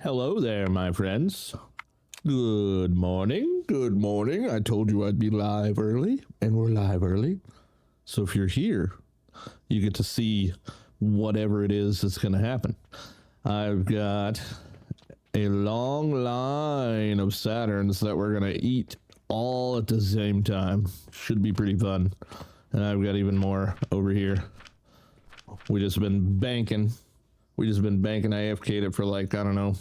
Hello there, my friends. Good morning. Good morning. I told you I'd be live early, and we're live early. So if you're here, you get to see whatever it is that's going to happen. I've got a long line of Saturns that we're going to eat all at the same time. Should be pretty fun. And I've got even more over here. We just been banking. I AFK'd it for like, I don't know,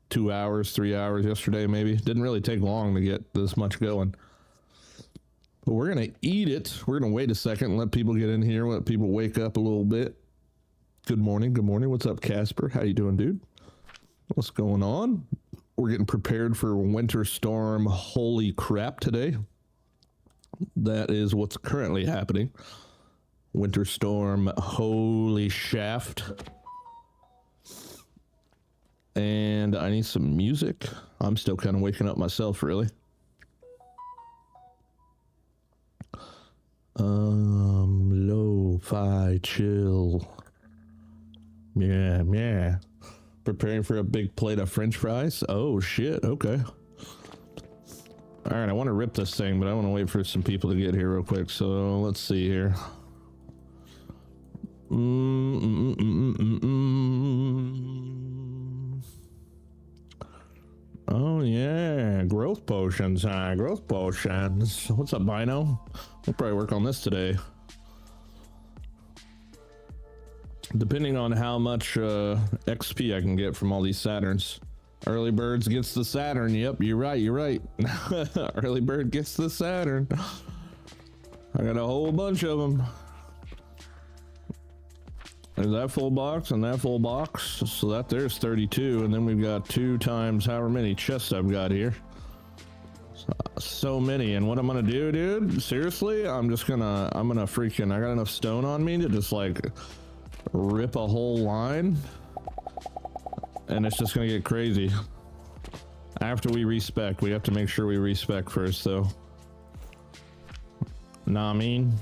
2 hours, 3 hours yesterday maybe. Didn't really take long to get this much going. But we're going to eat it. We're going to wait a second and let people get in here, let people wake up a little bit. Good morning. Good morning. What's up, Casper? How you doing, dude? What's going on? We're getting prepared for winter storm. Holy crap today. That is what's currently happening. Winter storm. Holy shaft. And I need some music. I'm still kind of waking up myself, really. Lo-fi chill. Yeah. Preparing for a big plate of French fries. Oh, shit. Okay. All right, I want to rip this thing, but I want to wait for some people to get here real quick. So let's see here. Oh yeah, growth potions, huh? Growth potions. What's up, Bino? We'll probably work on this today. Depending on how much XP I can get from all these Saturns. Early birds gets the Saturn. Yep, you're right. Early bird gets the Saturn. I got a whole bunch of them. There's that full box and that full box. So that there's 32. And then we've got 2 times however many chests I've got here. So many. And what I'm going to do, dude, seriously, I'm going to freaking, I got enough stone on me to just like rip a whole line. And it's just going to get crazy. After we respec, we have to make sure we respec first, though. Nah, I mean.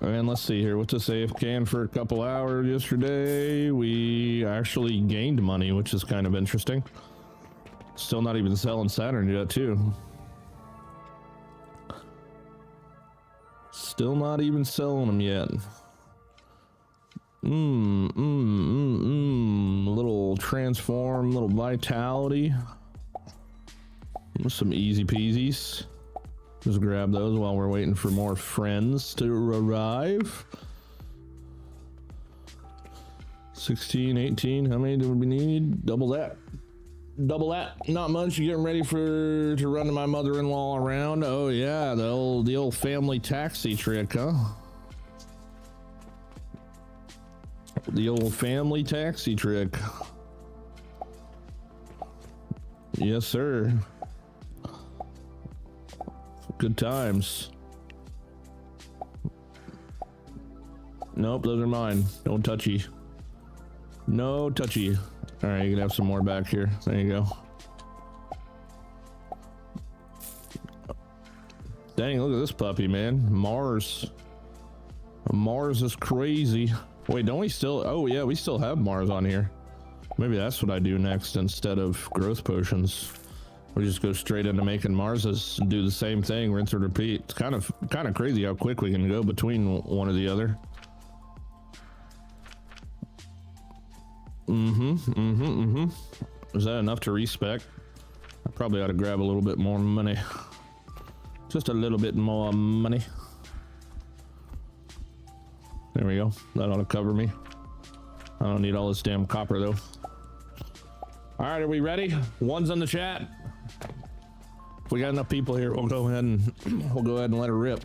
And let's see here. What's this AFK for a couple hours yesterday? We actually gained money, which is kind of interesting. Still not even selling Saturn yet, too. Still not even selling them yet. Little transform, little vitality. Some easy peasies. Just grab those while we're waiting for more friends to arrive. 16, 18, how many do we need? Double that. Not much. Getting ready to run to my mother-in-law around. Oh yeah, the old family taxi trick, huh? The old family taxi trick. Yes, sir. Good times. Nope, those are mine. Don't touchy. No touchy. All right, you can have some more back here. There you go. Dang, look at this puppy, man. Mars is crazy. Wait, don't we still? Oh yeah, we still have Mars on here. Maybe that's what I do next instead of growth potions. We just go straight into making Mars's and do the same thing, rinse and repeat. It's kind of crazy how quick we can go between one or the other. Is that enough to respec? I probably ought to grab a little bit more money. Just a little bit more money. There we go. That ought to cover me. I don't need all this damn copper though. All right, are we ready? One's in the chat. If we got enough people here, we'll go ahead and let her rip.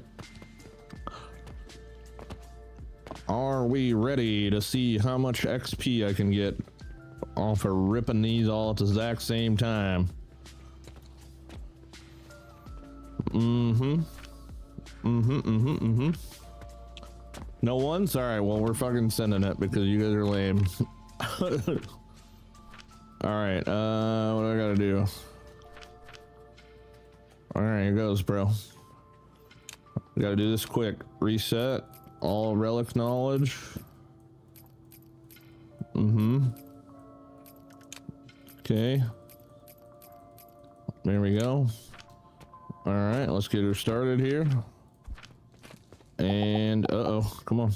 Are we ready to see how much XP I can get off of ripping these all at the exact same time? No ones? All right, well, we're fucking sending it because you guys are lame. All right, what do I gotta do? All right, here goes, bro. We gotta do this quick. Reset all relic knowledge. Okay. There we go. All right, let's get her started here. And come on.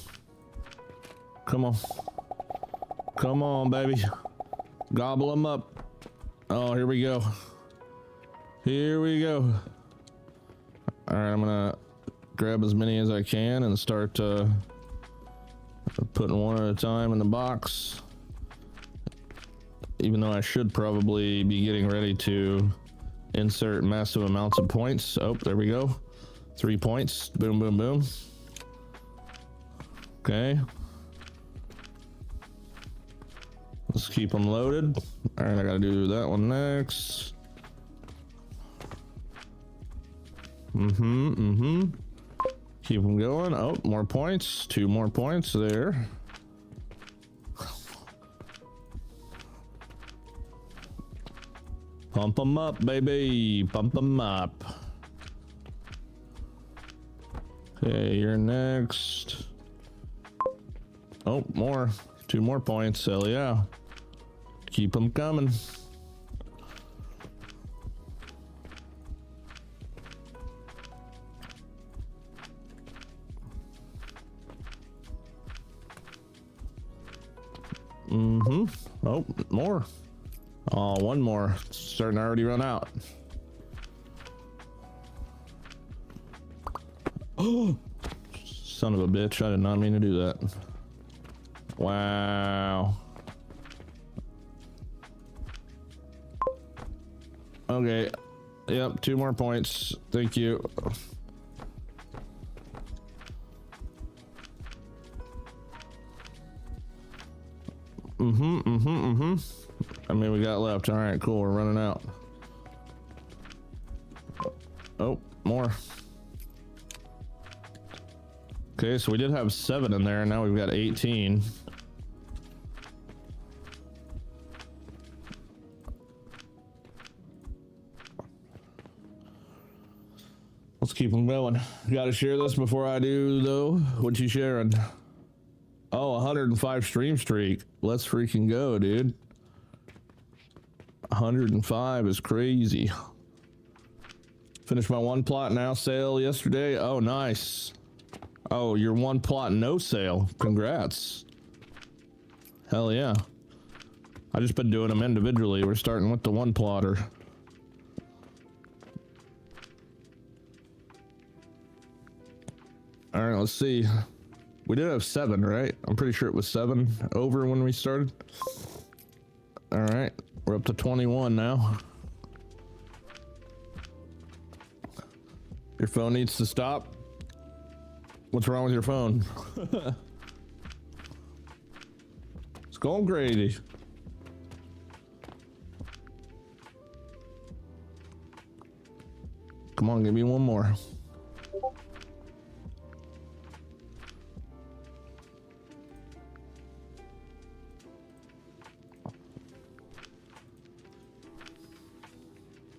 Come on, baby. Gobble them up. Oh, here we go. All right, I'm gonna grab as many as I can and start putting one at a time in the box. Even though I should probably be getting ready to insert massive amounts of points. Oh, there we go. 3 points. Boom, boom, boom. Okay. Let's keep them loaded. All right, I gotta do that one next. Keep them going. Oh, more points. 2 more points there. Pump them up, baby. Pump them up. Okay, you're next. Oh, more. 2 more points. Hell yeah. Keep them coming. Oh, more. Oh, one more. It's starting to already run out. Oh, son of a bitch. I did not mean to do that. Wow. Okay. Yep, 2 more points. Thank you. I mean, we got left. All right, cool. We're running out. Oh, more. Okay, so we did have 7 in there, and now we've got 18. Let's keep them going. Gotta share this before I do, though. What you sharing? Oh, 105 stream streak. Let's freaking go, dude. 105 is crazy. Finished my 1 plot now sale yesterday. Oh, nice. Oh, your 1 plot no sale. Congrats. Hell yeah. I just been doing them individually. We're starting with the 1 plotter. All right, let's see. We did have 7, right? I'm pretty sure it was 7 over when we started. All right, we're up to 21 now. Your phone needs to stop. What's wrong with your phone? It's going crazy. Come on, give me one more.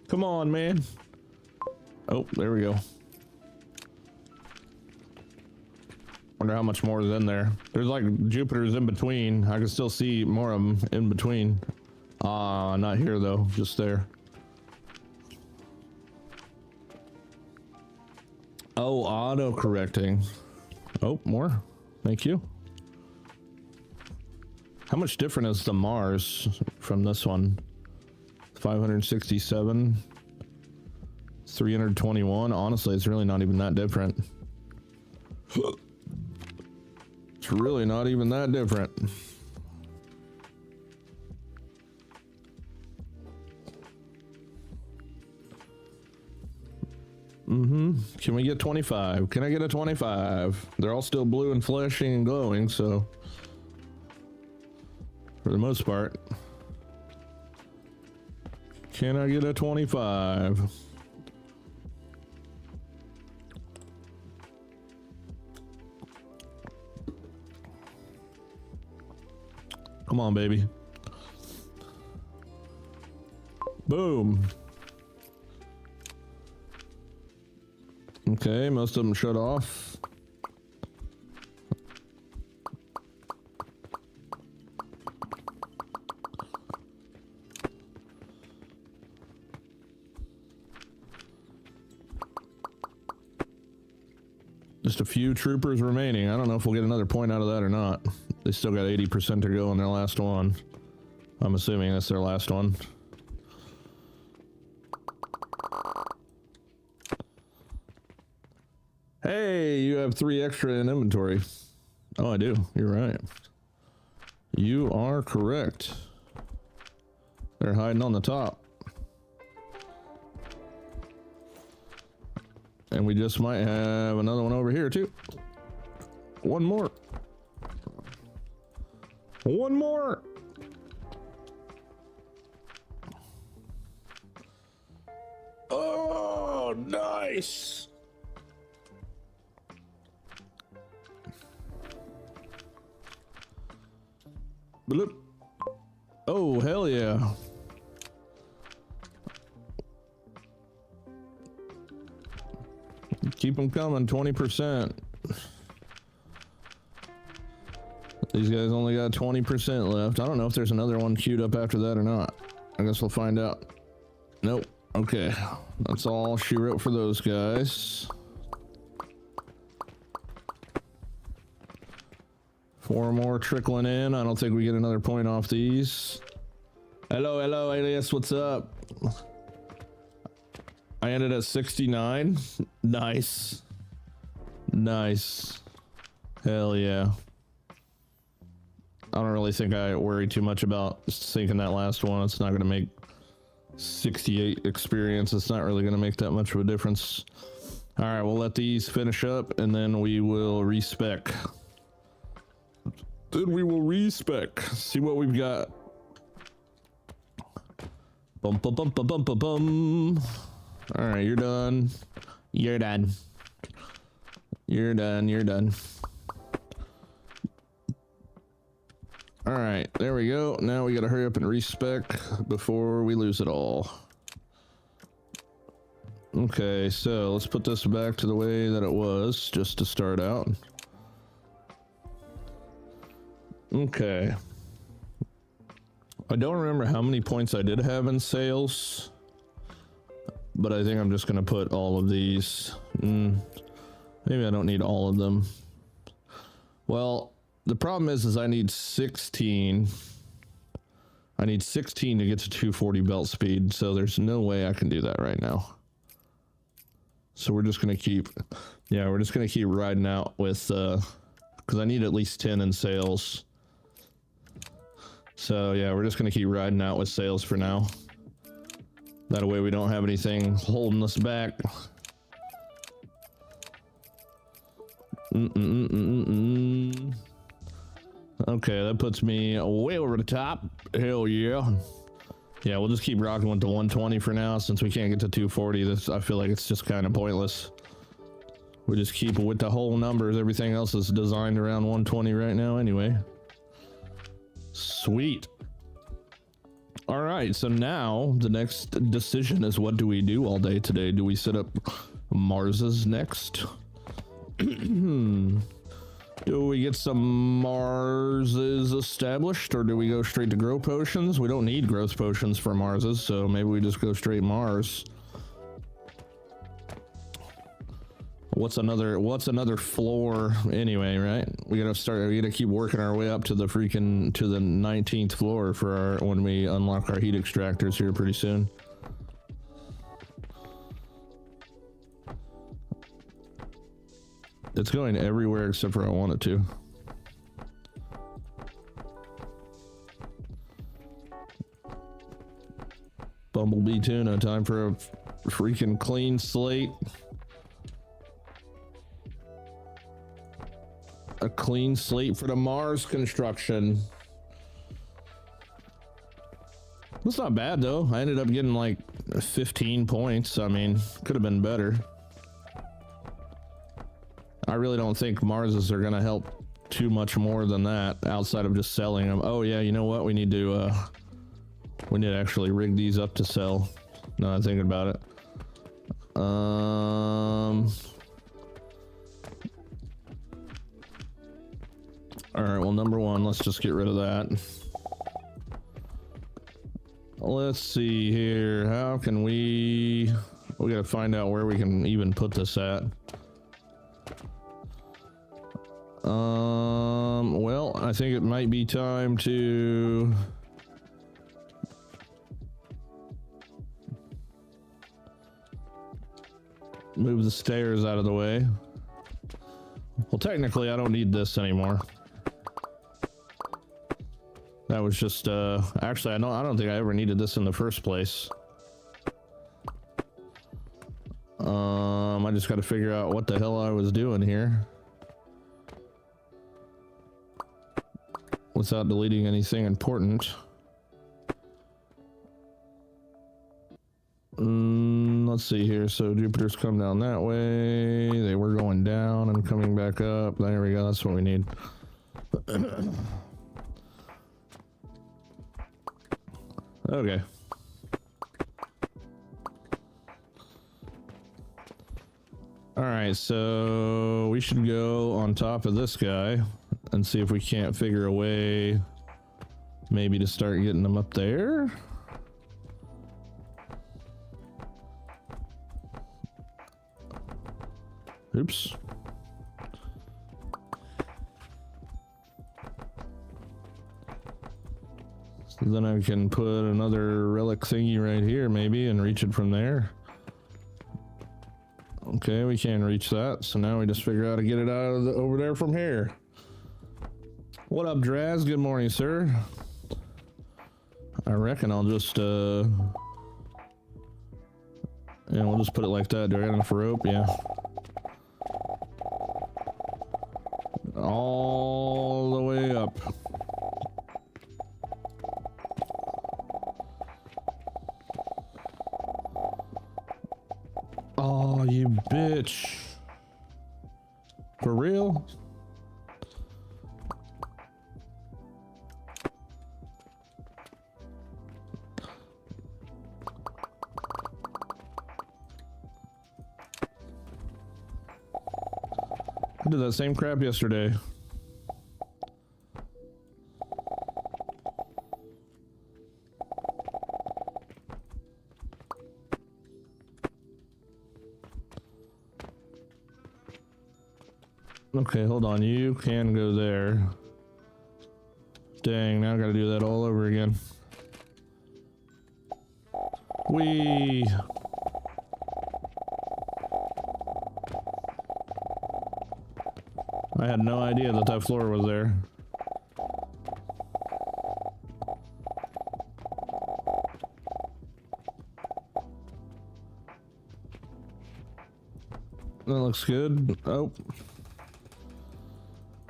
Come on, man. Oh, there we go. Wonder how much more is in there. There's like Jupiter's in between. I can still see more of them in between. Not here though, just there. Oh, auto correcting. Oh, more. Thank you. How much different is the Mars from this one? 567, 321. Honestly, it's really not even that different. It's really not even that different. Can we get 25? Can I get a 25? They're all still blue and flashing and glowing, so for the most part. Can I get a 25? Come on, baby. Boom. Okay, most of them shut off. Just a few troopers remaining. I don't know if we'll get another point out of that or not. They still got 80% to go on their last one. I'm assuming that's their last one. Hey, you have 3 extra in inventory. Oh, I do. You're right. You are correct. They're hiding on the top. And we just might have another one over here too. One more. One more. Oh, nice. Bloop. Oh, hell yeah. Keep them coming, 20%. These guys only got 20% left. I don't know if there's another one queued up after that or not. I guess we'll find out. Nope. Okay. That's all she wrote for those guys. 4 more trickling in. I don't think we get another point off these. Hello, hello, alias. What's up? I ended at 69. Nice. Nice. Hell yeah. I don't really think I worry too much about sinking that last one. It's not going to make 68 experience. It's not really going to make that much of a difference. All right, we'll let these finish up and then we will respec. Then we will respec. See what we've got. Bum, bum, bum, bum, bum, bum, bum. All right, you're done. You're done. You're done. You're done. All right, there we go. Now we got to hurry up and respec before we lose it all. Okay, so let's put this back to the way that it was just to start out. Okay. I don't remember how many points I did have in sales, but I think I'm just going to put all of these. Maybe I don't need all of them. Well, the problem is I need 16. I need 16 to get to 240 belt speed, so there's no way I can do that right now. So we're just going to keep, yeah, we're just going to keep riding out with, because I need at least 10 in sales. So yeah, we're just going to keep riding out with sales for now. That way we don't have anything holding us back. Okay, that puts me way over the top. Hell yeah. Yeah, we'll just keep rocking with the 120 for now since we can't get to 240. This, I feel like it's just kind of pointless. We just keep with the whole numbers. Everything else is designed around 120 right now anyway. Sweet. All right, so now the next decision is what do we do all day today? Do we set up Mars's next? Do we get some Marses established, or do we go straight to grow potions? We don't need growth potions for Marses, so maybe we just go straight Mars. What's another floor anyway, right? We gotta keep working our way up to the 19th floor for when we unlock our heat extractors here pretty soon. It's going everywhere except for I want it to. Bumblebee tuna, time for a freaking clean slate. A clean slate for the Mars construction. That's not bad though. I ended up getting like 15 points. I mean, could have been better. I really don't think Marses are gonna help too much more than that outside of just selling them. Oh yeah, you know what? We need to actually rig these up to sell. No, I'm thinking about it. All right, well, number one, let's just get rid of that. Let's see here. How can we gotta find out where we can even put this at. Well, I think it might be time to move the stairs out of the way. Well, technically, I don't need this anymore. That was just, actually, I don't think I ever needed this in the first place. I just got to figure out what the hell I was doing here without deleting anything important. Let's see here. So Jupiter's come down that way. They were going down and coming back up. There we go. That's what we need. Okay. All right, so we should go on top of this guy and see if we can't figure a way maybe to start getting them up there. Oops. So then I can put another relic thingy right here maybe and reach it from there. Okay, we can reach that. So now we just figure out how to get it out of over there from here. What up, Draz? Good morning, sir. I reckon I'll just yeah, we'll just put it like that. Do I got enough rope? Yeah. All the way up. Oh, you bitch. For real? I did that same crap yesterday. Okay, hold on. You can go there. Dang, now I gotta do that all over again. Whee! I had no idea that that floor was there. That looks good. Oh.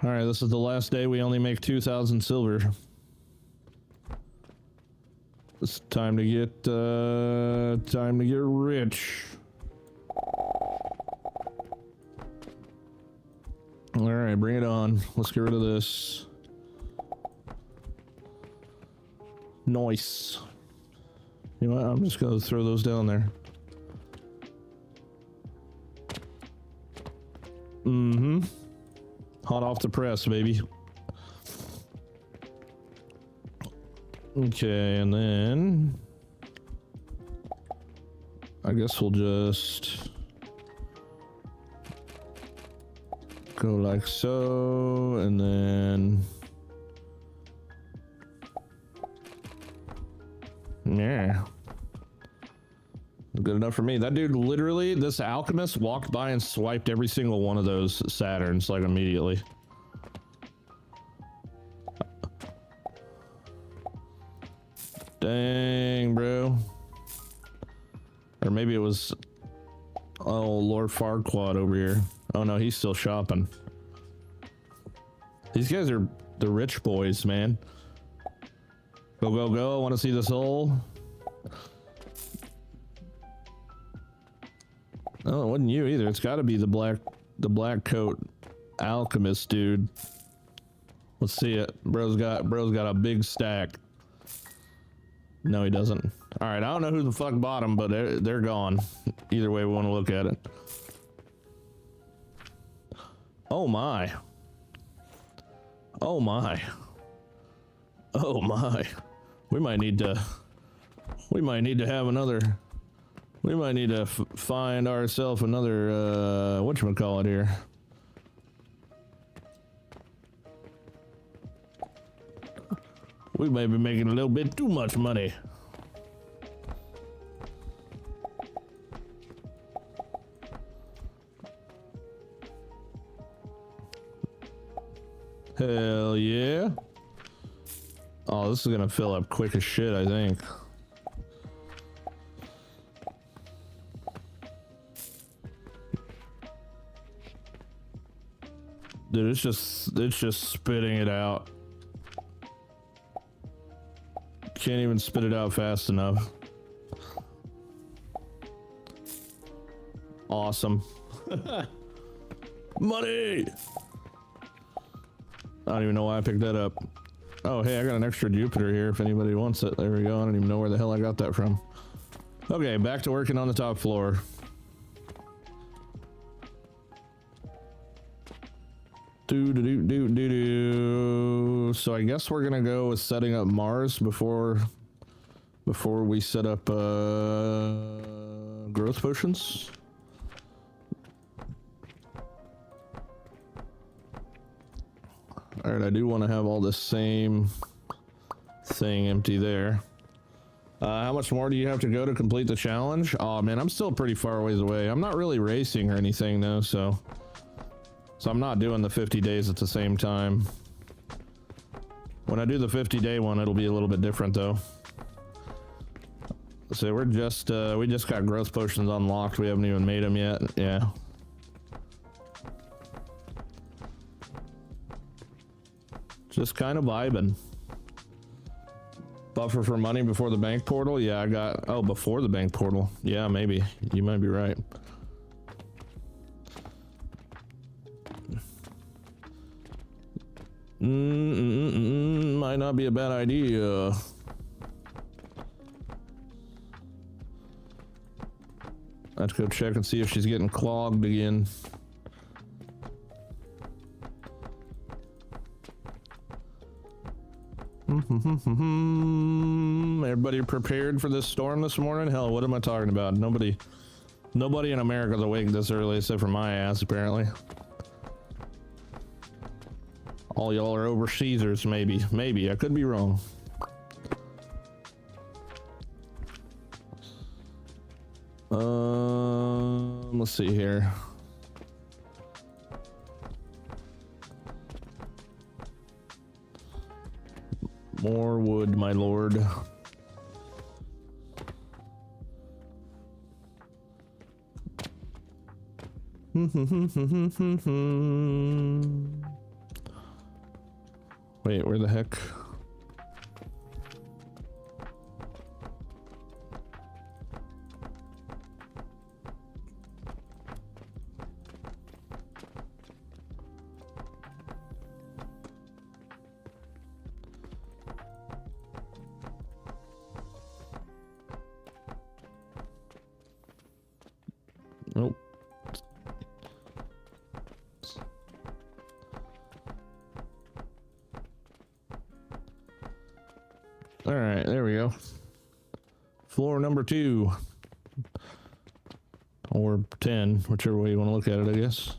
Alright, this is the last day. We only make 2,000 silver. It's time to get rich. Alright, bring it on. Let's get rid of this. Nice. You know what? I'm just gonna throw those down there. Hot off the press, baby. Okay, and then I guess we'll just go like so, and then yeah, good enough for me. That dude literally, this alchemist walked by and swiped every single one of those Saturns like immediately. Dang, bro. Or maybe it was, oh, Lord Farquaad over here. Oh no, he's still shopping. These guys are the rich boys, man. Go, go, go. I want to see the soul. Oh, it wasn't you either. It's got to be the black coat alchemist dude. Let's see it. Bro's got a big stack. No, he doesn't. All right, I don't know who the fuck bought them, but they're gone. Either way we want to look at it. Oh my. Oh my. Oh my. We might need to have another. We might need to find ourselves another whatchamacallit here. We may be making a little bit too much money. Hell yeah. Oh, this is gonna fill up quick as shit, I think. Dude, it's just spitting it out. Can't even spit it out fast enough. Awesome. Money! I don't even know why I picked that up. Oh, hey, I got an extra Jupiter here if anybody wants it. There we go. I don't even know where the hell I got that from. Okay, back to working on the top floor. So I guess we're gonna go with setting up Mars before we set up growth potions. All right, I do want to have all this same thing empty there. How much more do you have to go to complete the challenge? Oh man, I'm still pretty far ways away. I'm not really racing or anything though, so I'm not doing the 50 days at the same time. When I do the 50-day one, it'll be a little bit different though. So we just got growth potions unlocked. We haven't even made them yet. Yeah. Just kind of vibing. Buffer for money before the bank portal? Yeah, I got, oh, before the bank portal. Yeah, maybe. You might be right. Might not be a bad idea. Let's go check and see if she's getting clogged again. Everybody prepared for this storm this morning? Hell, what am I talking about? Nobody in America's awake this early except for my ass, apparently. All y'all are overseasers, maybe. Maybe, I could be wrong. Let's see here. More wood, my lord. Wait, where the heck? Nope. Floor number 2. Or 10, whichever way you want to look at it, I guess.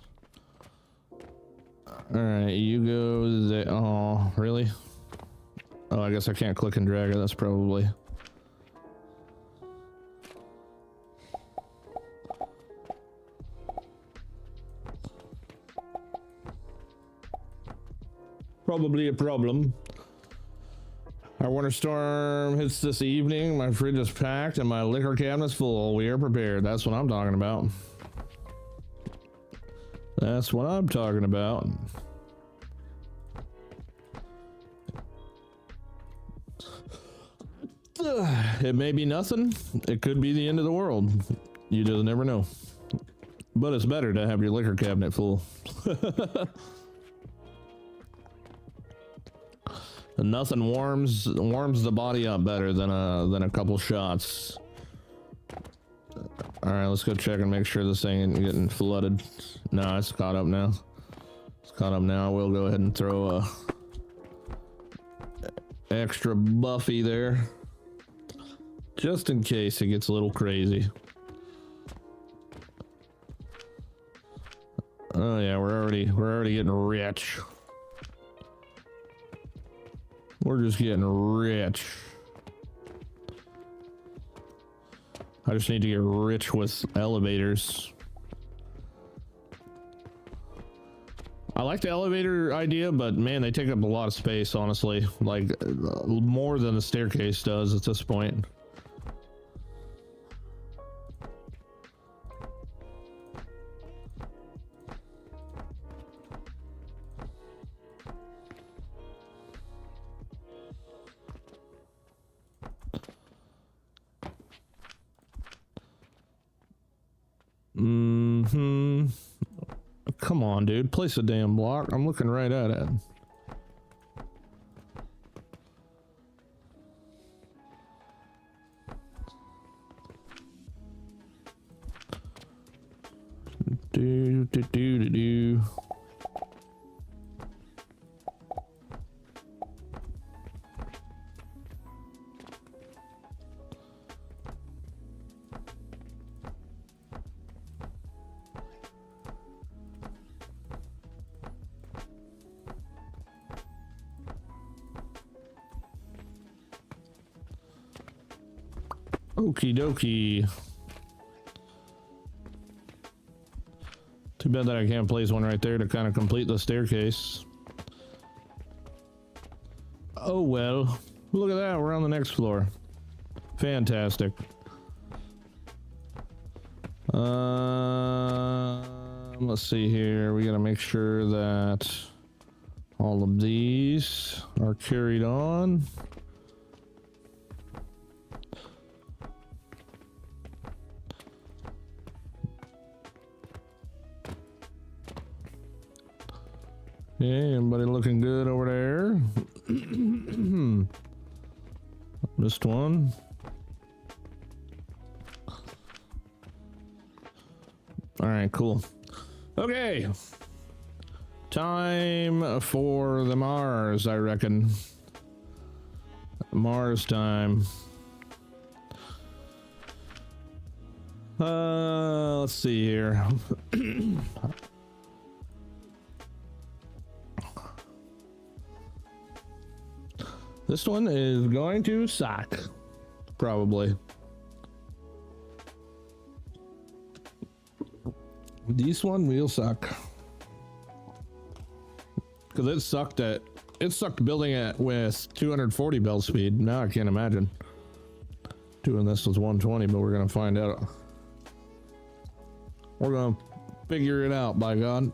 Alright, you go there. Oh, really? Oh, I guess I can't click and drag it. That's probably... probably a problem. Our winter storm hits this evening. My fridge is packed and my liquor cabinet's full. We are prepared. That's what I'm talking about. That's what I'm talking about. It may be nothing. It could be the end of the world. You just never know. But it's better to have your liquor cabinet full. And nothing warms the body up better than a couple shots. All right, let's go check and make sure this thing ain't getting flooded. No, it's caught up now. It's caught up now. We'll go ahead and throw a extra Buffy there, just in case it gets a little crazy. Oh yeah, we're already getting rich. We're just getting rich. I just need to get rich with elevators. I like the elevator idea, but man, they take up a lot of space, honestly. Like, more than the staircase does at this point. Come on, dude. Place a damn block. I'm looking right at it. Do. Okie dokie. Too bad that I can't place one right there to kind of complete the staircase. Oh well. Look at that, we're on the next floor. Fantastic. Let's see here. We gotta make sure that all of these are carried on. Yeah, everybody looking good over there. Missed one. All right, cool. Okay. Time for the Mars, I reckon. Mars time. Let's see here. This one is going to suck, probably. This one will suck. Because it sucked building it with 240 bell speed. Now I can't imagine doing this with 120, but we're gonna find out. We're gonna figure it out, by God.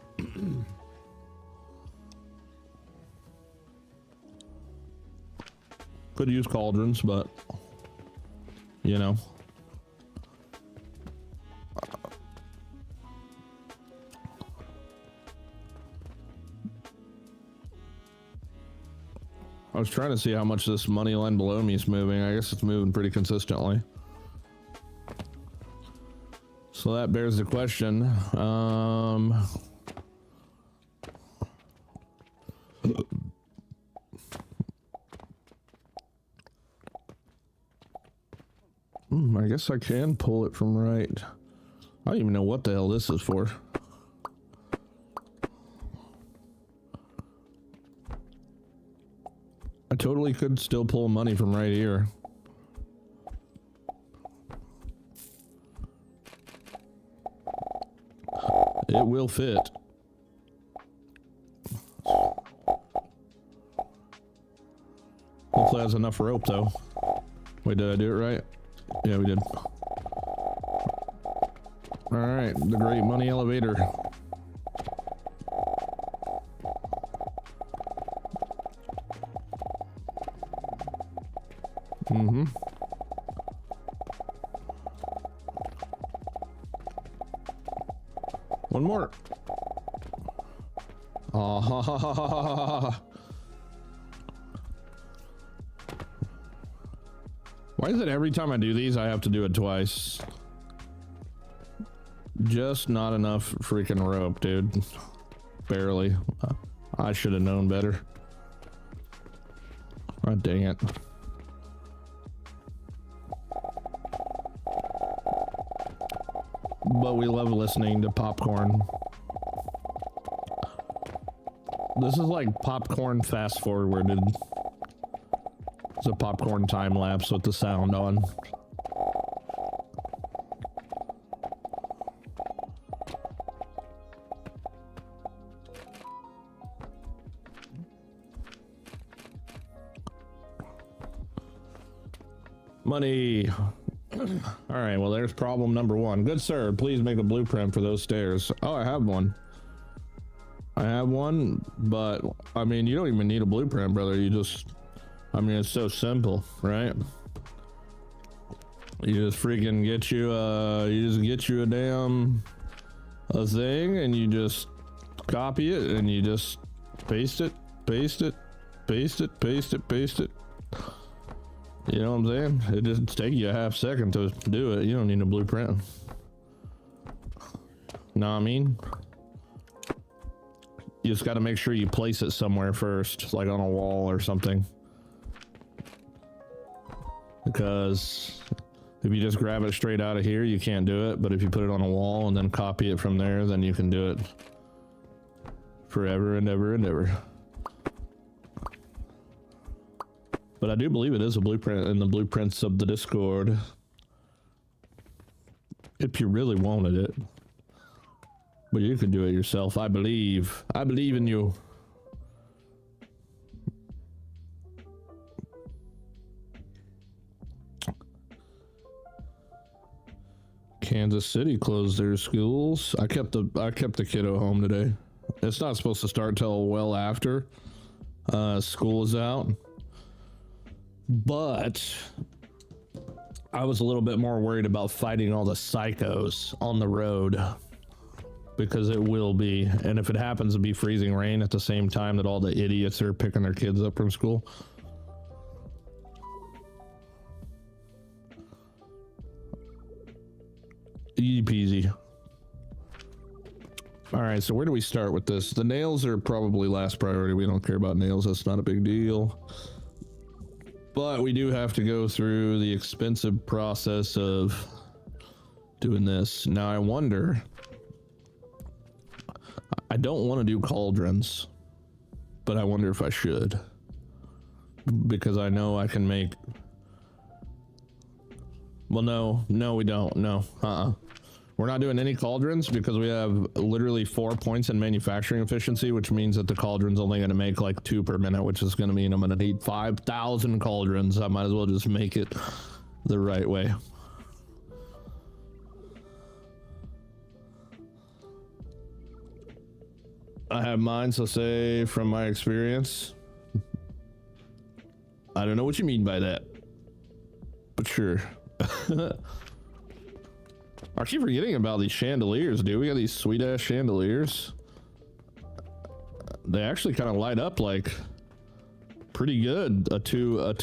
Could use cauldrons, but you know. I was trying to see how much this money line below me is moving. I guess it's moving pretty consistently. So that bears the question. I guess I can pull it from right. I don't even know what the hell this is for. I totally could still pull money from right here. It will fit. Hopefully that's enough rope though. Wait, did I do it right? Yeah, we did. Alright, the great money elevator. Mm-hmm. One more. Ah, ha, ha, ha, ha, ha, ha. Why is it every time I do these, I have to do it twice? Just not enough freaking rope, dude. Barely. I should have known better. Oh, dang it. But we love listening to popcorn. This is like popcorn fast forwarded. It's a popcorn time lapse with the sound on. Money. All right, well, there's problem number one. Good sir, please make a blueprint for those stairs. Oh, I have one. I have one, but I mean, you don't even need a blueprint, brother. You just, I mean, it's so simple, right? You just freaking get you a damn a thing, and you just copy it, and you just paste it, paste it, paste it, paste it, paste it. You know what I'm saying? It just takes you a half second to do it. You don't need a blueprint. Know what I mean? You just got to make sure you place it somewhere first, like on a wall or something. Because if you just grab it straight out of here, you can't do it. But if you put it on a wall and then copy it from there, then you can do it forever and ever and ever. But I do believe it is a blueprint in the blueprints of the Discord. If you really wanted it. But you can do it yourself. I believe. I believe in you. Kansas City closed their schools. I kept the kiddo home today. It's not supposed to start till well after school is out. But I was a little bit more worried about fighting all the psychos on the road, because it will be, and if it happens to be freezing rain at the same time that all the idiots are picking their kids up from school. Easy peasy. All right, so where do we start with this? The nails are probably last priority. We don't care about nails. That's not a big deal. But we do have to go through the expensive process of doing this. Now I wonder, I don't want to do cauldrons, but I wonder if I should, because I know I can make, well, no, we don't. No, we're not doing any cauldrons because we have literally 4 points in manufacturing efficiency, which means that the cauldron's only going to make like 2 per minute, which is going to mean I'm going to need 5,000 cauldrons. I might as well just make it the right way. I have mine, so say from my experience. I don't know what you mean by that, but sure. I keep forgetting about these chandeliers, dude. We got these sweet ass chandeliers. They actually kind of light up like pretty good. A two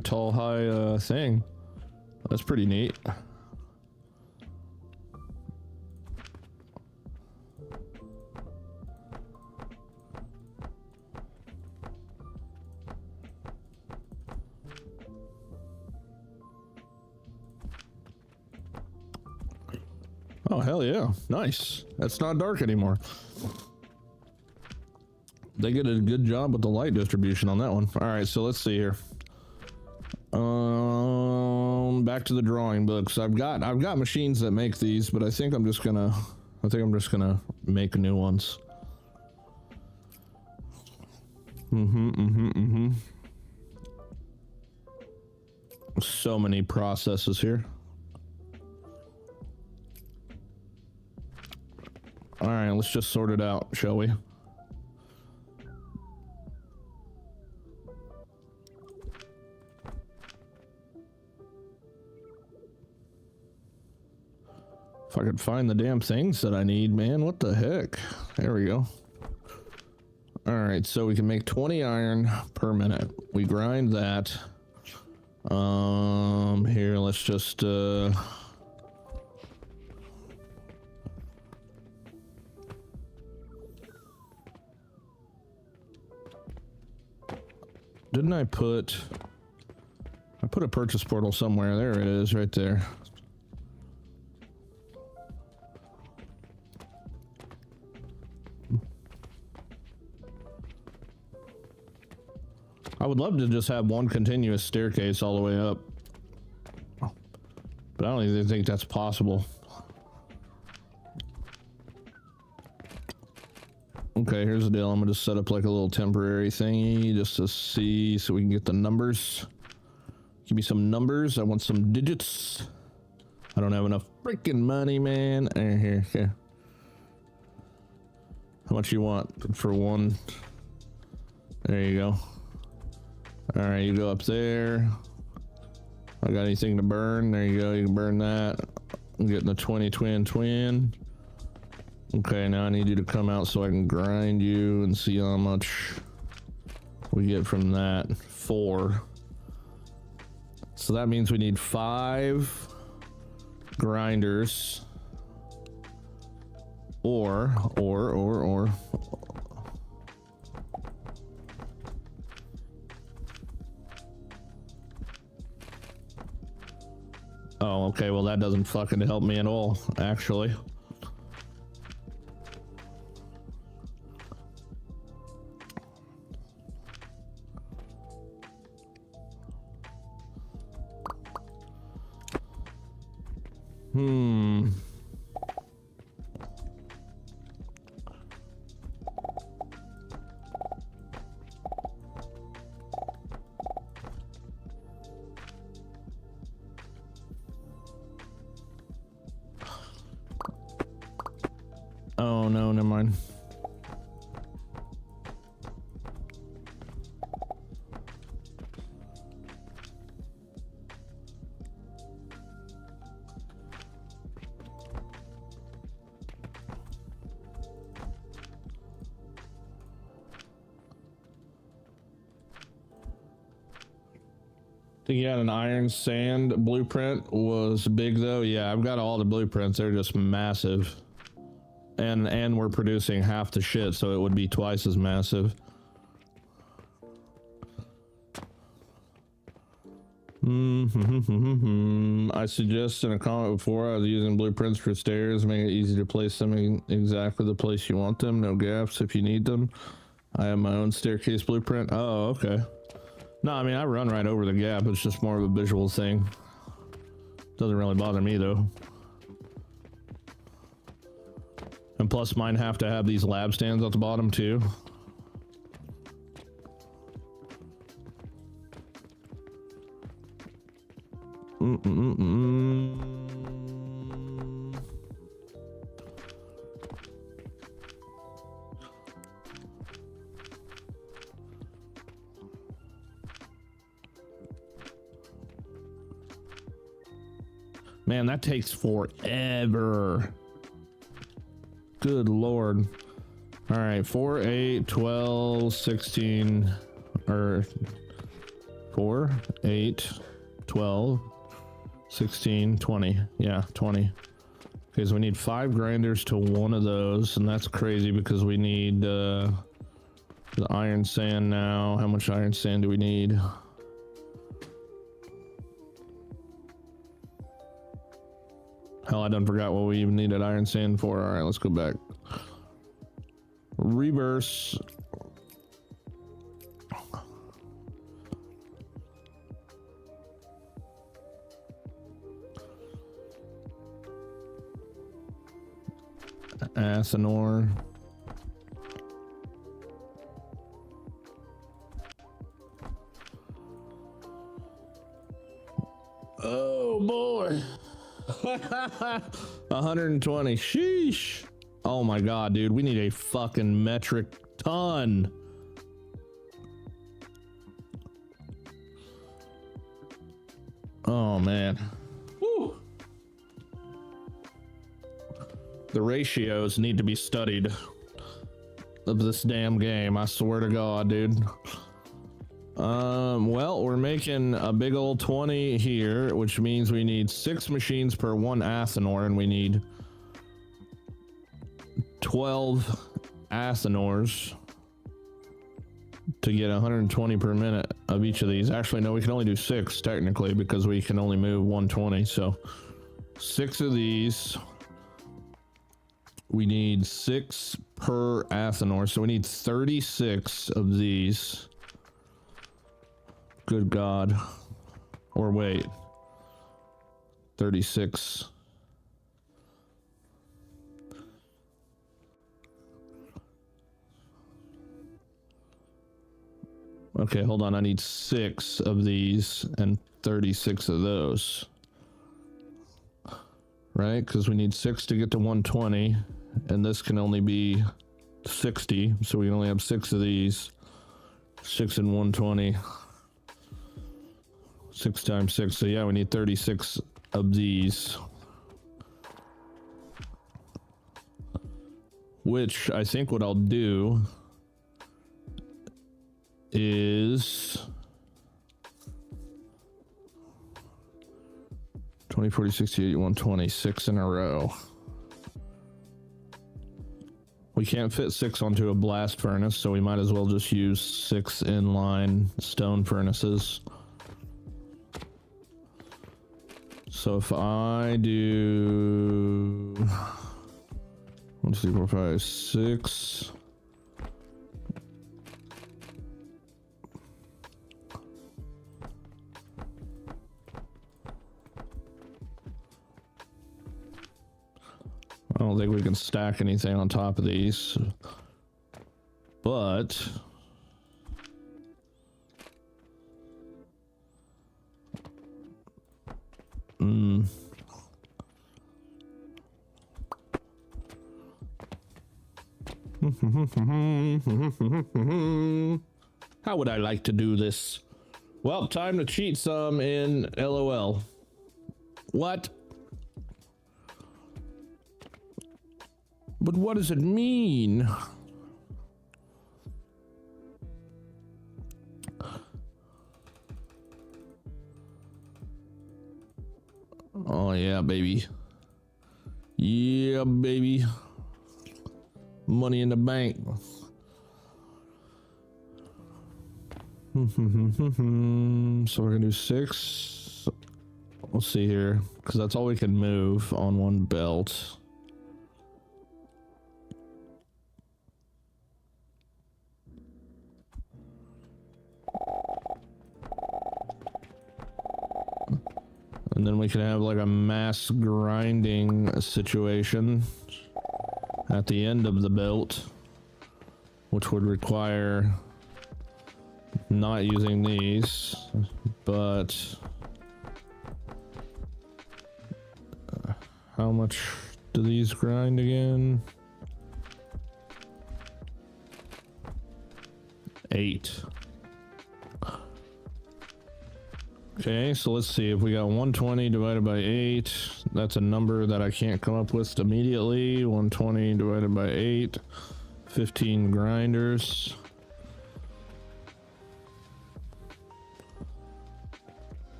tall high thing. That's pretty neat. Oh, hell yeah. Nice. That's not dark anymore. They did a good job with the light distribution on that one. All right, so let's see here. Back to the drawing books. I've got machines that make these, but I think I'm just gonna make new ones. So many processes here. All right, let's just sort it out, shall we? If I could find the damn things that I need, man, what the heck? There we go. All right, so we can make 20 iron per minute. We grind that. Here, let's just, didn't I put a purchase portal somewhere. There it is, right there. I would love to just have one continuous staircase all the way up, but I don't even think that's possible. Okay, here's the deal. I'm gonna just set up like a little temporary thingy just to see, so we can get the numbers. Give me some numbers. I want some digits. I don't have enough freaking money, man. Here. How much you want for one? There you go. All right, you go up there. I got anything to burn? There you go. You can burn that. I'm getting the 20 twin. Okay, now I need you to come out so I can grind you and see how much we get from that. 4. So that means we need 5 grinders. Or. Oh, okay, well that doesn't fucking help me at all, actually. Oh no, never mind. Think you had an iron sand blueprint was big though? Yeah, I've got all the blueprints. They're just massive. And we're producing half the shit, so it would be twice as massive. I suggest in a comment before I was using blueprints for stairs, make it easy to place them in exactly the place you want them. No gaps if you need them. I have my own staircase blueprint. Oh, okay. No, I mean, I run right over the gap. It's just more of a visual thing. Doesn't really bother me though. And plus mine have to have these lab stands at the bottom too. Man, that takes forever. Good Lord. All right, 4, 8, 12, 16, or 4, 8, 12, 16, 20. Yeah, 20. Okay, so we need 5 grinders to one of those, and that's crazy because we need the iron sand now. How much iron sand do we need? Hell, I done forgot what we even needed iron sand for. All right, let's go back. Reverse. Athenor. Oh boy. 120. Sheesh. Oh my god, dude. We need a fucking metric ton. Oh man. Woo. The ratios need to be studied of this damn game. I swear to God, dude. Well, we're making a big old 20 here, which means we need 6 machines per 1 Athenor, and we need 12 Athenors to get 120 per minute of each of these. Actually, no, we can only do 6 technically because we can only move 120. So 6 of these. We need 6 per Athenor, so we need 36 of these. Good God. Or wait. 36. Okay, hold on. I need 6 of these and 36 of those. Right? Because we need 6 to get to 120. And this can only be 60. So we can only have 6 of these. 6 and 120. 6 times 6. So yeah, we need 36 of these. Which I think what I'll do is 20, 40, 60, 120, 6 in a row. We can't fit 6 onto a blast furnace, so we might as well just use 6 inline stone furnaces. So if I do 1, 2, 3, 4, 5, 6. I don't think we can stack anything on top of these, but how would I like to do this? Well, time to cheat some in LOL. What? But what does it mean? Oh yeah, baby. Yeah, baby. Money in the bank. So we're gonna do 6. Let's see here, because that's all we can move on one belt. And then we can have like a mass grinding situation at the end of the belt, which would require not using these, but how much do these grind again? 8. Okay, so let's see if we got 120 divided by 8. That's a number that I can't come up with immediately. 120 divided by 8. 15 grinders.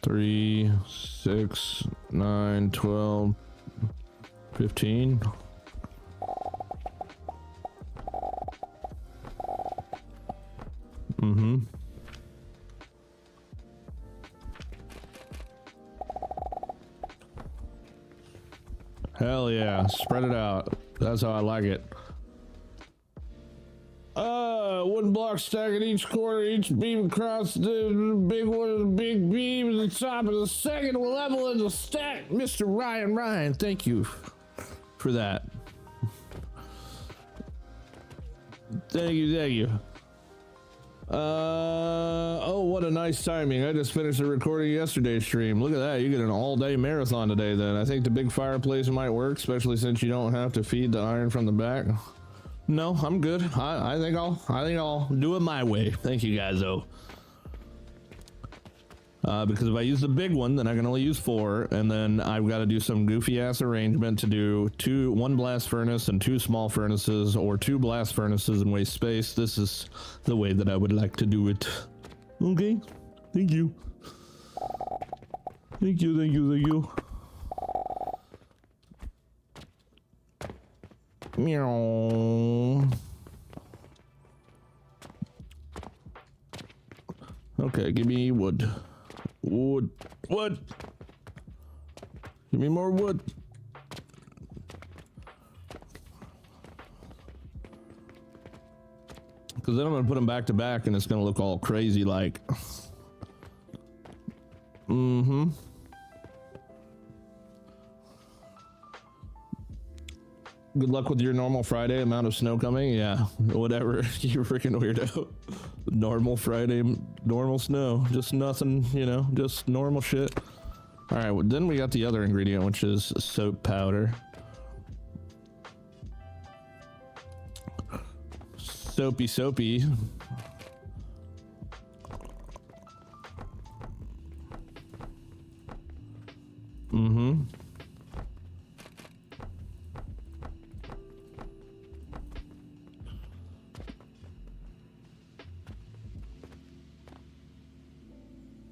Three, 6, 9, 12, 15. Mm-hmm. Hell yeah, spread it out. That's how I like it. Wooden block stack at each corner, each beam across the big one, big beam at the top of the second level of the stack. Mr. Ryan, thank you for that. Thank you. Oh, what a nice timing. I just finished the recording yesterday's stream. Look at that. You get an all-day marathon today then. I think the big fireplace might work, especially since you don't have to feed the iron from the back. No, I'm good. I think I'll do it my way. Thank you guys though. Because if I use the big one, then I can only use 4, and then I've got to do some goofy ass arrangement to do 1 blast furnace and 2 small furnaces, or 2 blast furnaces and waste space. This is the way that I would like to do it. Okay, thank you. Thank you. Meow. Okay, give me wood. Wood. Give me more wood. Because then I'm going to put them back to back and it's going to look all crazy like. Mm-hmm. Good luck with your normal Friday amount of snow coming. Yeah, whatever. You freaking weirdo. Normal Friday, normal snow. Just nothing, you know, just normal shit. All right, well, then we got the other ingredient, which is soap powder. Soapy. Mm-hmm.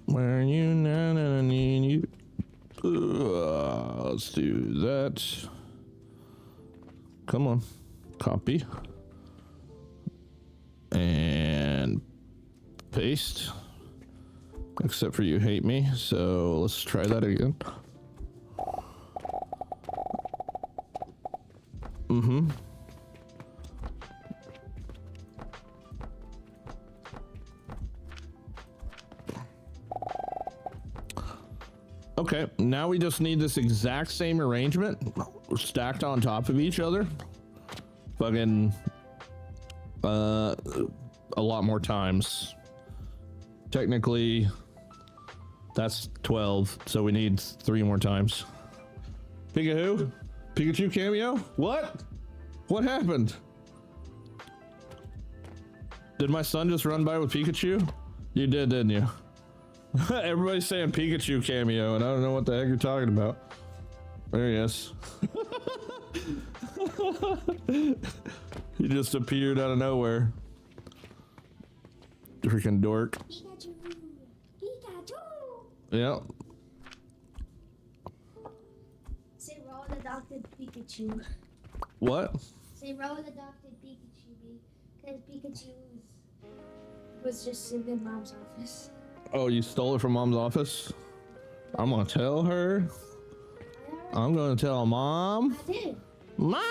Where you now need you. Let's do that. Come on. Copy. And paste. Except for you hate me, so let's try that again. Mm-hmm. Okay, now we just need this exact same arrangement stacked on top of each other. Fucking a lot more times. Technically, that's 12, so we need 3 more times. Pikachu? Pikachu cameo? What? What happened? Did my son just run by with Pikachu? You did, didn't you? Everybody's saying Pikachu cameo, and I don't know what the heck you're talking about. There he is. He just appeared out of nowhere. Freaking dork. Pikachu! Pikachu! Yeah. Say Rowan adopted Pikachu. What? Say Rowan adopted Pikachu because Pikachu was just in their mom's office. Oh, you stole it from mom's office? I'm gonna tell her. I'm gonna tell mom. I did. Mom!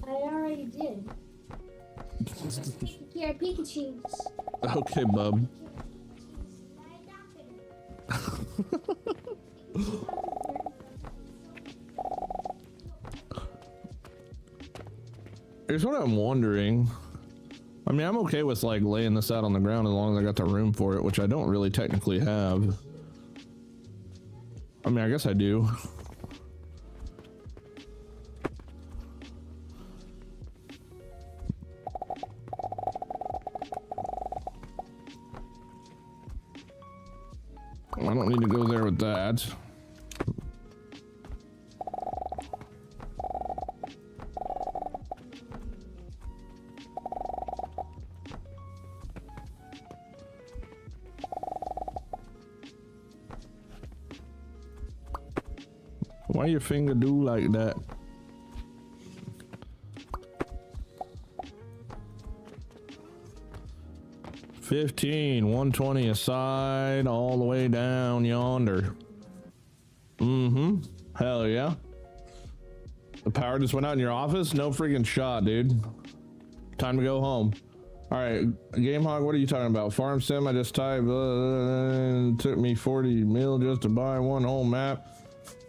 I already did. Take care of Pikachu's. Okay, bub. I adopted him. Here's what I'm wondering. I mean, I'm okay with like laying this out on the ground as long as I got the room for it, which I don't really technically have. I mean, I guess I do. I don't need to go there with that. Why your finger do like that? 15, 120 aside, all the way down yonder. Mm-hmm. Hell yeah. The power just went out in your office? No freaking shot, dude. Time to go home. All right, Game Hog, what are you talking about? Farm Sim, I just typed, it took me 40 mil just to buy one whole map.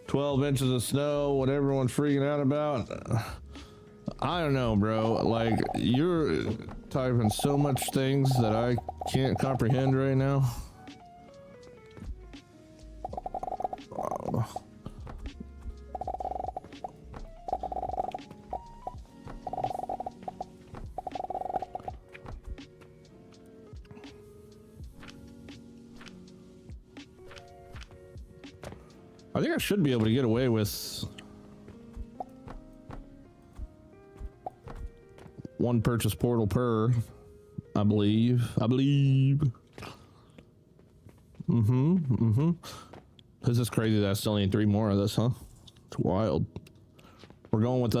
12 inches of snow, what everyone's freaking out about. I don't know, bro. Like, you're typing so much things that I can't comprehend right now. I think I should be able to get away with one purchase portal per, I believe. This is crazy that I still need 3 more of this, huh? It's wild. We're going with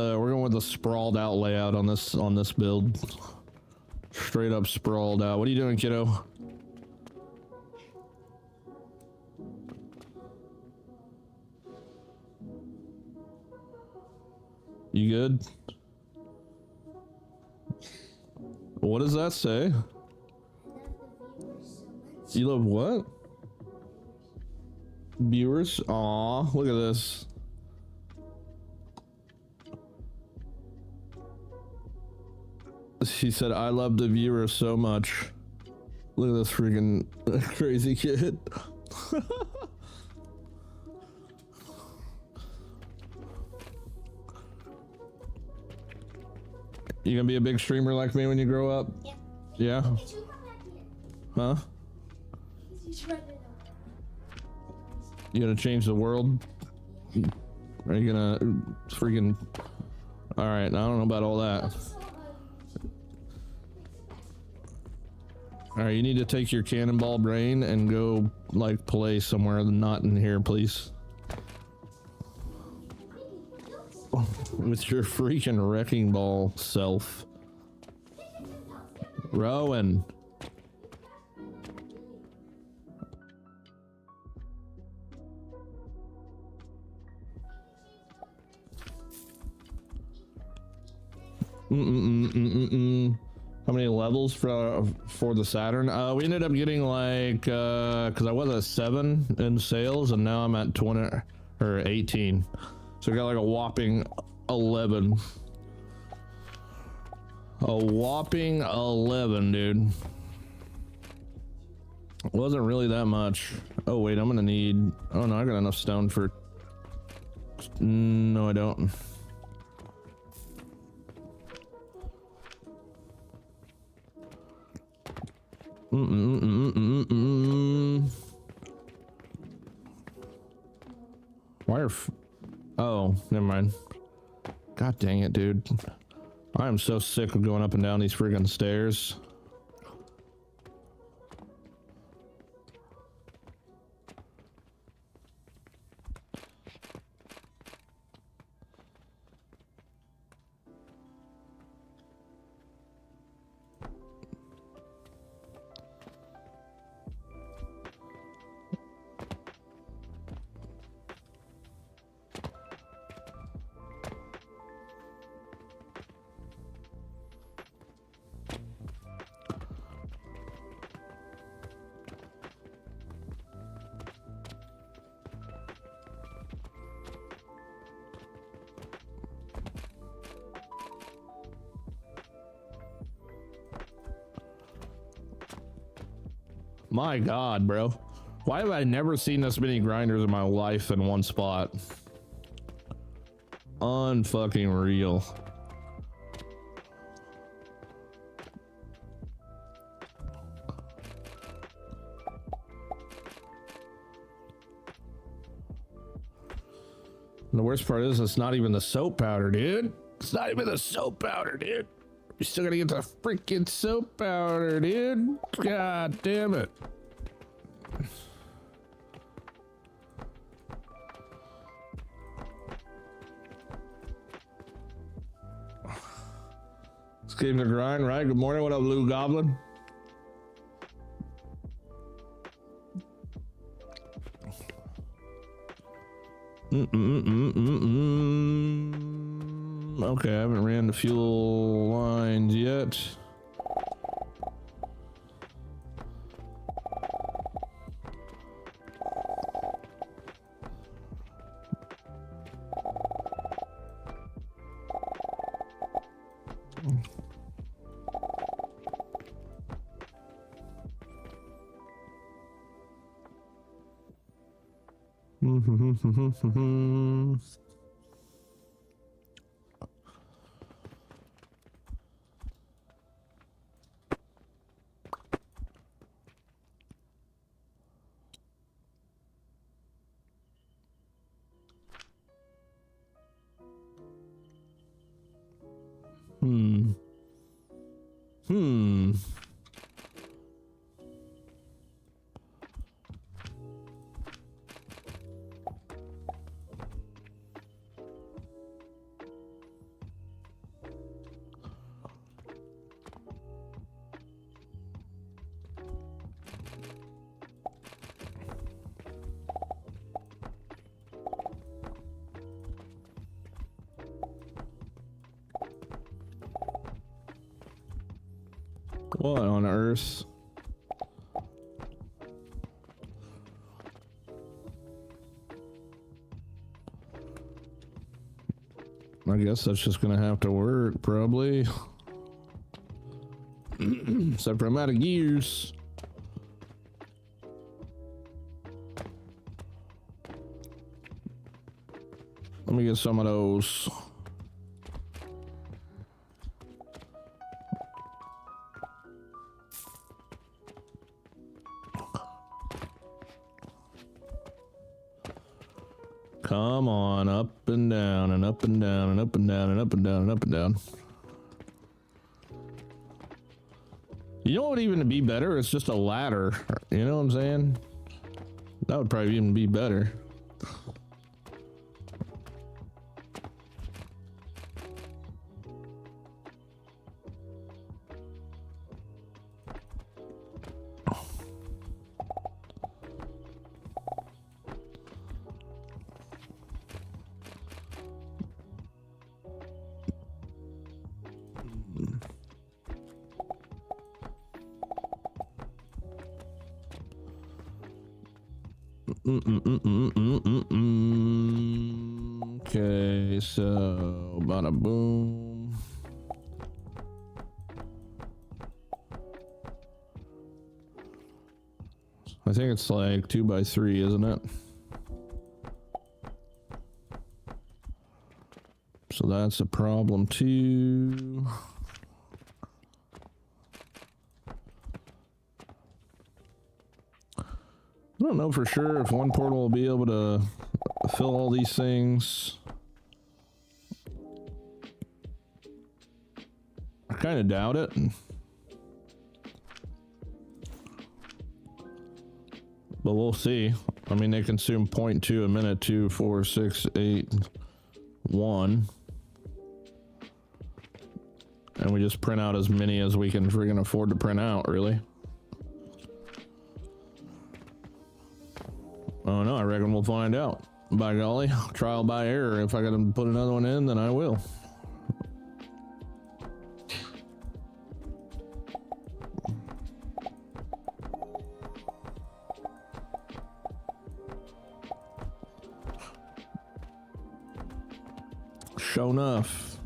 the sprawled out layout on this build. Straight up sprawled out. What are you doing, kiddo? You good? What does that say? You love what? Viewers? Aw, look at this. She said, I love the viewers so much. Look at this freaking crazy kid. You gonna be a big streamer like me when you grow up? Yeah. Yeah? Huh? You gonna change the world? Are you gonna freaking... Alright, I don't know about all that. Alright, you need to take your cannonball brain and go, like, play somewhere not in here, please. With your freaking wrecking ball self. Rowan. How many levels for the Saturn? We ended up getting like because I was at 7 in sales and now I'm at 20 or 18. So I got like a whopping 11. A whopping 11, dude. It wasn't really that much. Oh wait, I'm gonna need... Oh no, I got enough stone for... No, I don't. Why are... Oh, never mind. God dang it, dude. I am so sick of going up and down these friggin' stairs. My God, bro. Why have I never seen this many grinders in my life in one spot? Unfucking real. And the worst part is it's not even the soap powder, dude. It's not even the soap powder, dude. You still gotta get the freaking soap powder, dude. God damn it. This game's a grind, right? Good morning. What up, Blue Goblin? Okay, I haven't ran the fuel lines yet. What on earth? I guess that's just gonna have to work, probably. Except for I'm out of gears. Let me get some of those. Come on, up and down and up and down and up and down and up and down and up and down. You know what would even be better? It's just a ladder. You know what I'm saying? That would probably even be better. Okay, so bada boom. I think it's like 2x3, isn't it? So that's a problem too. I don't know for sure if one portal will be able to fill all these things. I kind of doubt it. But we'll see. I mean, they consume 0.2 a minute, 2, 4, 6, 8, 1. And we just print out as many as we can friggin' afford to print out, really. Oh no, I reckon we'll find out. By golly, trial by error. If I gotta put another one in, then I will. Sure enough.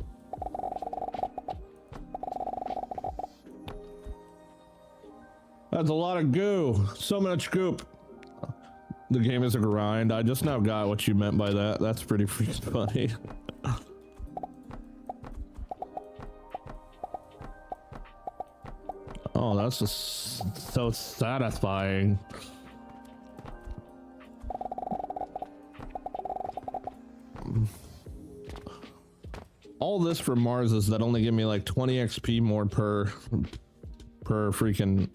That's a lot of goo. So much goop. The game is a grind. I just now got what you meant by that. That's pretty freaking funny. Oh, that's just so satisfying. All this from Mars is that only give me like 20 XP more per freaking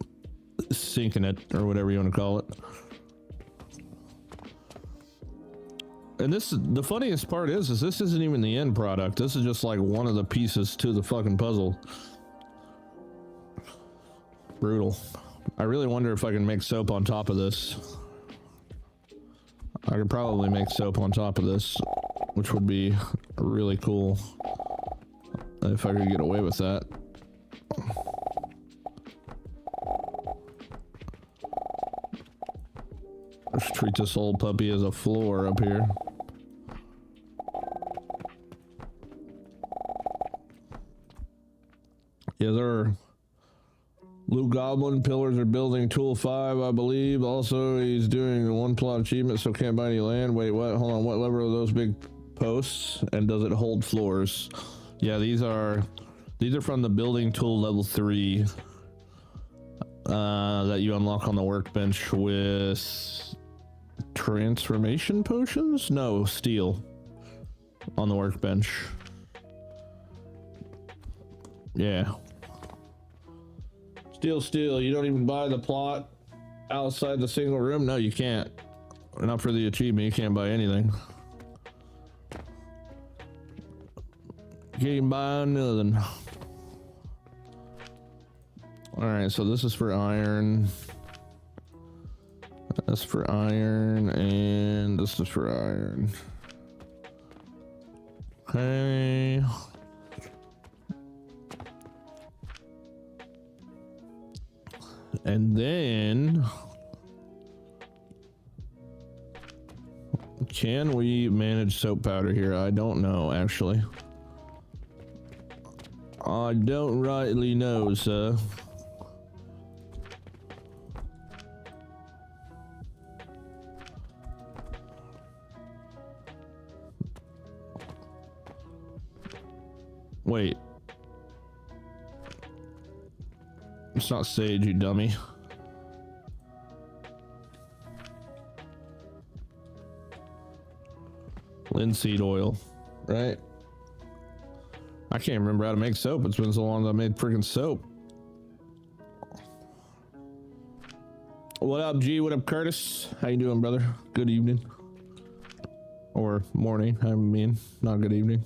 sinking it, or whatever you want to call it. And this, the funniest part is this isn't even the end product. This is just like one of the pieces to the fucking puzzle. Brutal. I really wonder if I can make soap on top of this. I could probably make soap on top of this, which would be really cool if I could get away with that. Let's treat this old puppy as a floor up here. Yeah, there. Blue Goblin pillars are building tool 5, I believe. Also, he's doing a 1 plot achievement, so can't buy any land. Wait, what? Hold on. What lever are those big posts? And does it hold floors? Yeah, these are from the building tool level 3 that you unlock on the workbench with transformation potions? No, steel on the workbench. Yeah. Steel, you don't even buy the plot outside the single room? No, you can't. Not for the achievement, you can't buy anything. You can't even buy nothing. Alright, so this is for iron. That's for iron, and this is for iron. Okay. And then, can we manage soap powder here? I don't know, actually. I don't rightly know, sir. Wait. It's not sage, you dummy. Linseed oil, right? I can't remember how to make soap. It's been so long that I made freaking soap. What up, G? What up, Curtis? How you doing, brother? Good evening. Or morning, I mean, not good evening.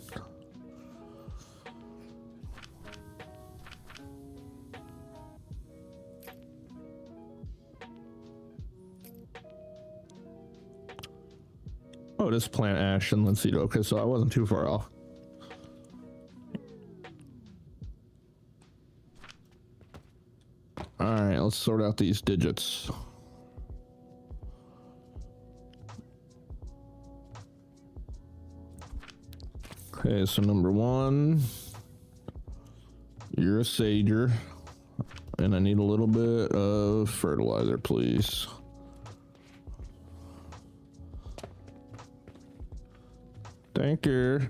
Oh, it is plant ash and linseed. Okay, so I wasn't too far off. All right, let's sort out these digits. Okay, so number 1, you're a sager, and I need a little bit of fertilizer, please. Thank you.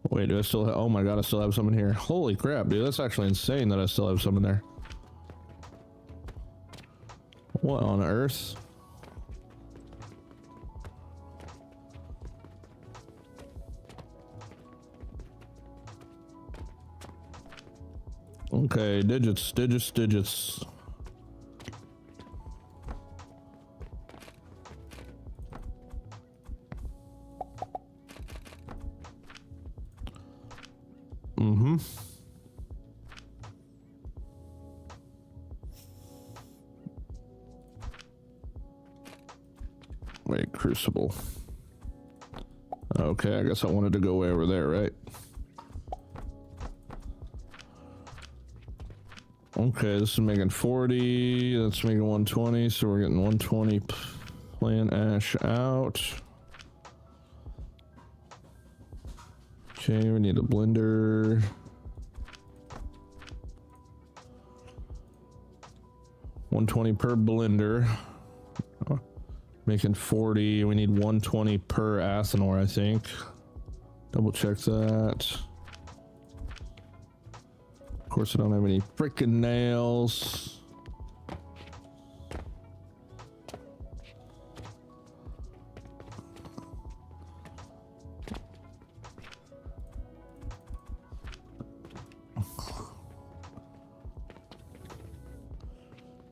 Wait, do I still have... Oh my god, I still have some in here. Holy crap, dude. That's actually insane that I still have some in there. What on earth? Okay, digits. Wait, crucible. Okay, I guess I wanted to go way over there, right? Okay, this is making 40. That's making 120, so we're getting 120 plant ash out. Okay, we need a blender. $120 per blender. Making 40. We need 120 per Athenor, I think. Double check that. Of course, I don't have any freaking nails.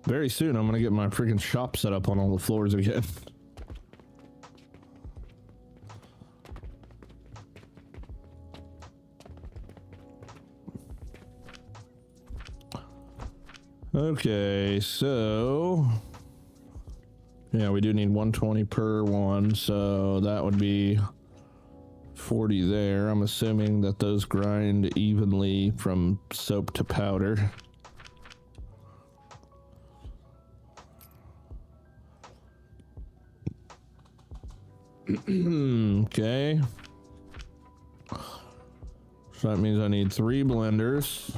Very soon, I'm gonna get my freaking shop set up on all the floors again. Okay, so Yeah, we do need 120 per one, so that would be 40 there. I'm assuming that those grind evenly from soap to powder. Okay. So that means I need 3 blenders.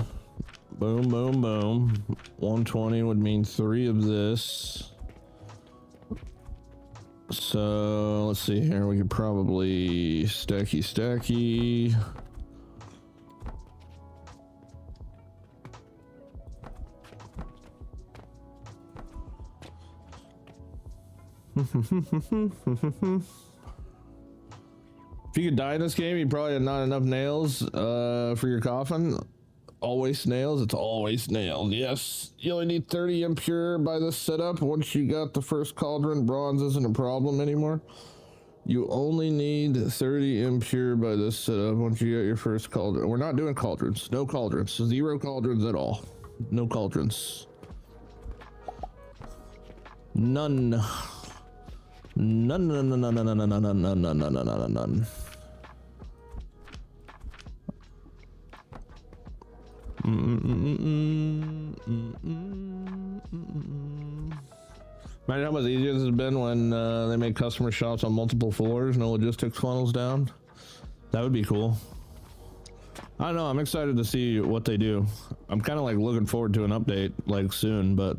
Boom, boom, boom. 120 would mean 3 of this. So let's see here. We could probably stacky. If you could die in this game, you probably have not enough nails for your coffin. Always nails. It's always nails. Yes. You only need 30 impure by this setup. Once you got the first cauldron, bronze isn't a problem anymore. You only need 30 impure by this setup once you get your first cauldron. We're not doing cauldrons. No cauldrons. 0 cauldrons at all. No cauldrons. None. None. Imagine how much easier this has been when they make customer shops on multiple floors, no logistics funnels down. That would be cool. I don't know, I'm excited to see what they do. I'm kind of like looking forward to an update like soon, but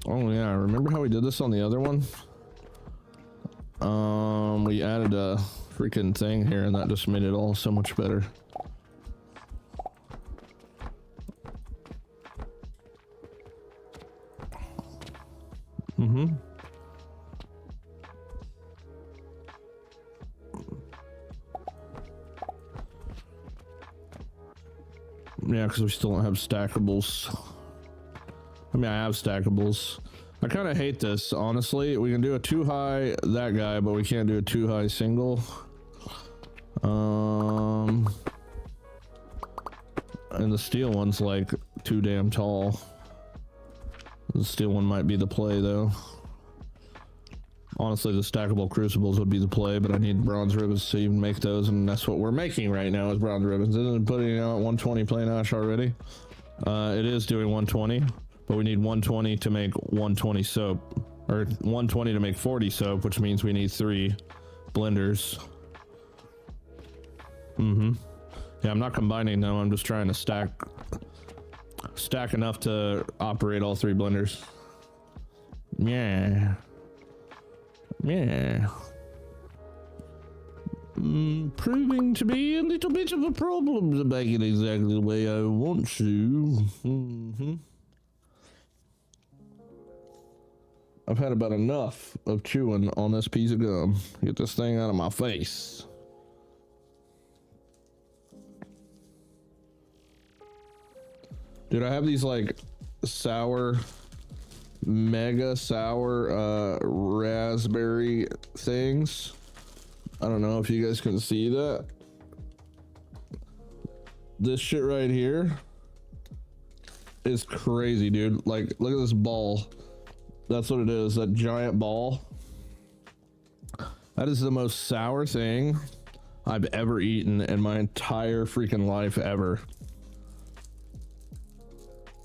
oh yeah, remember how we did this on the other one? We added a freaking thing here and that just made it all so much better. Yeah, because we still don't have stackables. I mean, I have stackables. I kind of hate this, honestly. We can do a 2 high that guy, but we can't do a 2 high single. And the steel one's like too damn tall. The steel one might be the play though. Honestly, the stackable crucibles would be the play, but I need bronze ribbons to even make those, and that's what we're making right now is bronze ribbons. Isn't it putting out 120 plain ash already? It is doing 120, but we need 120 to make 120 soap, or 120 to make 40 soap, which means we need 3 blenders. Yeah, I'm not combining them. I'm just trying to stack enough to operate all 3 blenders. Yeah. Proving to be a little bit of a problem to make it exactly the way I want to. I've had about enough of chewing on this piece of gum. Get this thing out of my face. Dude, I have these like mega sour raspberry things. I don't know if you guys can see that. This shit right here is crazy, dude. Like, look at this ball. That's what it is, that giant ball. That is the most sour thing I've ever eaten in my entire freaking life ever.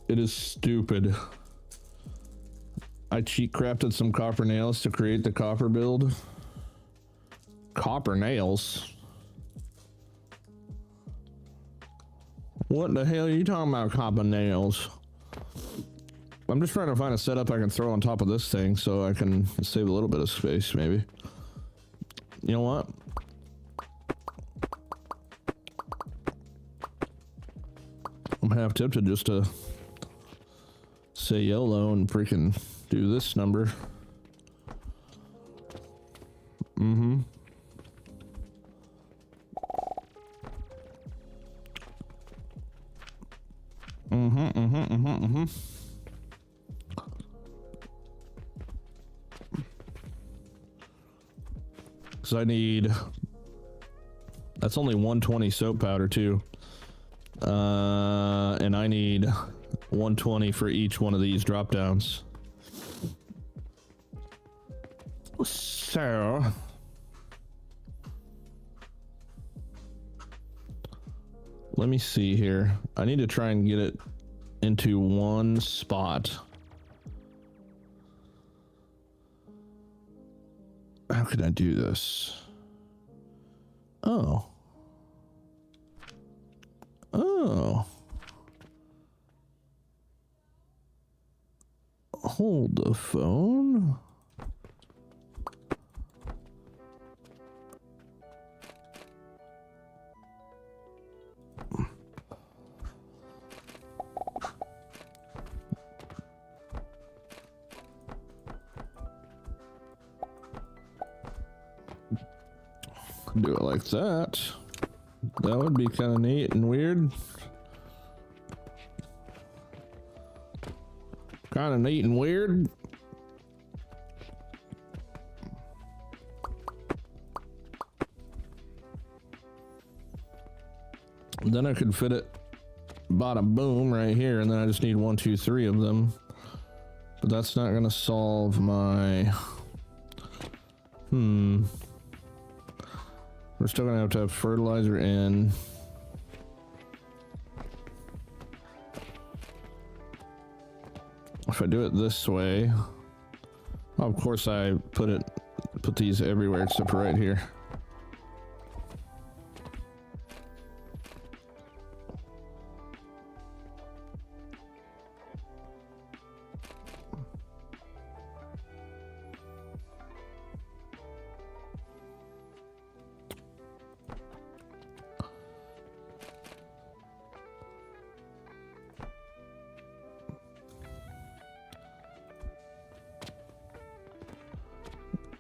It is stupid. I cheat crafted some copper nails to create the copper build. Copper nails? What the hell are you talking about, copper nails? I'm just trying to find a setup I can throw on top of this thing so I can save a little bit of space, maybe. You know what? I'm half tempted just to say YOLO and freaking do this number. Because I need, that's only 120 soap powder too. And I need 120 for each one of these drop downs. So let me see here. I need to try and get it into one spot. How can I do this? Oh. Oh. Hold the phone. Do it like that. That would be kind of neat and weird. Kind of neat and weird. Then I could fit it bada boom right here, and then I just need 1, 2, 3 of them. But that's not gonna solve my we're still gonna have to have fertilizer in. If I do it this way, of course I put these everywhere except for right here.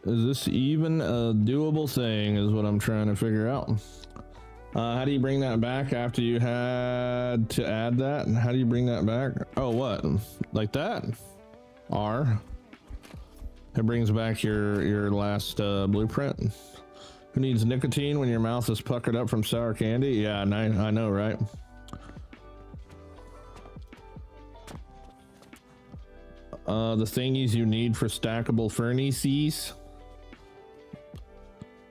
Is this even a doable thing is what I'm trying to figure out. How do you bring that back after you had to add that? How do you bring that back? Oh, what? Like that? R. It brings back your last blueprint. Who needs nicotine when your mouth is puckered up from sour candy? Yeah, I know, right? The thingies you need for stackable furnaces.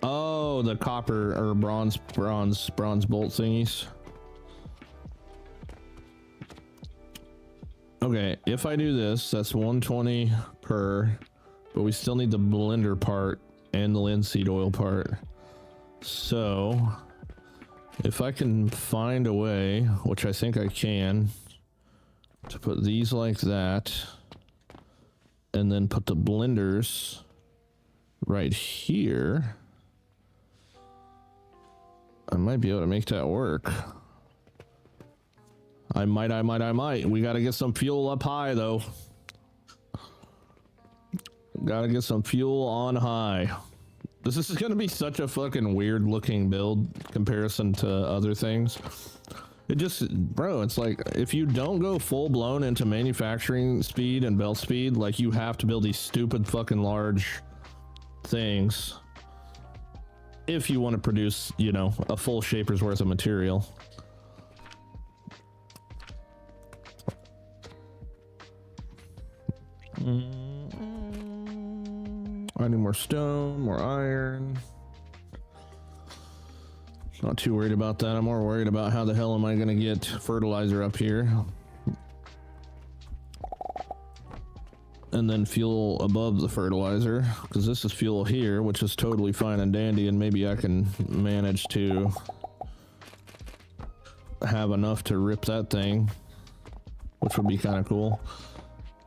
Oh, the copper or bronze bolt thingies. Okay, if I do this, that's 120 per, but we still need the blender part and the linseed oil part. So if I can find a way, which I think I can, to put these like that, and then put the blenders right here, I might be able to make that work. I might. We gotta get some fuel up high though. Gotta get some fuel on high. This is gonna be such a fucking weird looking build comparison to other things. It just, bro, it's like if you don't go full blown into manufacturing speed and belt speed, like you have to build these stupid fucking large things if you want to produce, you know, a full shaper's worth of material. I need more stone, more iron. Not too worried about that. I'm more worried about how the hell am I going to get fertilizer up here. And then fuel above the fertilizer, because this is fuel here, which is totally fine and dandy, and maybe I can manage to have enough to rip that thing, which would be kind of cool.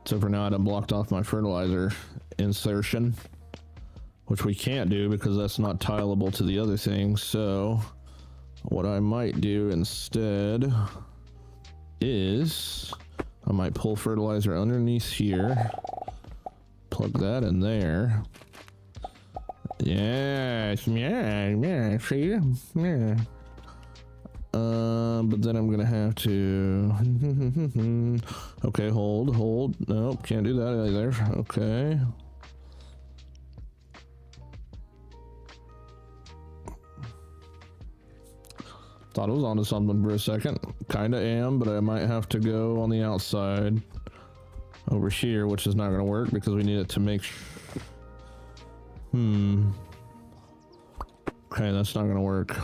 So for now I done blocked off my fertilizer insertion, which we can't do because that's not tileable to the other thing. So what I might do instead is I might pull fertilizer underneath here, plug that in there. Yeah, see, yeah. But then I'm gonna have to okay, hold. Nope, can't do that either. Okay. Thought I was onto something for a second. Kinda am, but I might have to go on the outside over here, which is not gonna work because we need it to make Okay, that's not gonna work.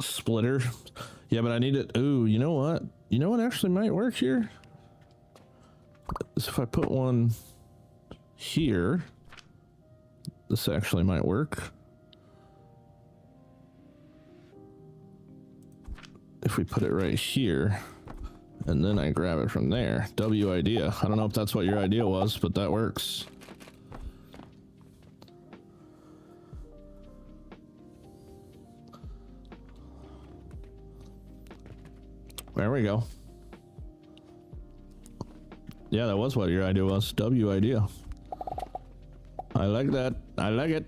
Splitter. Yeah, but I need it. Ooh, you know what? You know what actually might work here? Is if I put one here. This actually might work. If we put it right here, and then I grab it from there. W idea. I don't know if that's what your idea was, but that works. There we go. Yeah, that was what your idea was. W idea. I like that. I like it.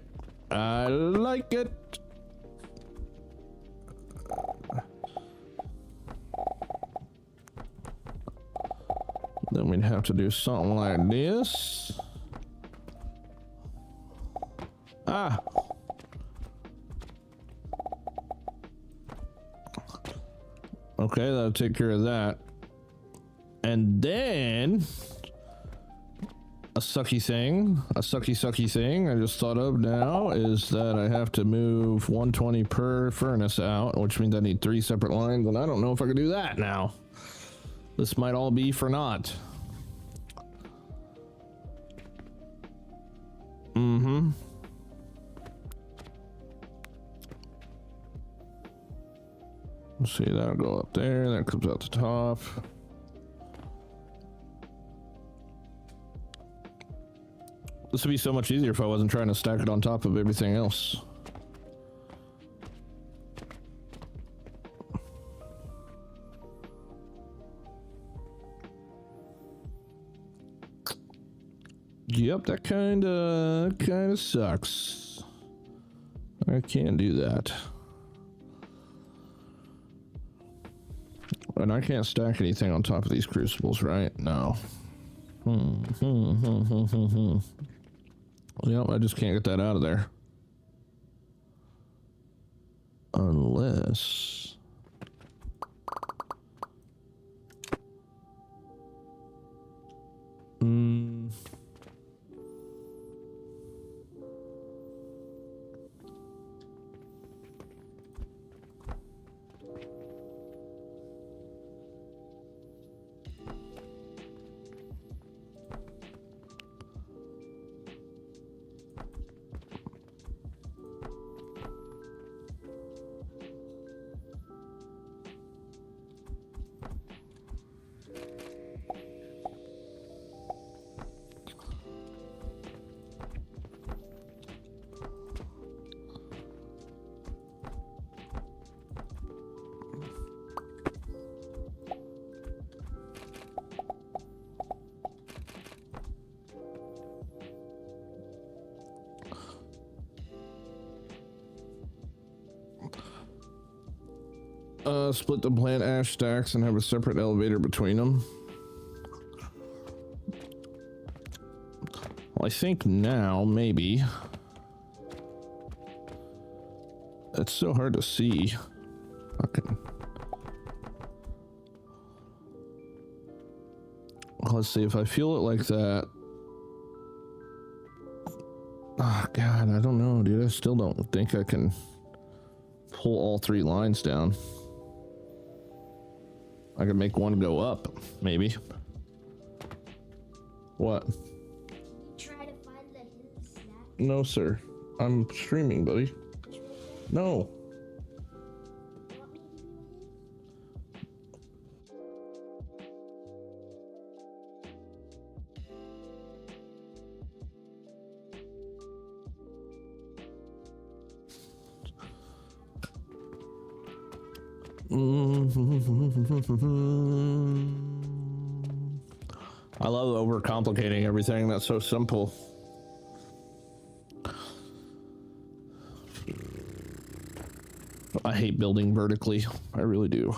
I like it. Then we'd have to do something like this. Ah. Okay, that'll take care of that. And then a sucky thing I just thought of now is that I have to move 120 per furnace out, which means I need 3 separate lines, and I don't know if I can do that now. This might all be for naught. Let's see, that'll go up there, that comes out the top. This would be so much easier if I wasn't trying to stack it on top of everything else. Yep, that kinda sucks. I can't do that. And I can't stack anything on top of these crucibles, right? No. Yep, I just can't get that out of there. Unless... split the plant ash stacks and have a separate elevator between them. Well, I think now, maybe. It's so hard to see. Fucking. Let's see, if I feel it like that. Oh, God, I don't know, dude. I still don't think I can pull all 3 lines down. I can make one go up, maybe. What? Try to find the hidden snack. No, sir. I'm streaming, buddy. No. I love overcomplicating everything. That's so simple. I hate building vertically. I really do.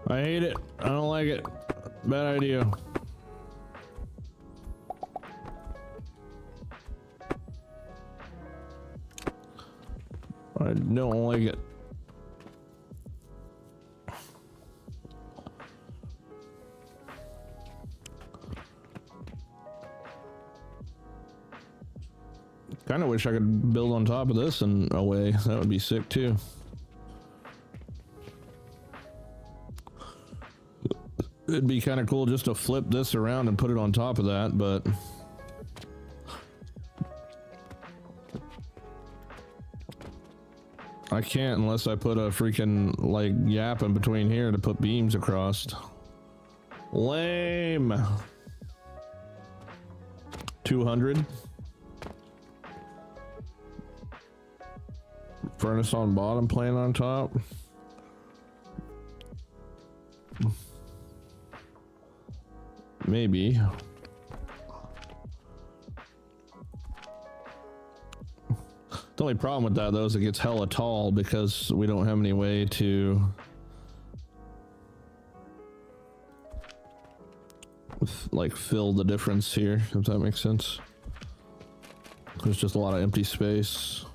I hate it. I don't like it. Bad idea. I don't like it. Kind of wish I could build on top of this in a way. That would be sick too. It'd be kind of cool just to flip this around and put it on top of that, but I can't unless I put a freaking like gap in between here to put beams across. Lame. 200. Furnace on bottom, plane on top. Maybe. The only problem with that though is it gets hella tall because we don't have any way to like fill the difference here, if that makes sense. There's just a lot of empty space.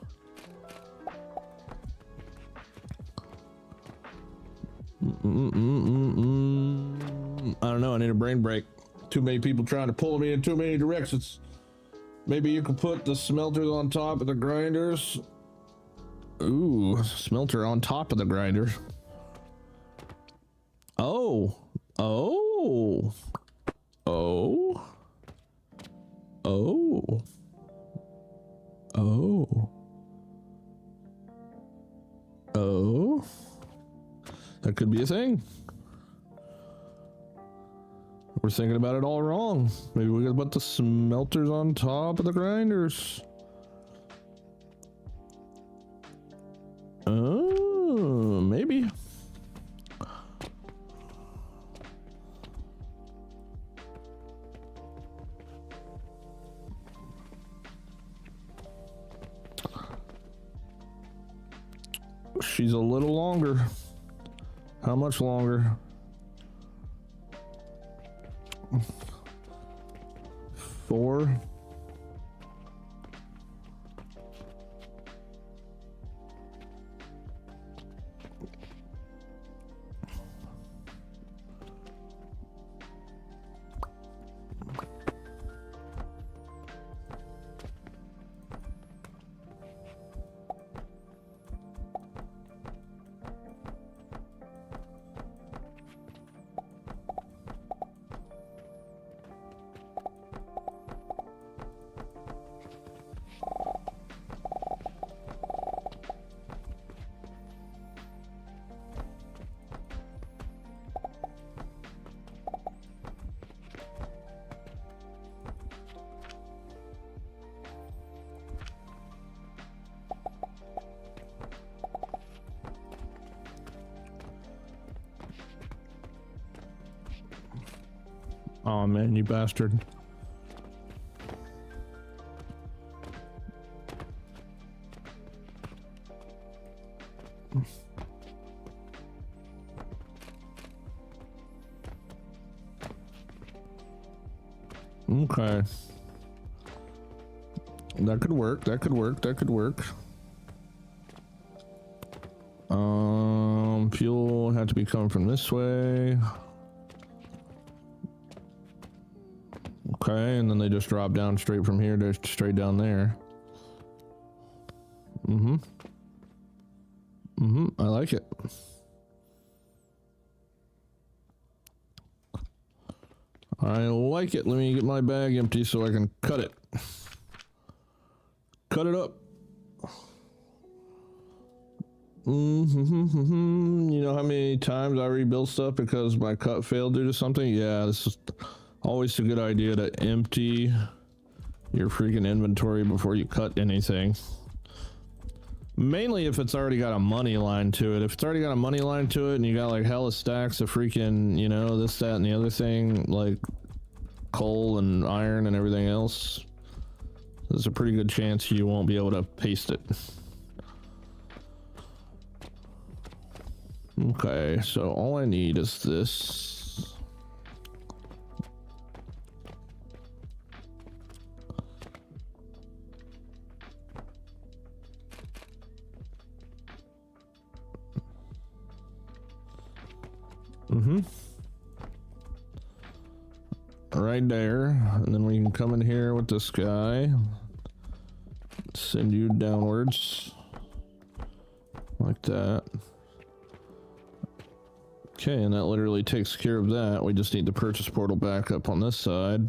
I don't know, I need a brain break. Too many people trying to pull me in too many directions. Maybe you could put the smelters on top of the grinders. Ooh, smelter on top of the grinder. Oh, oh, oh, oh, oh, oh. That could be a thing. We're thinking about it all wrong. Maybe we could put the smelters on top of the grinders. Oh, maybe. She's a little longer. How much longer? 4. Oh man, you bastard. Okay. That could work, that could work, that could work. Fuel had to be coming from this way. Okay, and then they just drop down straight from here to straight down there. I like it. I like it. Let me get my bag empty so I can cut it. Cut it up. You know how many times I rebuilt stuff because my cut failed due to something? Yeah, this is always a good idea to empty your freaking inventory before you cut anything. Mainly if it's already got a money line to it. If it's already got a money line to it and you got like hella stacks of freaking, you know, this, that, and the other thing, like coal and iron and everything else, there's a pretty good chance you won't be able to paste it. Okay, so all I need is this. Right there, and then we can come in here with this guy. Send you downwards. Like that. Okay, and that literally takes care of that. We just need the purchase portal back up on this side.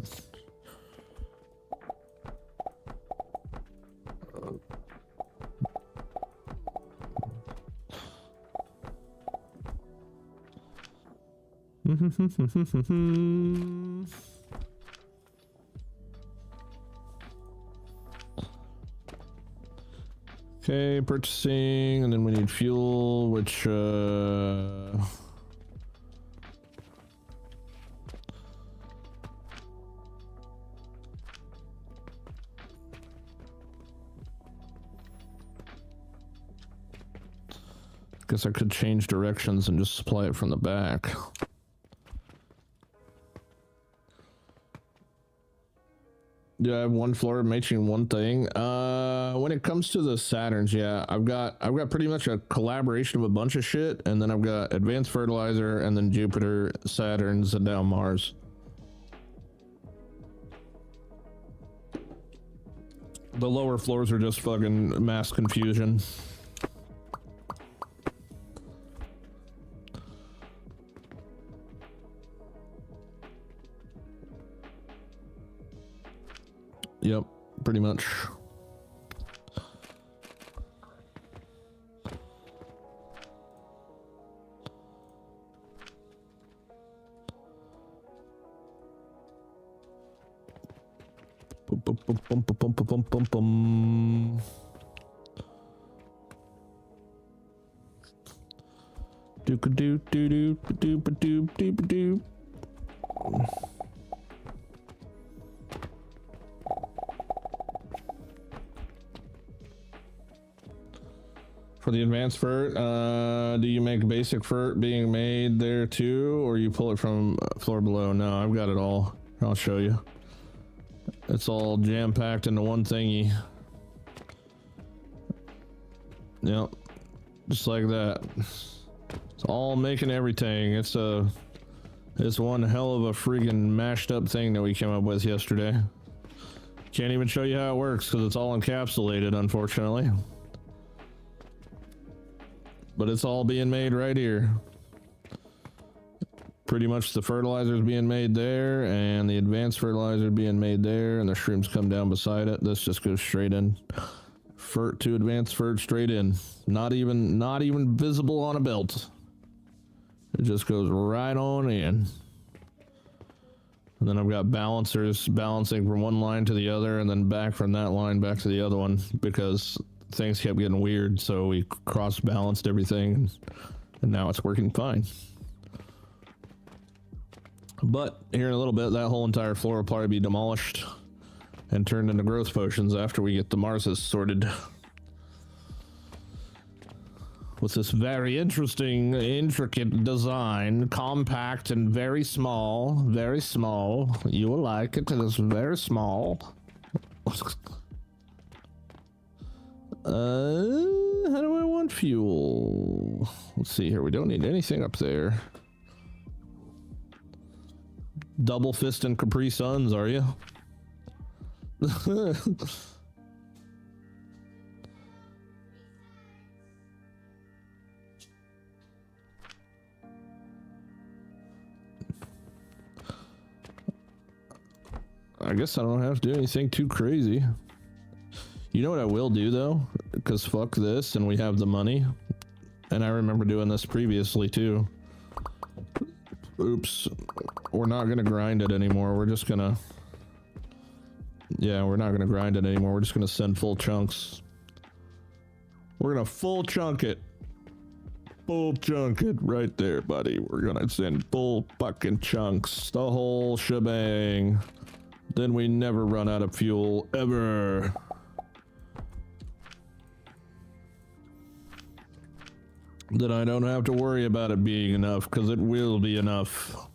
Okay, purchasing, and then we need fuel, which guess I could change directions and just supply it from the back. Do I have one floor matching one thing? When it comes to the Saturns, yeah, I've got pretty much a collaboration of a bunch of shit, and then I've got advanced fertilizer, and then Jupiter, Saturns, and now Mars. The lower floors are just fucking mass confusion. Yep, pretty much. Bum, bum, bum, bum, bum, bum, bum, bum. Do-ka-doo-doo-doo-doo-doo-doo-doo-doo. For the advanced fert, do you make basic fert being made there too, or you pull it from floor below? No, I've got it all. I'll show you. It's all jam-packed into one thingy. Yep, just like that. It's all making everything. It's one hell of a freaking mashed up thing that we came up with yesterday. Can't even show you how it works because it's all encapsulated, unfortunately. But it's all being made right here. Pretty much the fertilizer is being made there, and the advanced fertilizer being made there, and the shrooms come down beside it. This just goes straight in. Fert to advanced fert straight in. Not even visible on a belt. It just goes right on in. And then I've got balancers balancing from one line to the other, and then back from that line back to the other one, because things kept getting weird, so we cross-balanced everything, and now it's working fine. But here in a little bit, that whole entire floor will probably be demolished and turned into growth potions after we get the Marses sorted. With this very interesting, intricate design, compact and very small, very small. You will like it, it's very small. How do I want fuel? Let's see here. We don't need anything up there. Double fist and Capri Suns, are you? I guess I don't have to do anything too crazy. You know what I will do though? Because fuck this, and we have the money. And I remember doing this previously too. Oops. We're not gonna grind it anymore. We're just gonna... Yeah, we're not gonna grind it anymore. We're just gonna send full chunks. We're gonna full chunk it. Full chunk it right there, buddy. We're gonna send full fucking chunks. The whole shebang. Then we never run out of fuel, ever. Then I don't have to worry about it being enough, because it will be enough.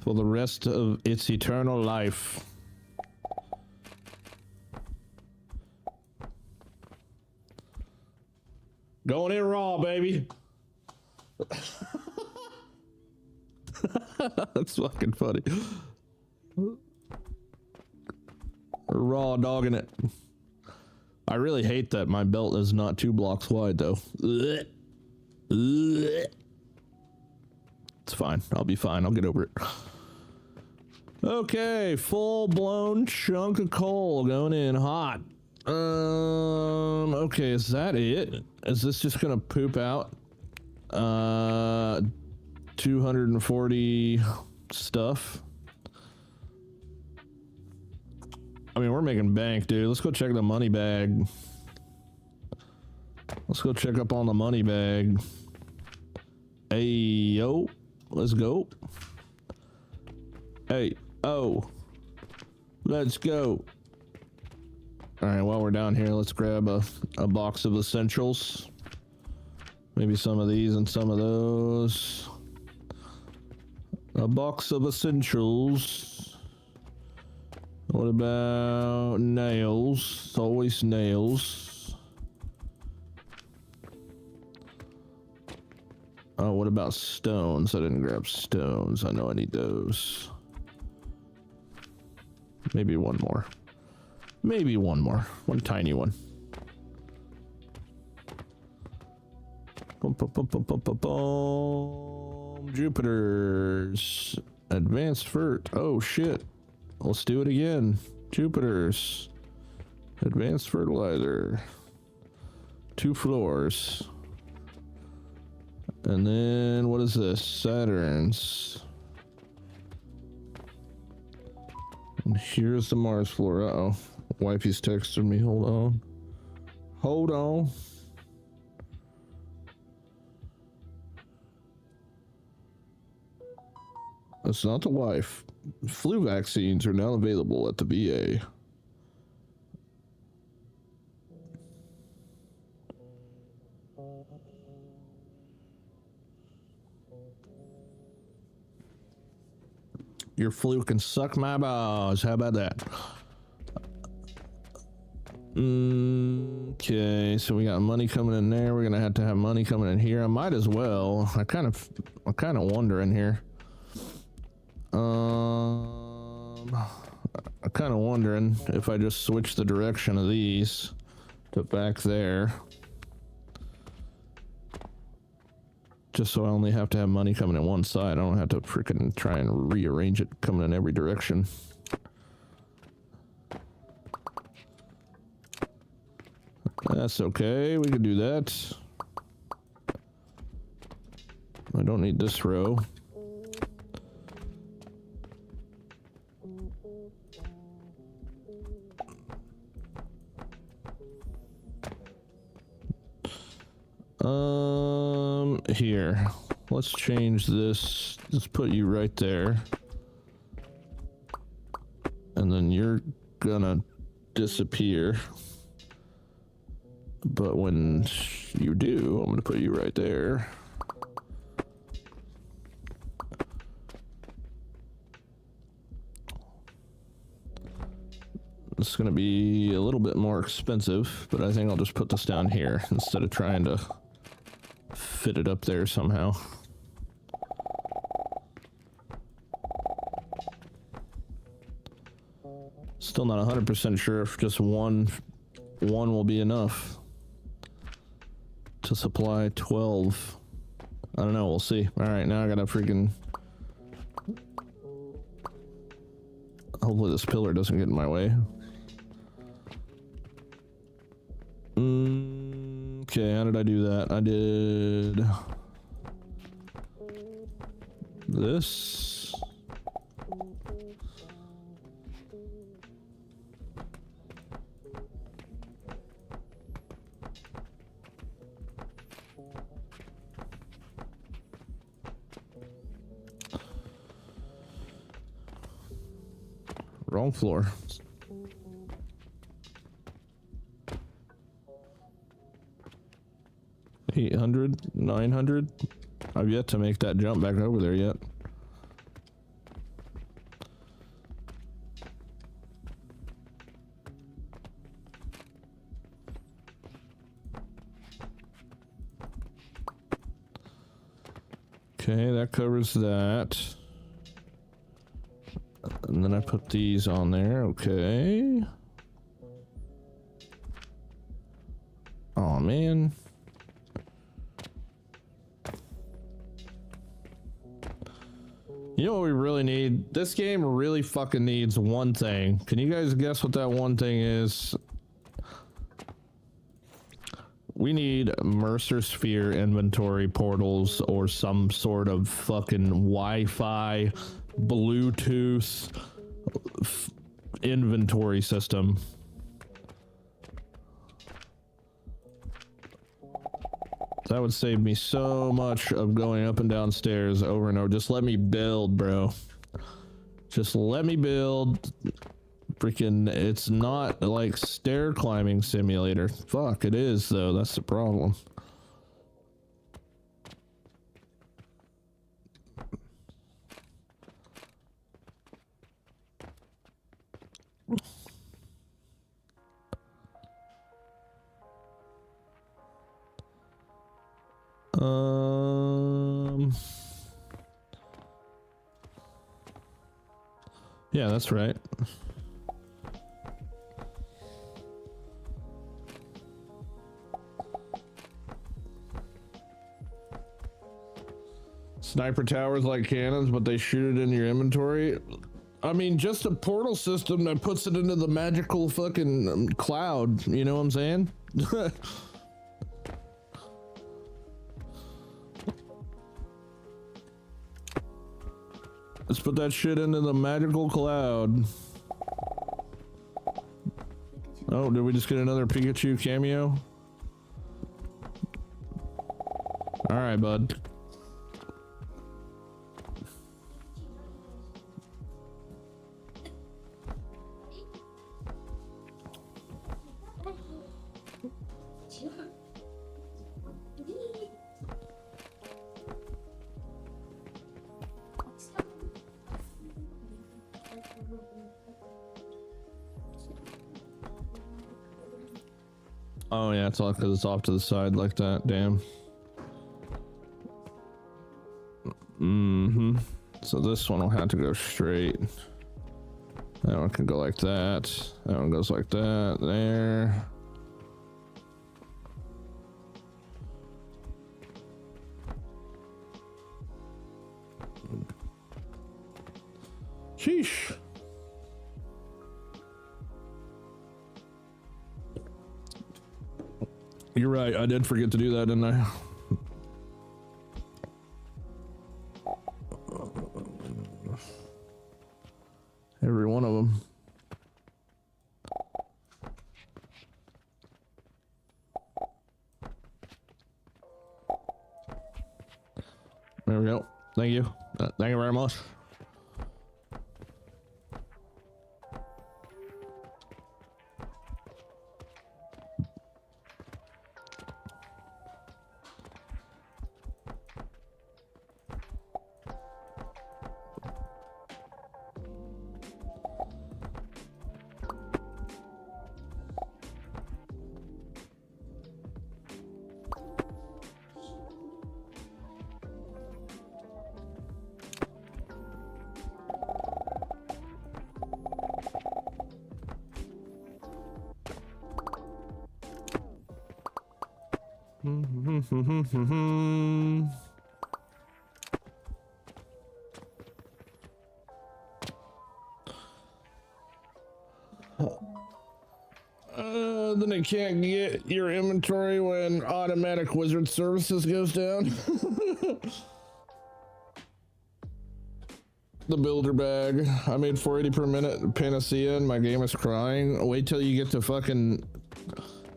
For the rest of its eternal life. Going in raw, baby. That's fucking funny. Raw dogging it. I really hate that my belt is not 2 blocks wide, though. It's fine. I'll be fine. I'll get over it. Okay, full-blown chunk of coal going in hot. Okay, is that it? Is this just gonna poop out 240 stuff? I mean, we're making bank, dude. Let's go check the money bag. Let's go check up on the money bag. Hey, yo. Let's go. Hey, oh. Let's go. Alright, while we're down here, let's grab a box of essentials. Maybe some of these and some of those. A box of essentials. What about nails? Always nails. Oh, what about stones? I didn't grab stones. I know I need those. Maybe one more. Maybe one more. One tiny one. Boom, boom, boom, boom, boom, boom, boom. Jupiter's. Advanced Fert. Oh, shit. Let's do it again. Jupiter's. Advanced fertilizer. 2 floors. And then, what is this? Saturn's. And here's the Mars floor. Uh-oh. Wifey's texted me. Hold on. Hold on. That's not the wife. Flu vaccines are now available at the VA. Your flu can suck my balls. How about that? Okay, so we got money coming in there. We're gonna have to have money coming in here. I might as well. I'm kind of wondering here. I'm kind of wondering if I just switch the direction of these to back there. Just so I only have to have money coming in one side. I don't have to freaking try and rearrange it coming in every direction. That's okay. We can do that. I don't need this row. Here. Let's change this. Let's put you right there. And then you're gonna disappear. But when you do, I'm gonna put you right there. It's gonna be a little bit more expensive, but I think I'll just put this down here instead of trying to fit it up there somehow. Still not 100% sure if just one will be enough to supply 12. I don't know, we'll see. All right, now I gotta freaking Hopefully this pillar doesn't get in my way. Okay, how did I do that? I did this. Wrong floor. 800, 900. I've yet to make that jump back over there yet. Okay, that covers that. And then I put these on there. Okay. Oh man. You know what we really need? This game really fucking needs one thing. Can you guys guess what that one thing is? We need Mercer Sphere inventory portals or some sort of fucking Wi-Fi, Bluetooth inventory system. That would save me so much of going up and down stairs over and over. Just let me build, bro. Just let me build. Freaking, it's not like stair climbing simulator. Fuck, it is though. That's the problem. Yeah, that's right. Sniper towers like cannons, but they shoot it in your inventory. I mean, just a portal system that puts it into the magical fucking cloud. You know what I'm saying? Let's put that shit into the magical cloud. Oh, did we just get another Pikachu cameo? All right, bud. Oh yeah, it's all because it's off to the side like that. Damn. So this one will have to go straight. That one can go like that. That one goes like that. There. Sheesh. You're right, I did forget to do that, didn't I? Every one of them. There we go. Thank you. Thank you very much. you can't get your inventory when automatic wizard services goes down. The builder bag. I made 480 per minute panacea and my game is crying. Wait till you get to fucking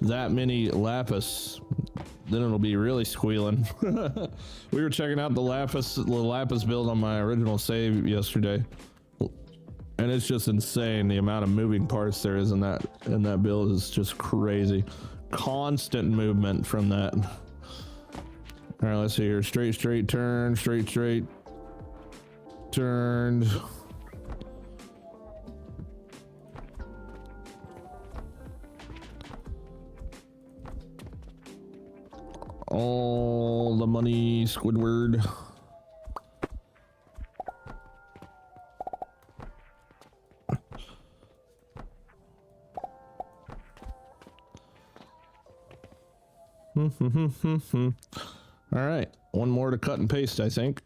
that many lapis. Then it'll be really squealing. We were checking out the lapis build on my original save yesterday. And it's just insane. The amount of moving parts there is in that build is just crazy. Constant movement from that. All right, let's see here. Straight, turn, straight. Turned. All the money, Squidward. All right, one more to cut and paste, I think.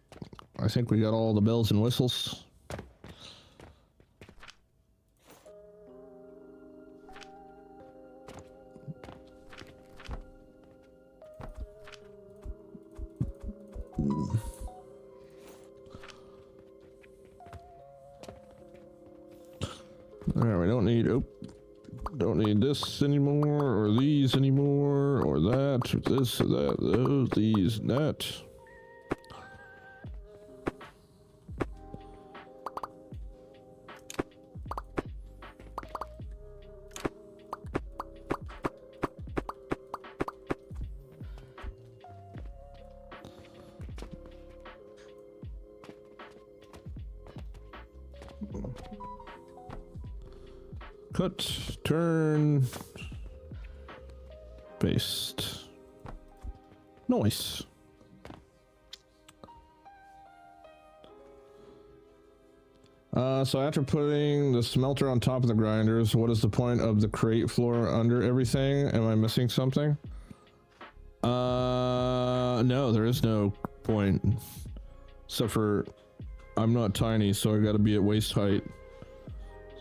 I think we got all the bells and whistles. All right, we don't need this anymore, or these anymore, or that, or this, or that, those, these, and that. Cut, turn, paste. Nice. So after putting the smelter on top of the grinders, what is the point of the crate floor under everything? Am I missing something? No, there is no point. Except for I'm not tiny, so I gotta be at waist height.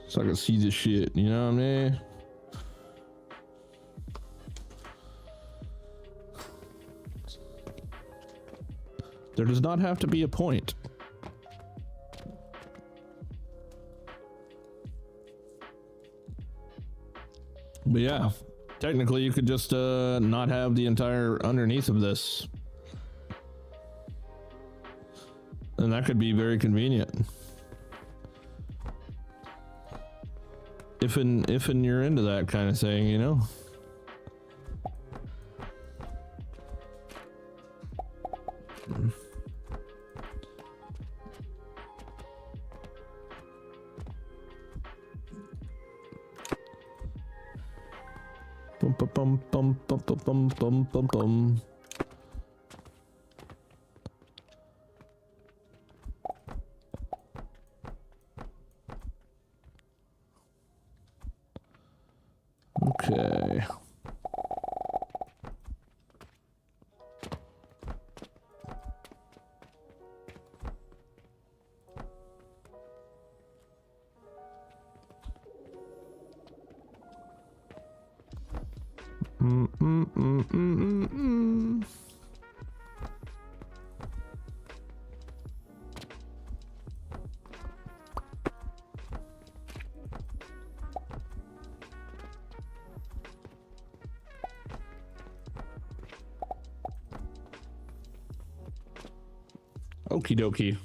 So I can see this shit, you know what I mean? There does not have to be a point. But yeah, technically you could just not have the entire underneath of this. And that could be very convenient. If you're into that kind of thing, you know? Bum bum bum bum bum bum bum bum. Okay. Okie dokie.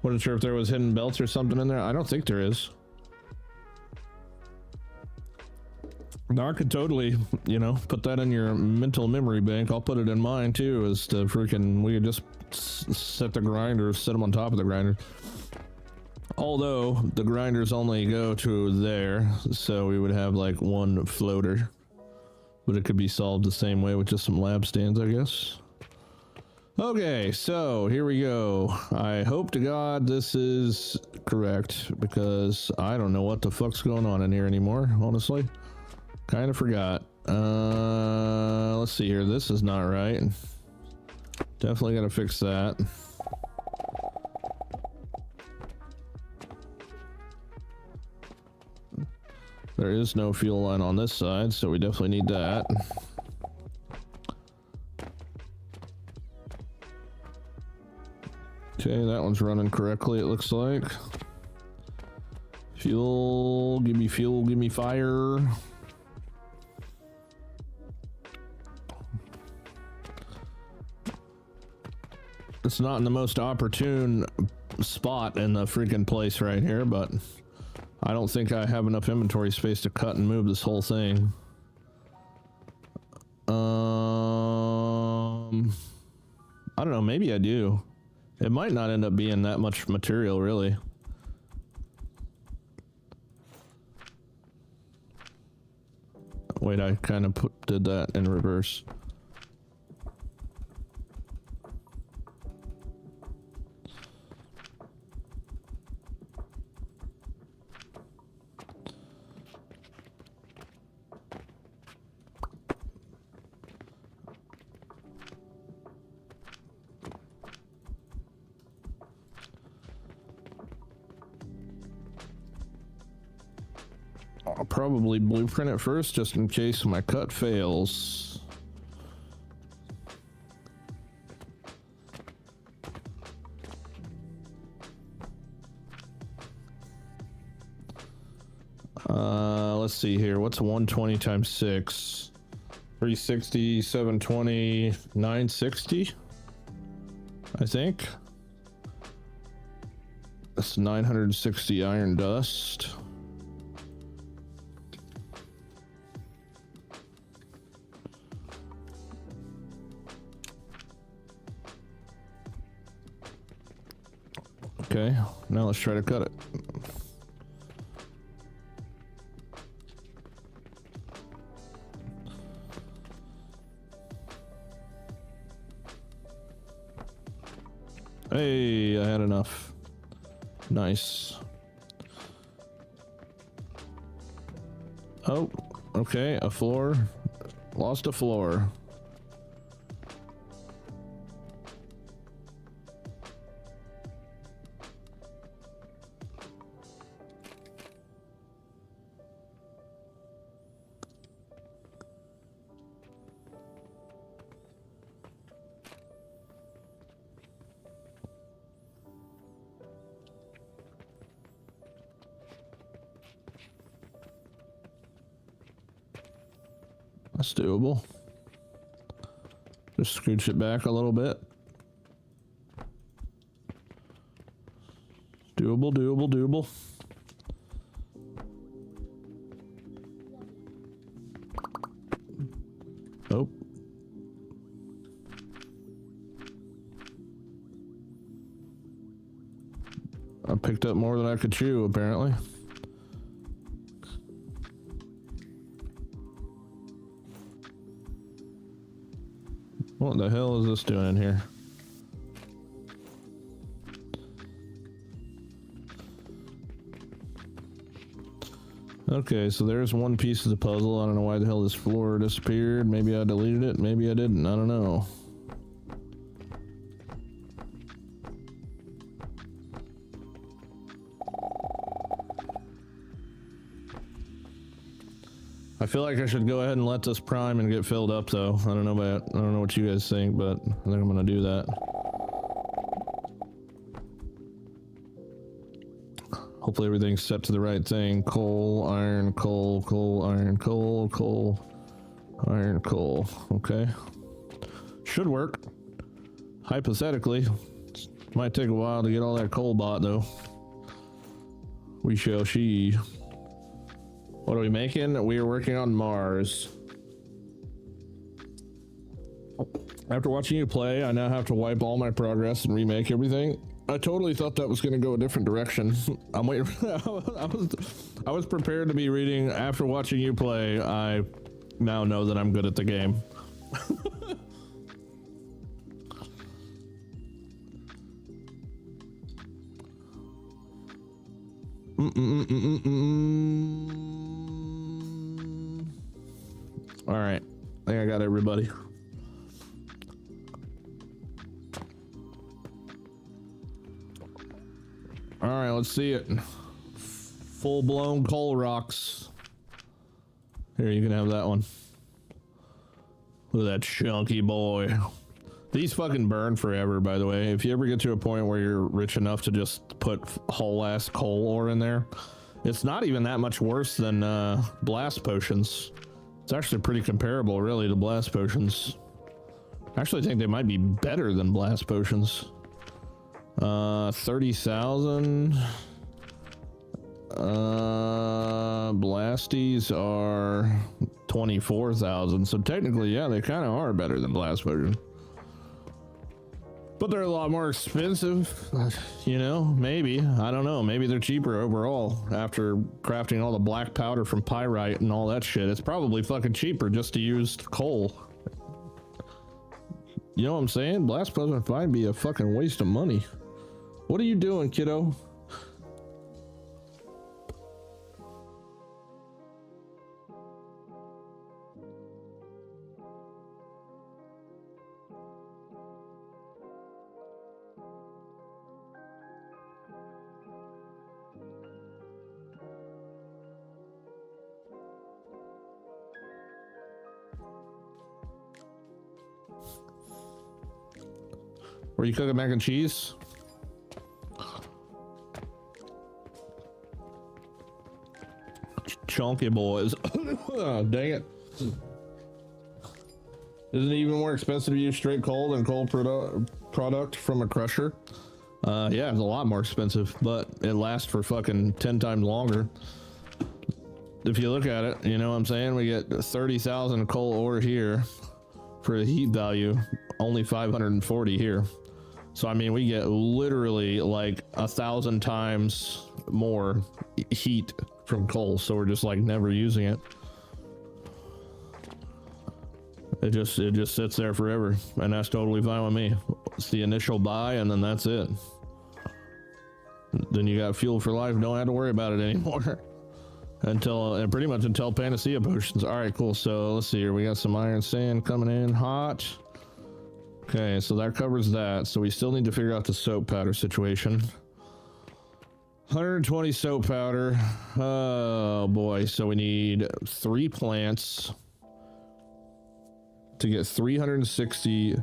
Wasn't sure if there was hidden belts or something in there. I don't think there is. Now I could totally, you know, put that in your mental memory bank. I'll put it in mine too, as to freaking, we could just set the grinders, set them on top of the grinder. Although the grinders only go to there, so we would have like one floater. But it could be solved the same way with just some lab stands, I guess. Okay, so here we go. I hope to God this is correct, because I don't know what the fuck's going on in here anymore, honestly. Kind of forgot. Let's see here. This is not right. Definitely gotta fix that. There is no fuel line on this side, so we definitely need that. Okay, that one's running correctly, it looks like. Fuel, give me fire. It's not in the most opportune spot in the freaking place right here, but I don't think I have enough inventory space to cut and move this whole thing. I don't know, maybe I do. It might not end up being that much material, really. Wait, I kind of did that in reverse. I'll probably blueprint it first just in case my cut fails. Let's see here. What's 120 times 6? 360, 720, 960? I think. That's 960 iron dust. Okay, now let's try to cut it. Hey, I had enough. Nice. Oh, okay, a floor. Lost a floor. That's doable. Just scooch it back a little bit. Doable, doable, doable. Oh. I picked up more than I could chew, apparently. What the hell is this doing in here? Okay, so there's one piece of the puzzle. I don't know why the hell this floor disappeared. Maybe I deleted it, maybe I didn't. I don't know. I feel like I should go ahead and let this prime and get filled up, though. I don't know what you guys think, but I think I'm gonna do that. Hopefully everything's set to the right thing. Coal, iron, coal, coal, iron, coal, coal, iron, coal. Okay. Should work. Hypothetically. Might take a while to get all that coal bought, though. We shall see. What are we making? We are working on Mars. After watching you play, I now have to wipe all my progress and remake everything. I totally thought that was going to go a different direction. I'm waiting. I was prepared to be reading. After watching you play, I now know that I'm good at the game. All right, I think I got everybody. All right, let's see it. Full-blown coal rocks. Here, you can have that one. Look at that chunky boy. These fucking burn forever, by the way. If you ever get to a point where you're rich enough to just put whole ass coal ore in there, it's not even that much worse than blast potions. It's actually pretty comparable, really, to blast potions. I actually think they might be better than blast potions. 30,000. Blasties are 24,000. So technically, yeah, they kind of are better than blast potion. But they're a lot more expensive, you know, maybe. I don't know. Maybe they're cheaper overall after crafting all the black powder from pyrite and all that shit. It's probably fucking cheaper just to use coal. You know what I'm saying? Blast potion might be a fucking waste of money. What are you doing, kiddo? Were you cooking mac and cheese? Chunky boys. Oh, dang it. Isn't it even more expensive to use straight coal than coal product from a crusher? Yeah, it's a lot more expensive, but it lasts for fucking 10 times longer. If you look at it, you know what I'm saying? We get 30,000 coal ore here for the heat value, only 540 here. So I mean, we get literally like 1,000 times more heat from coal. So we're just like never using it. It just sits there forever, and that's totally fine with me. It's the initial buy, and then that's it. Then you got fuel for life. Don't have to worry about it anymore until pretty much until Panacea potions. All right, cool. So let's see here. We got some iron sand coming in hot. Okay, so that covers that. So we still need to figure out the soap powder situation. 120 soap powder. Oh boy. So we need 3 plants to get 360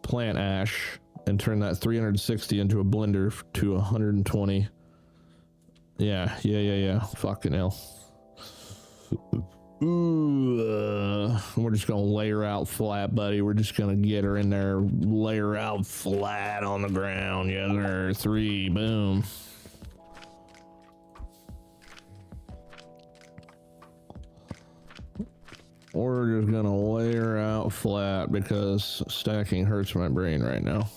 plant ash and turn that 360 into a blender to 120. Yeah. Fucking hell. Ooh, we're just gonna lay her out flat, buddy. We're just gonna get her in there, lay her out flat on the ground. Yeah, there. 3, boom. We're just gonna lay her out flat because stacking hurts my brain right now.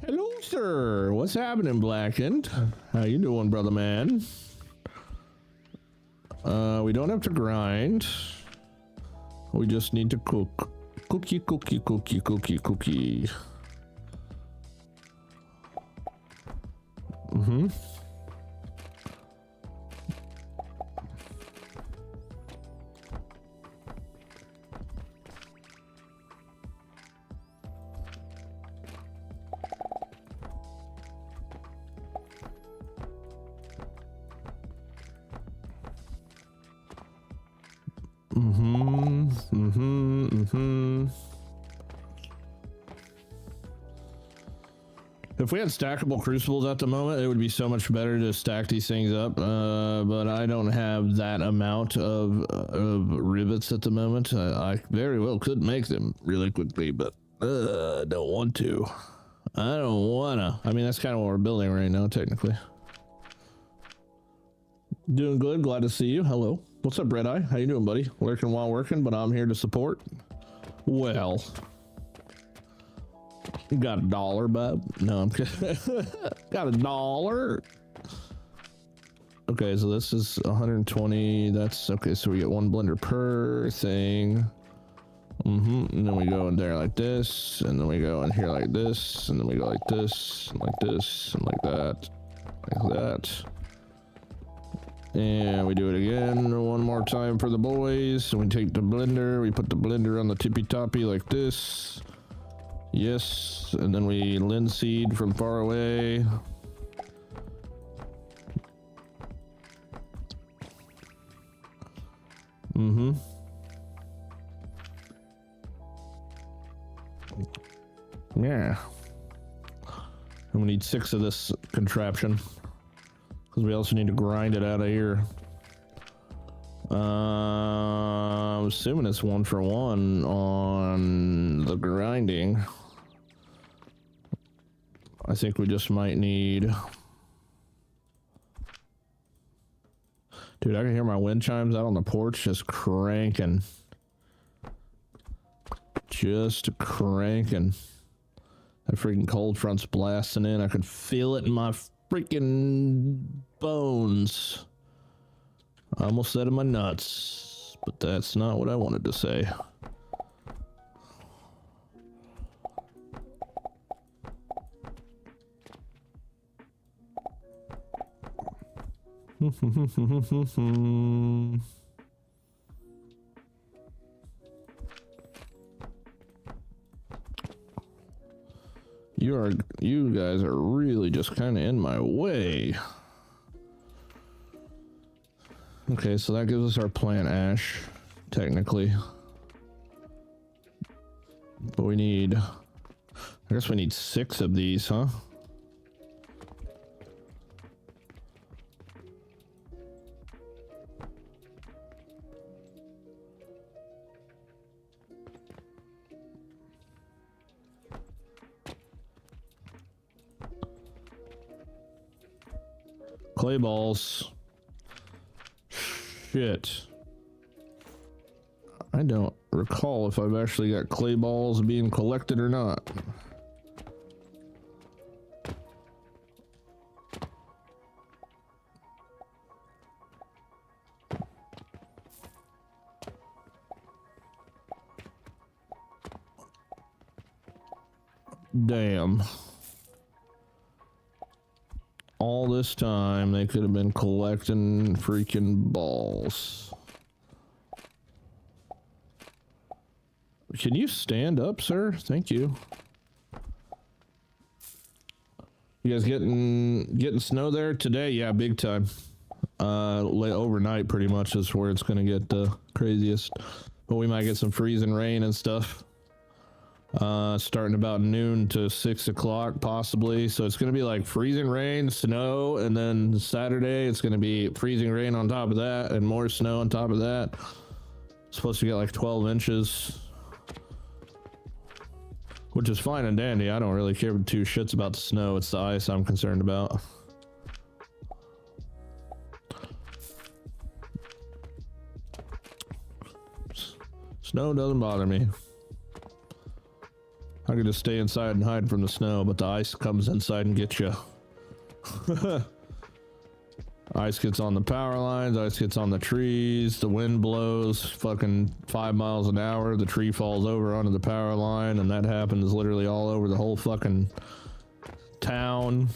Hello, sir. What's happening, Blackened? How you doing, brother man? We don't have to grind. We just need to cook. Cookie. Mm-hmm. If we had stackable crucibles at the moment, it would be so much better to stack these things up. But I don't have that amount of rivets at the moment. I very well could make them really quickly, but I don't want to. I don't wanna. I mean, that's kind of what we're building right now, technically. Doing good. Glad to see you. Hello. What's up, Red Eye? How you doing, buddy? Lurking while working, but I'm here to support. Well, you got $1, bub? No, I'm kidding. Got $1. Okay, so this is 120. That's okay. So we get 1 blender per thing. And then we go in there like this, and then we go in here like this, and then we go like this, and like this, and like that, like that. And we do it again 1 more time for the boys. And we take the blender, we put the blender on the tippy toppy like this. Yes, and then we linseed from far away. Mm-hmm. Yeah. And we need 6 of this contraption. Because we also need to grind it out of here. I'm assuming it's 1 for 1 on the grinding. I think we just might need... Dude, I can hear my wind chimes out on the porch just cranking. Just cranking. That freaking cold front's blasting in. I can feel it in my freaking bones. I almost said in my nuts, but that's not what I wanted to say. You guys are really just kind of in my way. Okay, so that gives us our plant ash, technically. But we need, I guess we need 6 of these, huh? Clay balls. Shit. I don't recall if I've actually got clay balls being collected or not. Damn. All this time they could have been collecting freaking balls. Can you stand up, sir? Thank you. You guys getting snow there today? Yeah, big time. Overnight pretty much is where it's gonna get the craziest. But we might get some freezing rain and stuff. Starting about noon to 6 o'clock possibly. So it's gonna be like freezing rain, snow, and then Saturday it's gonna be freezing rain on top of that and more snow on top of that. Supposed to get like 12 inches. Which is fine and dandy. I don't really care 2 shits about the snow. It's the ice I'm concerned about. Snow doesn't bother me. I could just stay inside and hide from the snow, but the ice comes inside and gets you. Ice gets on the power lines, ice gets on the trees, the wind blows fucking 5 miles an hour, the tree falls over onto the power line, and that happens literally all over the whole fucking town.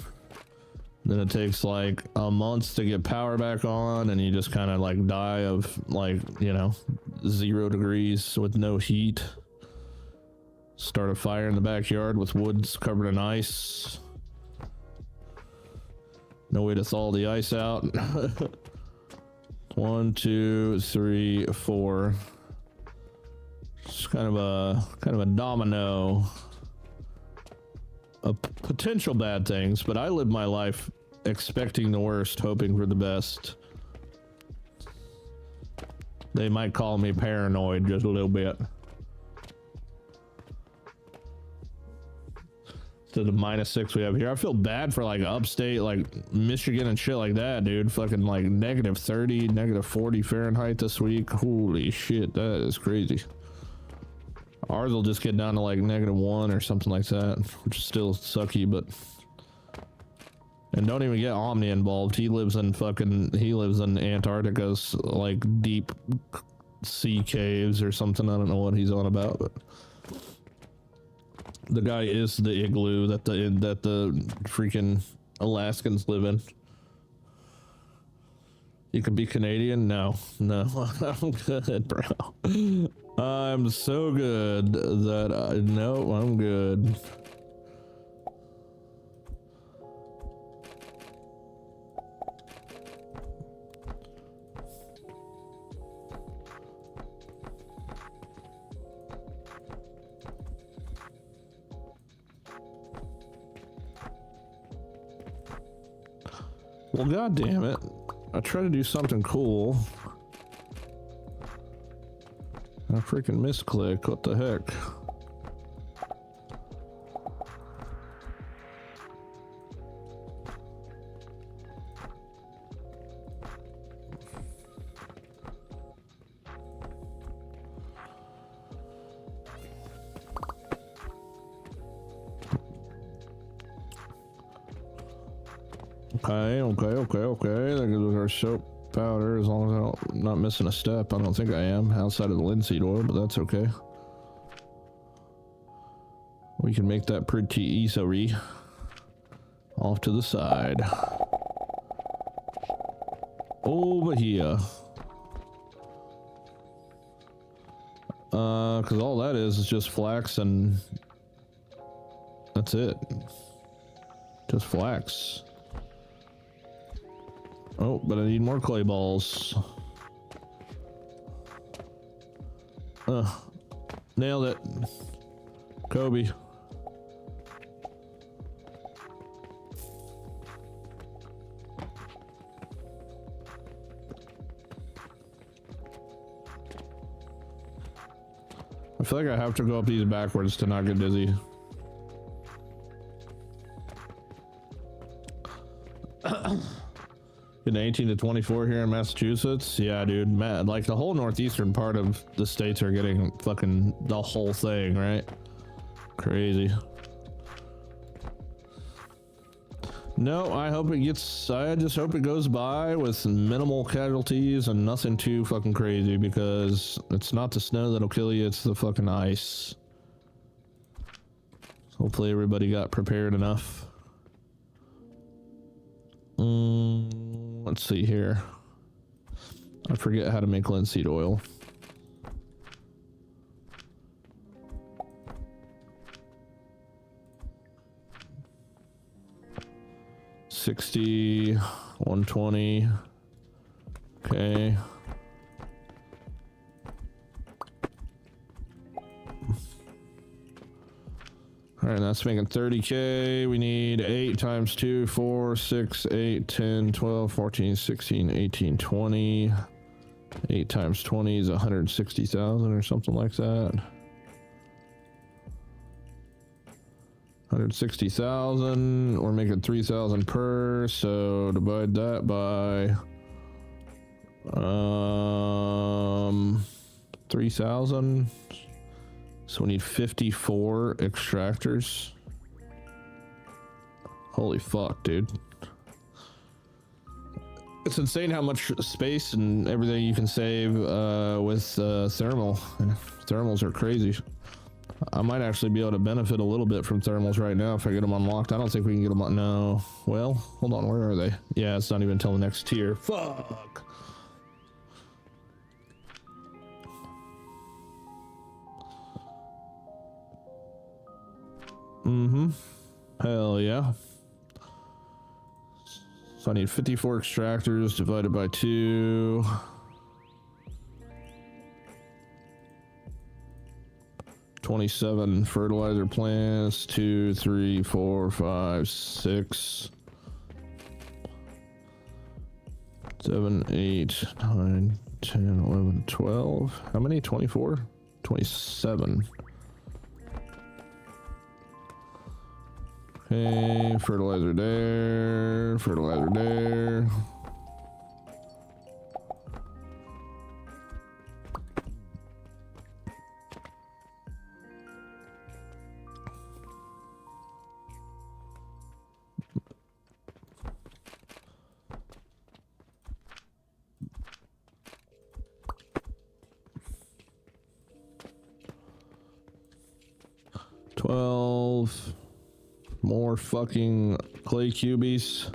Then it takes like a month to get power back on, and you just kind of like die of like, you know, 0 degrees with no heat. Start a fire in the backyard with woods covered in ice. No way to thaw the ice out. 1, 2, 3, 4. It's kind of a domino of potential bad things, but I live my life expecting the worst, hoping for the best. They might call me paranoid just a little bit. To the -6 we have here. I feel bad for like upstate, like Michigan and shit like that, dude. Fucking like -30, -40 Fahrenheit this week. Holy shit, that is crazy. Ours will just get down to like -1 or something like that, which is still sucky, but. And don't even get Omni involved. He lives in Antarctica's like deep sea caves or something. I don't know what he's on about, but. The guy is the igloo that the freaking Alaskans live in. You can be Canadian? No. I'm good, bro. I'm so good that no, I'm good. Well, god damn it. I try to do something cool. I freaking misclick. What the heck? Okay. That goes with our soap powder. As long as I'm not missing a step. I don't think I am outside of the linseed oil, but that's okay. We can make that pretty easily. Off to the side. Over here. Because all that is just flax and that's it. Just flax. Oh, but I need more clay balls. Nailed it. Kobe. I feel like I have to go up these backwards to not get dizzy. In 18 to 24 here in Massachusetts. Yeah, dude. Like the whole northeastern part of the states are getting fucking the whole thing, right? Crazy. No, I just hope it goes by with minimal casualties and nothing too fucking crazy, because it's not the snow that'll kill you, it's the fucking ice. Hopefully everybody got prepared enough. Let's see here. I forget how to make linseed oil. $60, $120. Okay. All right, that's making 30K. We need 8 times 2, 4, 6, 8, 10, 12, 14, 16, 18, 20. 8 times 20 is 160,000 or something like that. 160,000. We're making 3,000 per, so divide that by 3,000. So we need 54 extractors. Holy fuck, dude. It's insane how much space and everything you can save with thermal. Thermals are crazy. I might actually be able to benefit a little bit from thermals right now if I get them unlocked. I don't think we can get them on. No. Well, hold on. Where are they? Yeah, it's not even until the next tier. Fuck. Hell yeah. So I need 54 extractors divided by 2. 27 fertilizer plants. 2, 3, 4, 5, 6, 7, 8, 9, 10, 11, 12. How many? 24? 27. Okay, fertilizer there, fertilizer there. More fucking clay cubies.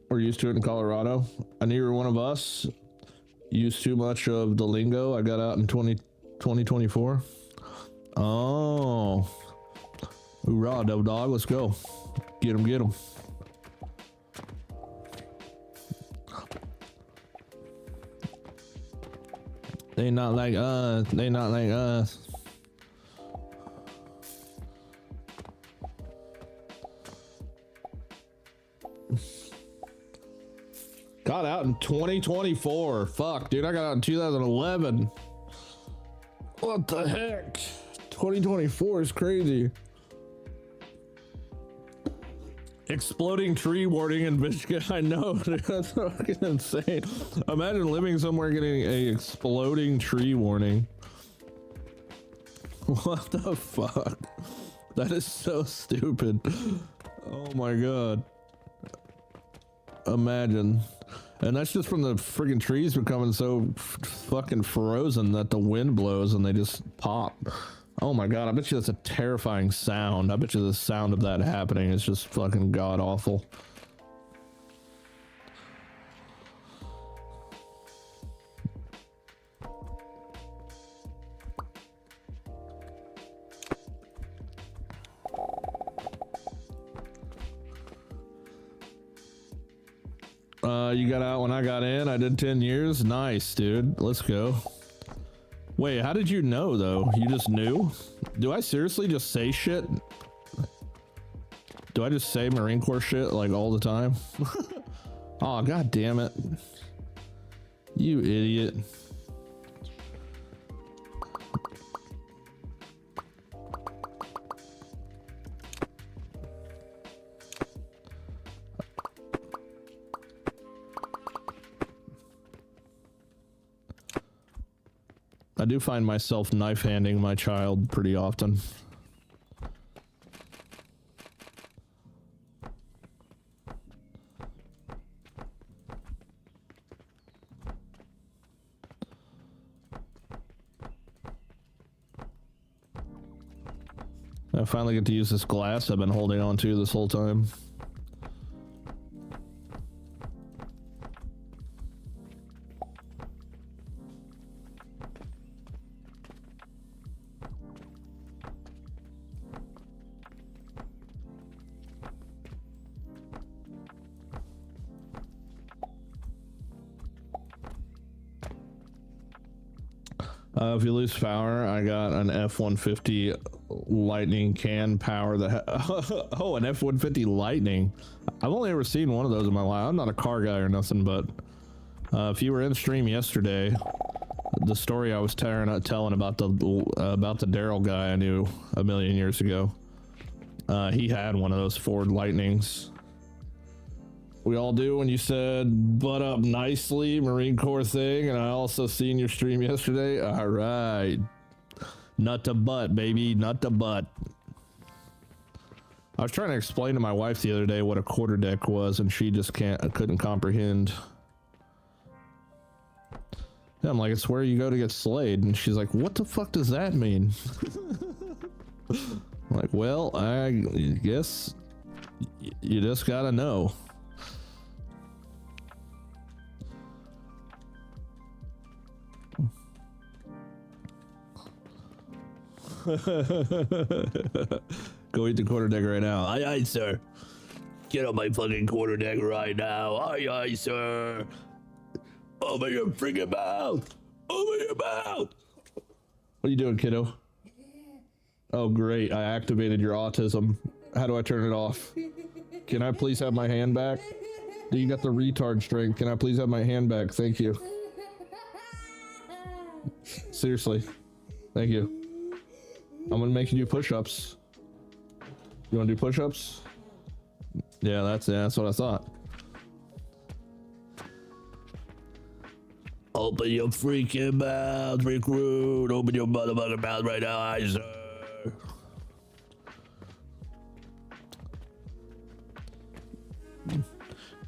We're used to it in Colorado. I knew you were one of us. Used too much of the lingo I got out in 2024. Oh. Hoorah, Devil Dog. Let's go. Get him, get him. They not like us. They not like us. Got out in 2024. Fuck, dude, I got out in 2011. What the heck? 2024 is crazy. Exploding tree warning in Michigan. I know, dude, that's fucking insane. Imagine living somewhere getting a exploding tree warning. What the fuck? That is so stupid. Oh my god. Imagine. And that's just from the friggin' trees becoming so fucking frozen that the wind blows and they just pop. Oh my god, I bet you that's a terrifying sound. I bet you the sound of that happening is just fucking god awful. You got out when I got in. I did 10 years. Nice, dude. Let's go. Wait, how did you know though? You just knew? Do I seriously just say shit? Do I just say Marine Corps shit like all the time? Oh, god damn it. You idiot. I do find myself knife handing my child pretty often. I finally get to use this glass I've been holding on to this whole time. If you lose power, I got an F-150 lightning can power that oh, an F-150 lightning. I've only ever seen one of those in my life. I'm not a car guy or nothing, but if you were in stream yesterday, the story I was telling about the Daryl guy I knew a million years ago, he had one of those Ford Lightnings. We all do when you said butt up nicely Marine Corps thing, and I also seen your stream yesterday. All right, nut to butt, baby, nut to butt. I was trying to explain to my wife the other day what a quarter deck was, and she just couldn't comprehend. Yeah, I'm like, it's where you go to get slayed, and she's like, what the fuck does that mean? I'm like, well, I guess you just gotta know. Go eat the quarter deck right now. Aye, aye, sir. Get on my fucking quarter deck right now. Aye, aye, sir. Open your freaking mouth. Open your mouth. What are you doing, kiddo? Oh, great. I activated your autism. How do I turn it off? Can I please have my hand back? You got the retard strength. Can I please have my hand back? Thank you. Seriously. Thank you. I'm gonna make you do push-ups. You wanna do push-ups? Yeah, that's what I thought. Open your freaking mouth, recruit. Open your motherfucking mouth right now, aye, sir.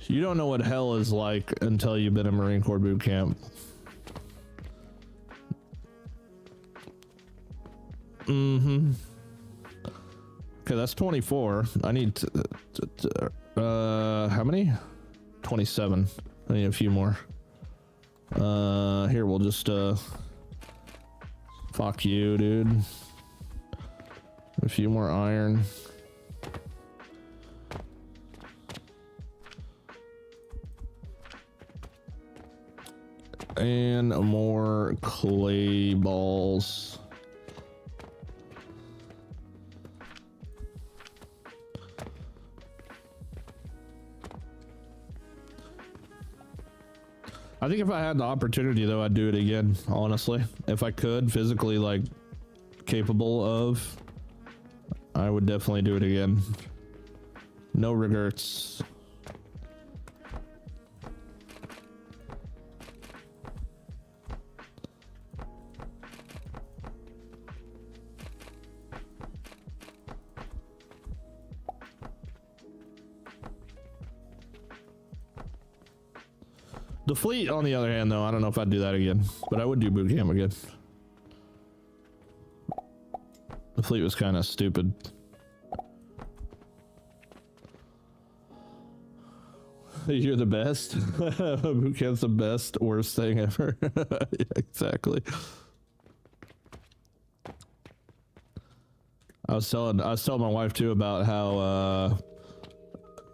You don't know what hell is like until you've been in Marine Corps boot camp. Mm-hmm. Okay, that's 24. I need how many? 27. I need a few more. Here, we'll just fuck you, dude. A few more iron. And more clay balls. I think if I had the opportunity though, I'd do it again, honestly. If I could, physically like capable of, I would definitely do it again. No regrets. The fleet, on the other hand, though, I don't know if I'd do that again, but I would do boot camp again. The fleet was kind of stupid. You're the best. Boot camp's the best, worst thing ever. Yeah, exactly. I was telling my wife too about how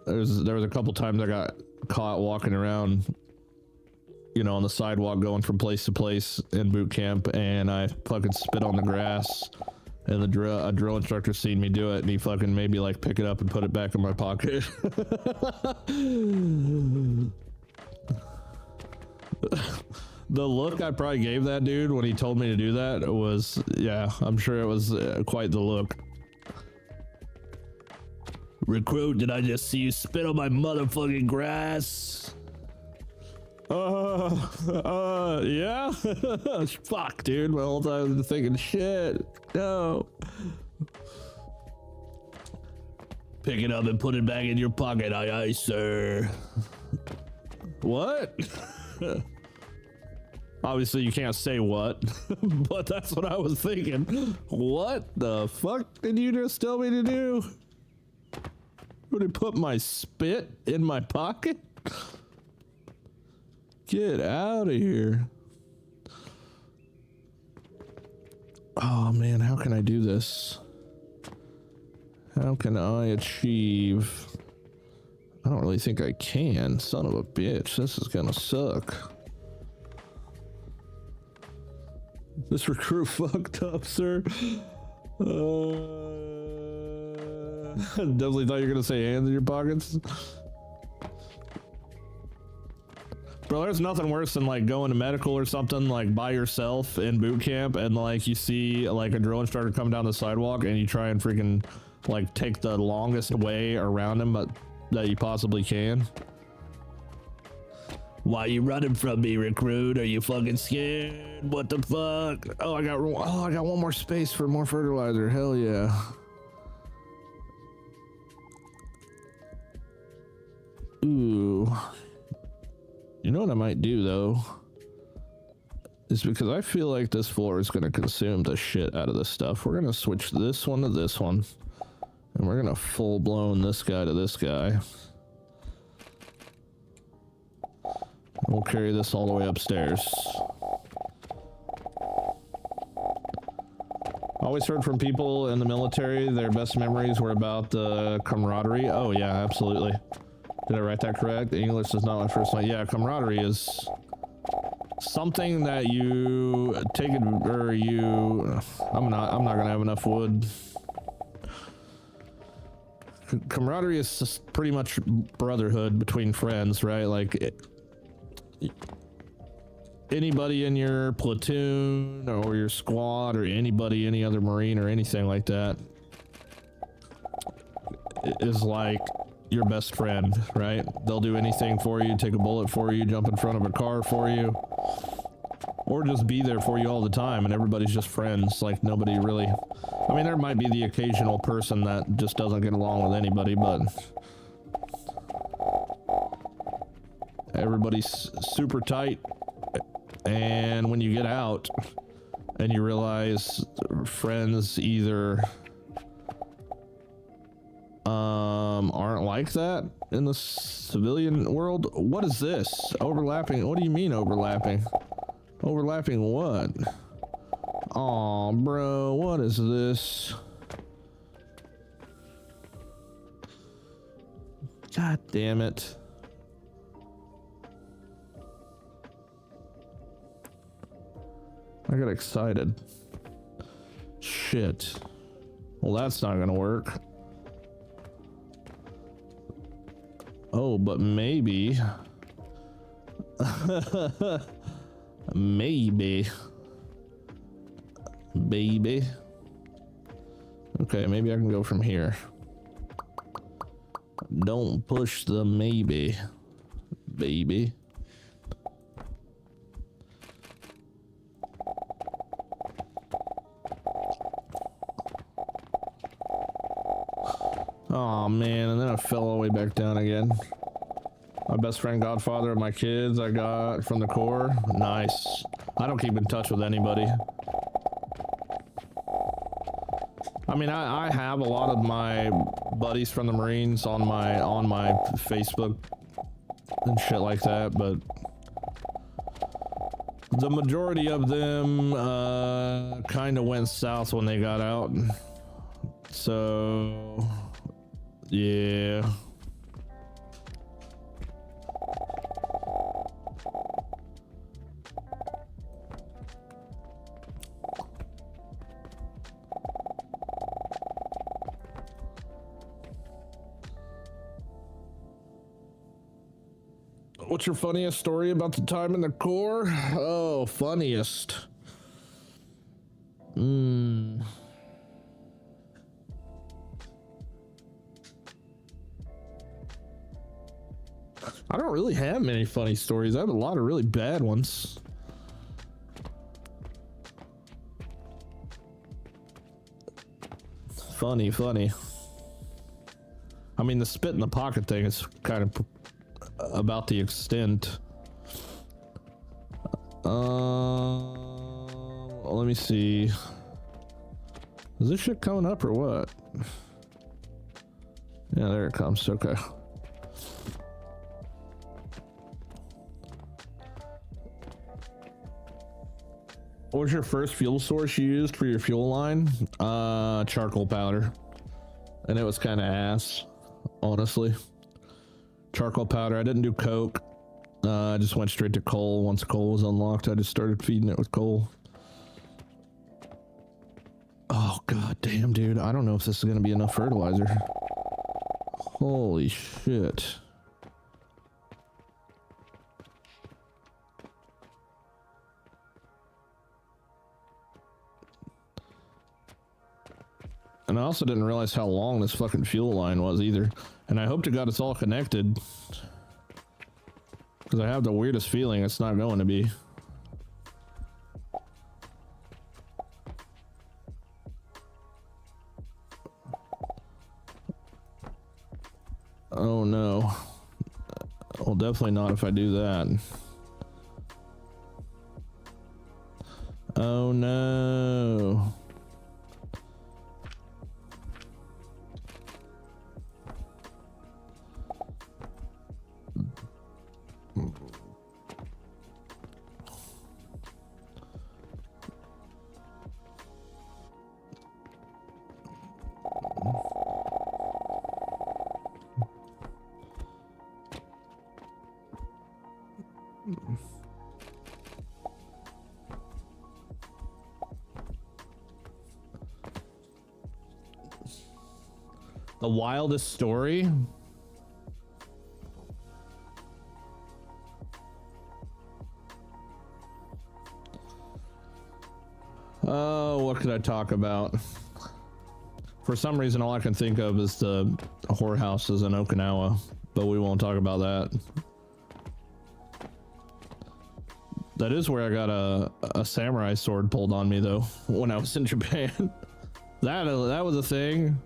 there was a couple times I got caught walking around, you know, on the sidewalk going from place to place in boot camp, and I fucking spit on the grass, and a drill instructor seen me do it, and he fucking made me like pick it up and put it back in my pocket. The look I probably gave that dude when he told me to do that was, yeah, I'm sure it was quite the look. Recruit, did I just see you spit on my motherfucking grass? Yeah. Fuck, dude. My whole time I was thinking, shit, no. Pick it up and put it back in your pocket, aye aye, sir. What? Obviously, you can't say what, but that's what I was thinking. What the fuck did you just tell me to do? Would he put my spit in my pocket? Get out of here. Oh man, how can I do this? How can I achieve? I don't really think I can. Son of a bitch, this is gonna suck. This recruit fucked up, sir. Definitely thought you were gonna say hands in your pockets. Bro, there's nothing worse than like going to medical or something like by yourself in boot camp, and like you see like a drill instructor come down the sidewalk and you try and freaking like take the longest way around him but that you possibly can. Why you running from me, recruit? Are you fucking scared? What the fuck? Oh, I got one more space for more fertilizer. Hell yeah. Ooh. You know what I might do though? Is because I feel like this floor is gonna consume the shit out of this stuff. We're gonna switch this one to this one. And we're gonna full blown this guy to this guy. We'll carry this all the way upstairs. I always heard from people in the military, their best memories were about the camaraderie. Oh yeah, absolutely. Did I write that correct? English is not my first language. Yeah, camaraderie is something that you take it, or you, I'm not gonna have enough wood. Camaraderie is just pretty much brotherhood between friends, right? Like anybody in your platoon or your squad or anybody, any other Marine or anything like that is like your best friend, right? They'll do anything for you, take a bullet for you, jump in front of a car for you, or just be there for you all the time, and everybody's just friends. Like nobody really, I mean, there might be the occasional person that just doesn't get along with anybody, but everybody's super tight. And when you get out and you realize friends either aren't like that in the civilian world. What is this? Overlapping? What do you mean overlapping? Overlapping what? Aw, bro, what is this? God damn it. I got excited. Shit. Well, that's not gonna work. Oh, but maybe Maybe. Baby. Okay, maybe I can go from here. Don't push the maybe, baby. Oh man, and then I fell all the way back down again. My best friend, godfather of my kids, I got from the Corps. Nice. I don't keep in touch with anybody. I mean, I have a lot of my buddies from the Marines on my Facebook and shit like that, but the majority of them kind of went south when they got out. So, yeah. What's your funniest story about the time in the Corps? Oh, funniest. I don't really have many funny stories. I have a lot of really bad ones. Funny. I mean, the spit in the pocket thing is kind of about the extent. Let me see. Is this shit coming up or what? Yeah, there it comes. Okay. What was your first fuel source you used for your fuel line? Charcoal powder. And it was kind of ass, honestly. Charcoal powder. I didn't do coke. I just went straight to coal. Once coal was unlocked, I just started feeding it with coal. Oh god damn, dude. I don't know if this is gonna be enough fertilizer. Holy shit. And I also didn't realize how long this fucking fuel line was either. And I hope to God it's all connected. Because I have the weirdest feeling it's not going to be. Oh no. Well, definitely not if I do that. Oh no. The wildest story? Oh, what could I talk about? For some reason, all I can think of is the whorehouses in Okinawa, but we won't talk about that. That is where I got a samurai sword pulled on me, though, when I was in Japan. That was a thing.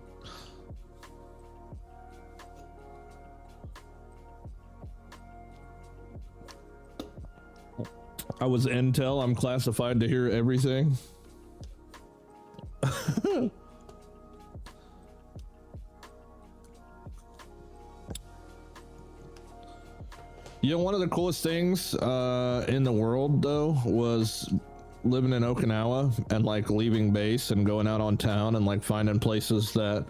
I was intel. I'm classified to hear everything. You know, one of the coolest things in the world, though, was living in Okinawa and like leaving base and going out on town and like finding places that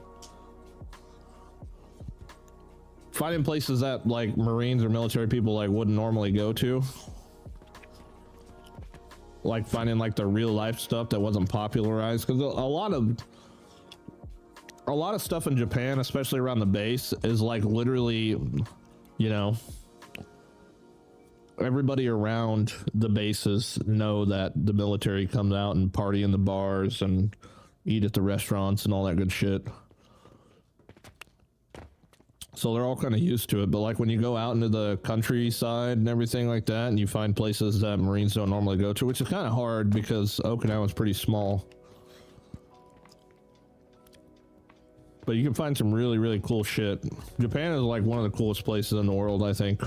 like Marines or military people like wouldn't normally go to. Like finding like the real life stuff that wasn't popularized, because a lot of stuff in Japan, especially around the base, is like literally, you know, everybody around the bases know that the military comes out and party in the bars and eat at the restaurants and all that good shit. So they're all kind of used to it. But like when you go out into the countryside and everything like that, and you find places that Marines don't normally go to, which is kind of hard because Okinawa is pretty small. But you can find some really, really cool shit. Japan is like one of the coolest places in the world, I think.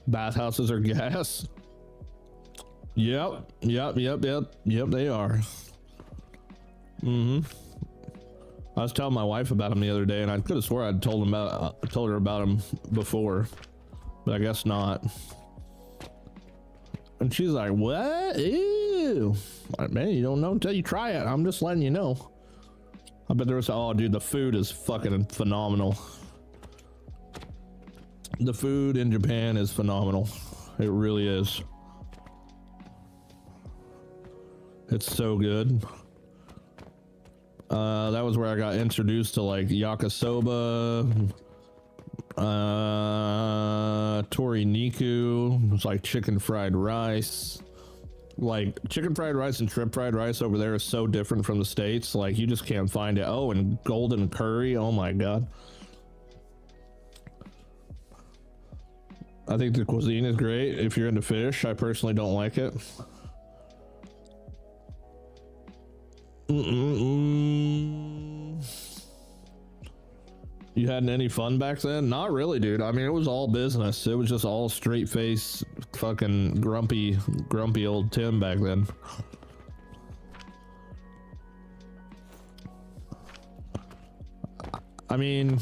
Bathhouses are gas. Yep, they are. I was telling my wife about them the other day, and I could have swore I'd told her about them before, but I guess not. And she's like, "What? Ew!" Like, man, you don't know until you try it. I'm just letting you know. I bet there was. Oh, dude, the food is fucking phenomenal. The food in Japan is phenomenal. It really is. It's so good. That was where I got introduced to like yakisoba, toriniku. It's like chicken fried rice. Like chicken fried rice and shrimp fried rice over there is so different from the States. Like you just can't find it. Oh, and golden curry. Oh my God. I think the cuisine is great if you're into fish. I personally don't like it. You had any fun back then? Not really, dude. I mean, it was all business. It was just all straight face, fucking grumpy old Tim back then. I mean,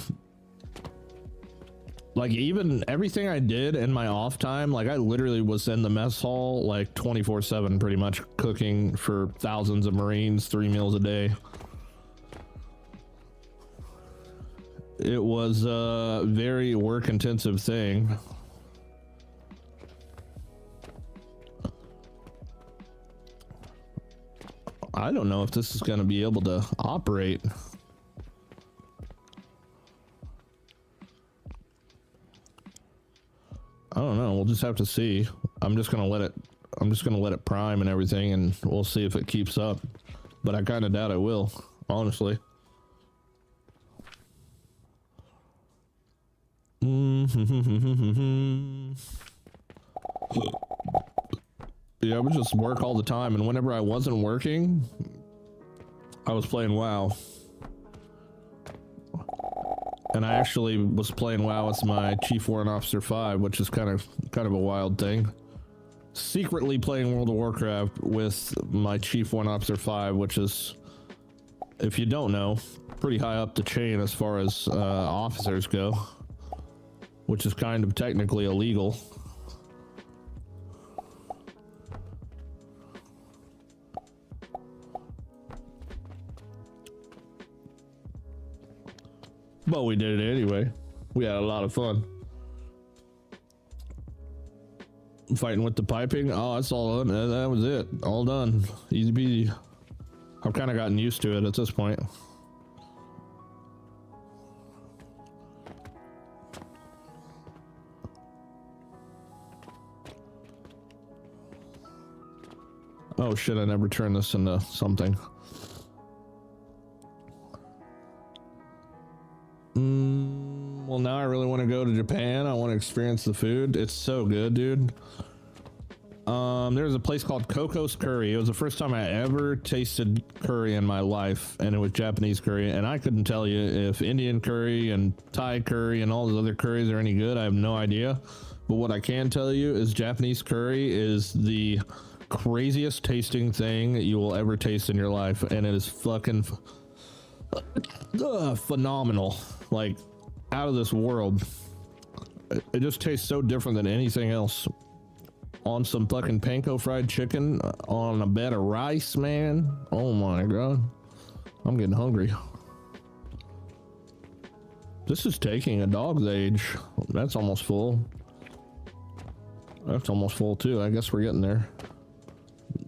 like even everything I did in my off time, like I literally was in the mess hall like 24/7 pretty much, cooking for thousands of Marines, 3 meals a day. It was a very work intensive thing. I don't know if this is going to be able to operate. I don't know. We'll just have to see. I'm just gonna let it prime and everything, and we'll see if it keeps up. But I kind of doubt it will, honestly. Yeah, I would just work all the time, and whenever I wasn't working, I was playing WoW. And I actually was playing WoW as my Chief Warrant Officer 5, which is kind of a wild thing. Secretly playing World of Warcraft with my Chief Warrant Officer 5, which is, if you don't know, pretty high up the chain as far as officers go, which is kind of technically illegal. But we did it anyway. We had a lot of fun. Fighting with the piping. Oh, that's all done. That was it. All done. Easy peasy. I've kind of gotten used to it at this point. Oh shit, I never turned this into something. Well, now I really want to go to Japan. I want to experience the food. It's so good, dude. There's a place called Coco's Curry. It was the first time I ever tasted curry in my life, and it was Japanese curry. And I couldn't tell you if Indian curry and Thai curry and all those other curries are any good. I have no idea. But what I can tell you is Japanese curry is the craziest tasting thing you will ever taste in your life, and it is fucking phenomenal. Like, out of this world. It just tastes so different than anything else. On some fucking panko fried chicken on a bed of rice, man. Oh my God. I'm getting hungry. This is taking a dog's age. That's almost full. That's almost full too. I guess we're getting there.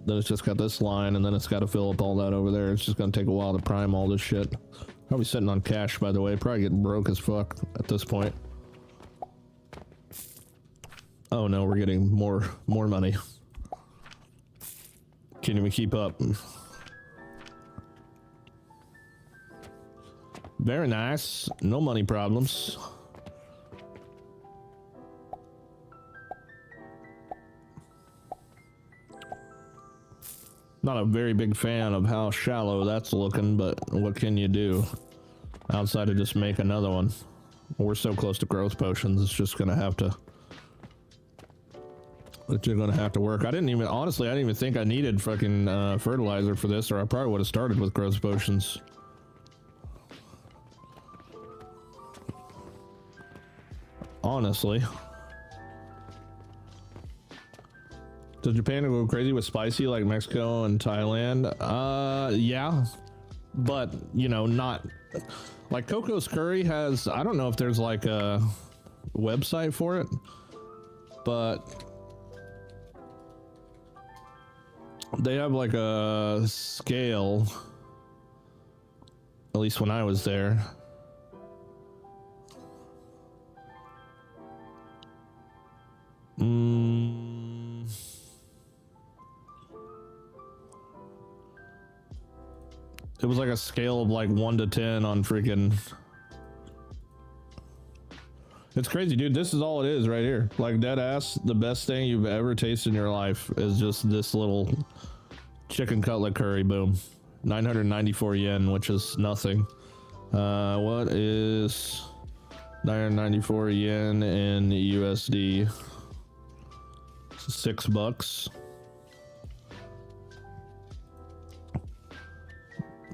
Then it's just got this line, and then it's got to fill up all that over there. It's just gonna take a while to prime all this shit. Probably sitting on cash, by the way. Probably getting broke as fuck at this point. Oh no, we're getting more money. Can't even keep up. Very nice. No money problems. Not a very big fan of how shallow that's looking, but what can you do? Outside of just make another one. We're so close to growth potions, it's just gonna have to... It's gonna have to work. Honestly, I didn't even think I needed fucking fertilizer for this, or I probably would have started with growth potions. Honestly. Does Japan go crazy with spicy like Mexico and Thailand? Yeah. But, you know, not... Like Coco's Curry has... I don't know if there's like a website for it, but... They have like a scale, at least when I was there. It was like a scale of like 1 to 10 on freaking... It's crazy, dude. This is all it is right here. Like, dead ass, the best thing you've ever tasted in your life is just this little chicken cutlet curry. Boom. 994 yen, which is nothing. What is 994 yen in USD? $6.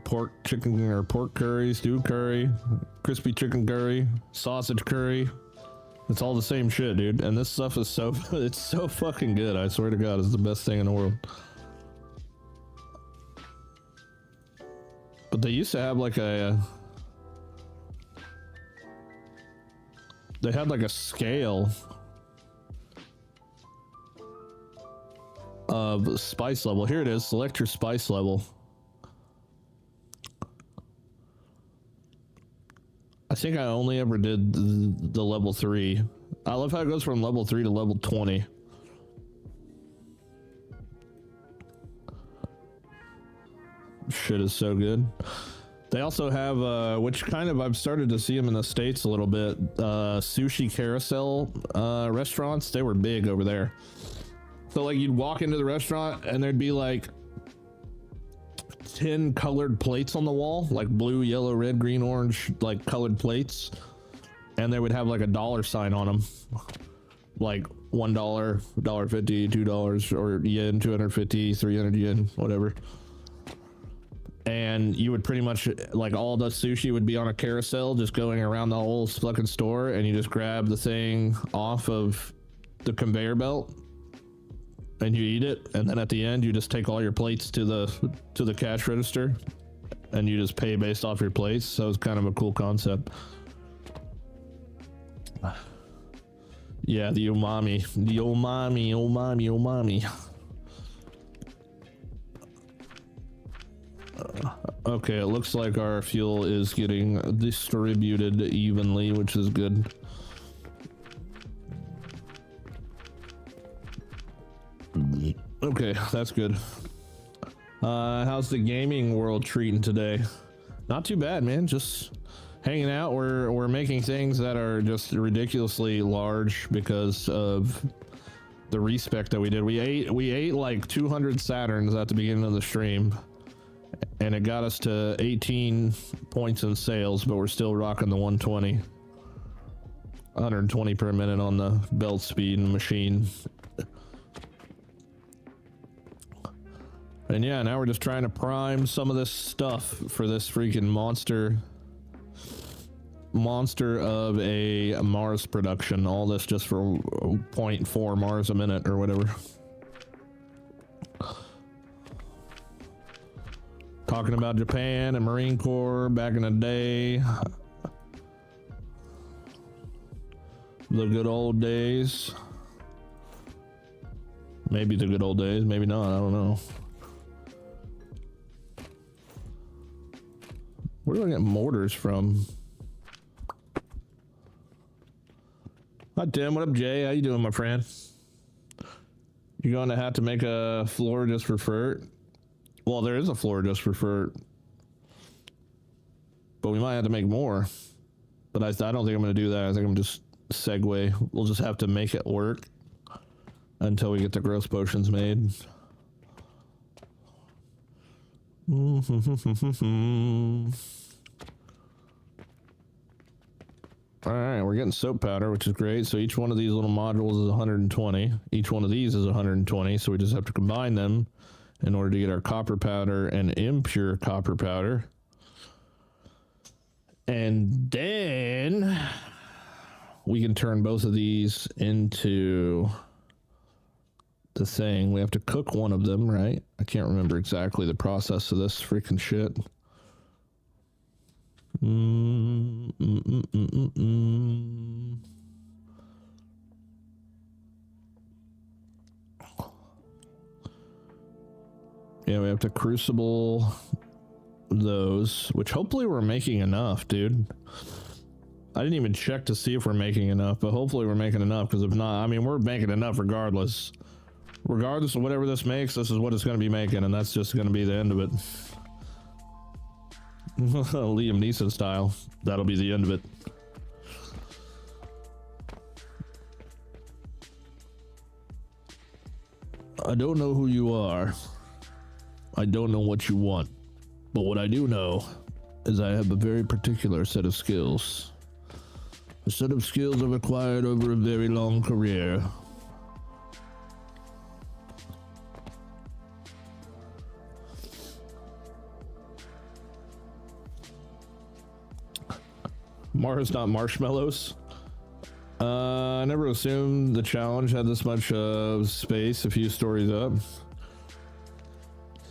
Pork chicken or pork curry, stew curry, crispy chicken curry, sausage curry. It's all the same shit, dude. And this stuff is so... It's so fucking good. I swear to God, it's the best thing in the world. But they used to have like a... They had like a scale of spice level. Here it is. Select your spice level. I think I only ever did the level 3. I love how it goes from level 3 to level 20. Shit is so good. They also have, which kind of, I've started to see them in the States a little bit, sushi carousel restaurants. They were big over there. So like you'd walk into the restaurant and there'd be like 10 colored plates on the wall, like blue, yellow, red, green, orange, like colored plates, and they would have like a dollar sign on them, like $1, $1.50, $2, or yen, 250, 300 yen, whatever. And you would pretty much, like, all the sushi would be on a carousel just going around the whole fucking store, and you just grab the thing off of the conveyor belt and you eat it, and then at the end you just take all your plates to the cash register and you just pay based off your plates. So it's kind of a cool concept. Yeah, the umami. Okay, it looks like our fuel is getting distributed evenly, which is good. Okay, that's good. How's the gaming world treating today? Not too bad, man. Just hanging out. We're making things that are just ridiculously large because of the respec that we did. We ate like 200 Saturns at the beginning of the stream, and it got us to 18 points in sales, but we're still rocking the 120. 120 per minute on the belt speed machine. And yeah, now we're just trying to prime some of this stuff for this freaking monster of a Mars production. All this just for 0.4 Mars a minute or whatever. Talking about Japan and Marine Corps back in the day. The good old days. Maybe the good old days, maybe not, I don't know. Where do I get mortars from? Hi Tim, what up Jay? How you doing, my friend? You're going to have to make a floor just for fur. Well, there is a floor just for fur. But we might have to make more. But I don't think I'm going to do that. I think I'm just segue. We'll just have to make it work until we get the growth potions made. Alright, we're getting soap powder, which is great. So each one of these little modules is 120. Each one of these is 120, so we just have to combine them in order to get our copper powder and impure copper powder. And then we can turn both of these into the thing. We have to cook one of them, right? I can't remember exactly the process of this freaking shit. Yeah, we have to crucible those, which hopefully we're making enough, dude. I didn't even check to see if we're making enough, but hopefully we're making enough, because if not, I mean, we're making enough regardless. Regardless of whatever this makes, this is what it's going to be making, and that's just going to be the end of it. Liam Neeson style. That'll be the end of it. I don't know who you are. I don't know what you want. But what I do know is I have a very particular set of skills. A set of skills I've acquired over a very long career. Mars, not marshmallows. I never assumed the challenge had this much space a few stories up.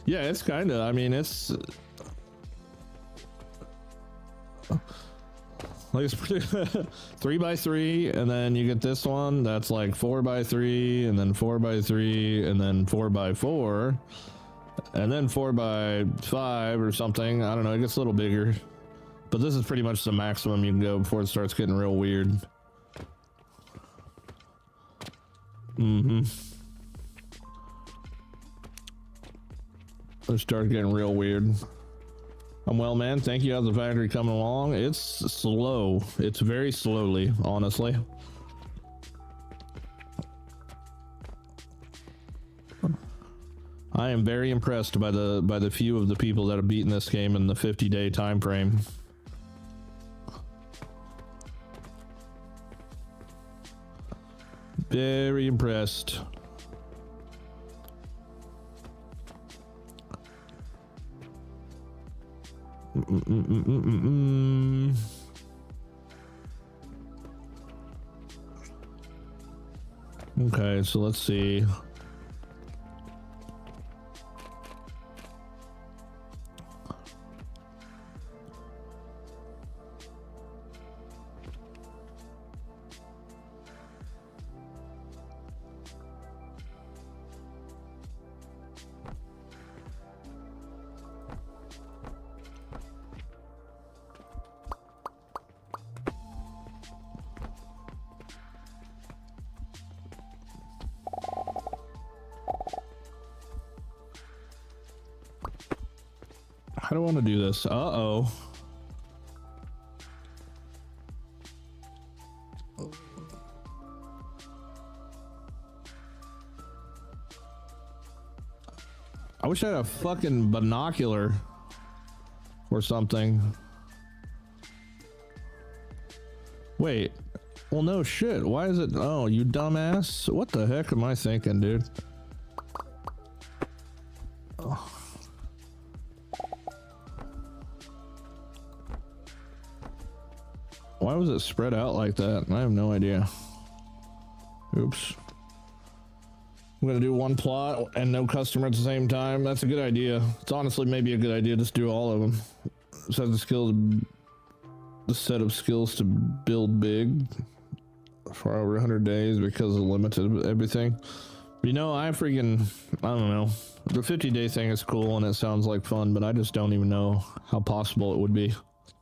Yeah, it's kind of, I mean, it's like it's 3x3, and then you get this one that's like 4x3, and then 4x3, and then 4x4, and then 4x5 or something. I don't know, it gets a little bigger. But this is pretty much the maximum you can go before it starts getting real weird. It starts getting real weird. I'm well, man. Thank you. How's the factory coming along? It's slow. It's very slowly, honestly. I am very impressed by the few of the people that have beaten this game in the 50-day time frame. Very impressed. Okay, so let's see. I don't want to do this. Uh-oh. I wish I had a fucking binocular or something. Wait. Well, no shit. Why is it? Oh, you dumbass. What the heck am I thinking, dude? Oh. Why was it spread out like that? I have no idea. Oops. I'm gonna do one plot and no customer at the same time. That's a good idea. It's honestly maybe a good idea just do all of them. So the skills, the set of skills to build big for over 100 days because of limited everything. You know, I don't know. The 50-day thing is cool and it sounds like fun, but I just don't even know how possible it would be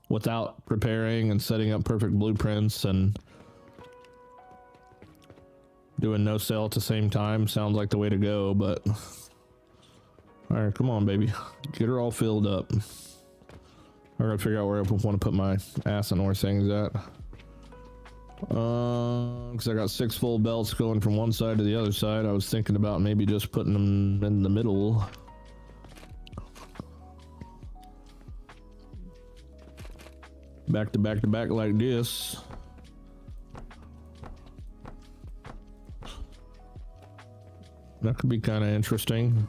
without preparing and setting up perfect blueprints and Doing no sale at the same time sounds like the way to go, but all right, come on, baby, get her all filled up. I gotta figure out where I want to put my Asinor things at. Because I got 6 full belts going from one side to the other side. I was thinking about maybe just putting them in the middle. Back to back to back like this. That could be kind of interesting.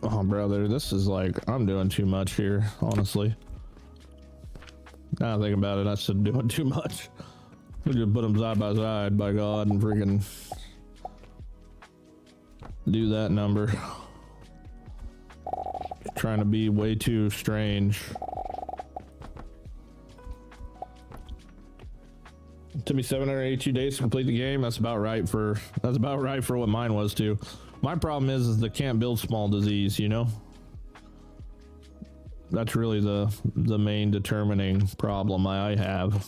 Oh, brother, this is like, I'm doing too much here, honestly. Now I think about it, I should doing too much. We just put them side by side, by God, and freaking do that number. Trying to be way too strange. It took me 782 days to complete the game. That's about right for what mine was too. My problem is the can't build small disease, you know? That's really the main determining problem I have.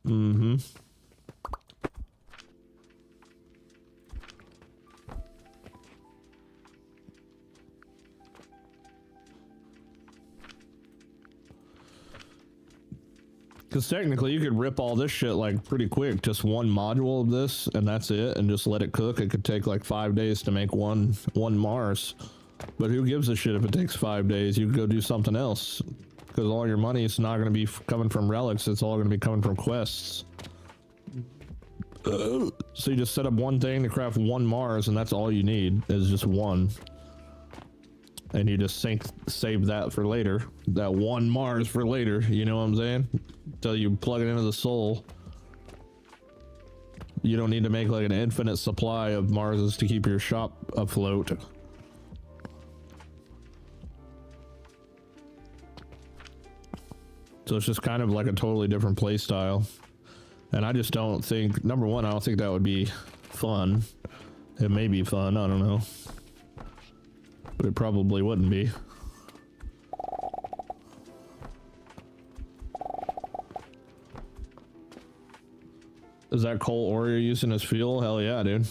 Mm-hmm. Because technically you could rip all this shit like pretty quick. Just one module of this and that's it, and just let it cook. It could take like 5 days to make one Mars. But who gives a shit if it takes 5 days? You could go do something else. Because all your money is not going to be coming from relics. It's all going to be coming from quests. So you just set up one thing to craft one Mars, and that's all you need is just one. And you just save that for later. That one Mars for later, you know what I'm saying? Until you plug it into the soul. You don't need to make like an infinite supply of Marses to keep your shop afloat. So it's just kind of like a totally different play style. And I just don't think, number one, I don't think that would be fun. It may be fun, I don't know. But it probably wouldn't be. Is that coal ore you're using as fuel? Hell yeah, dude.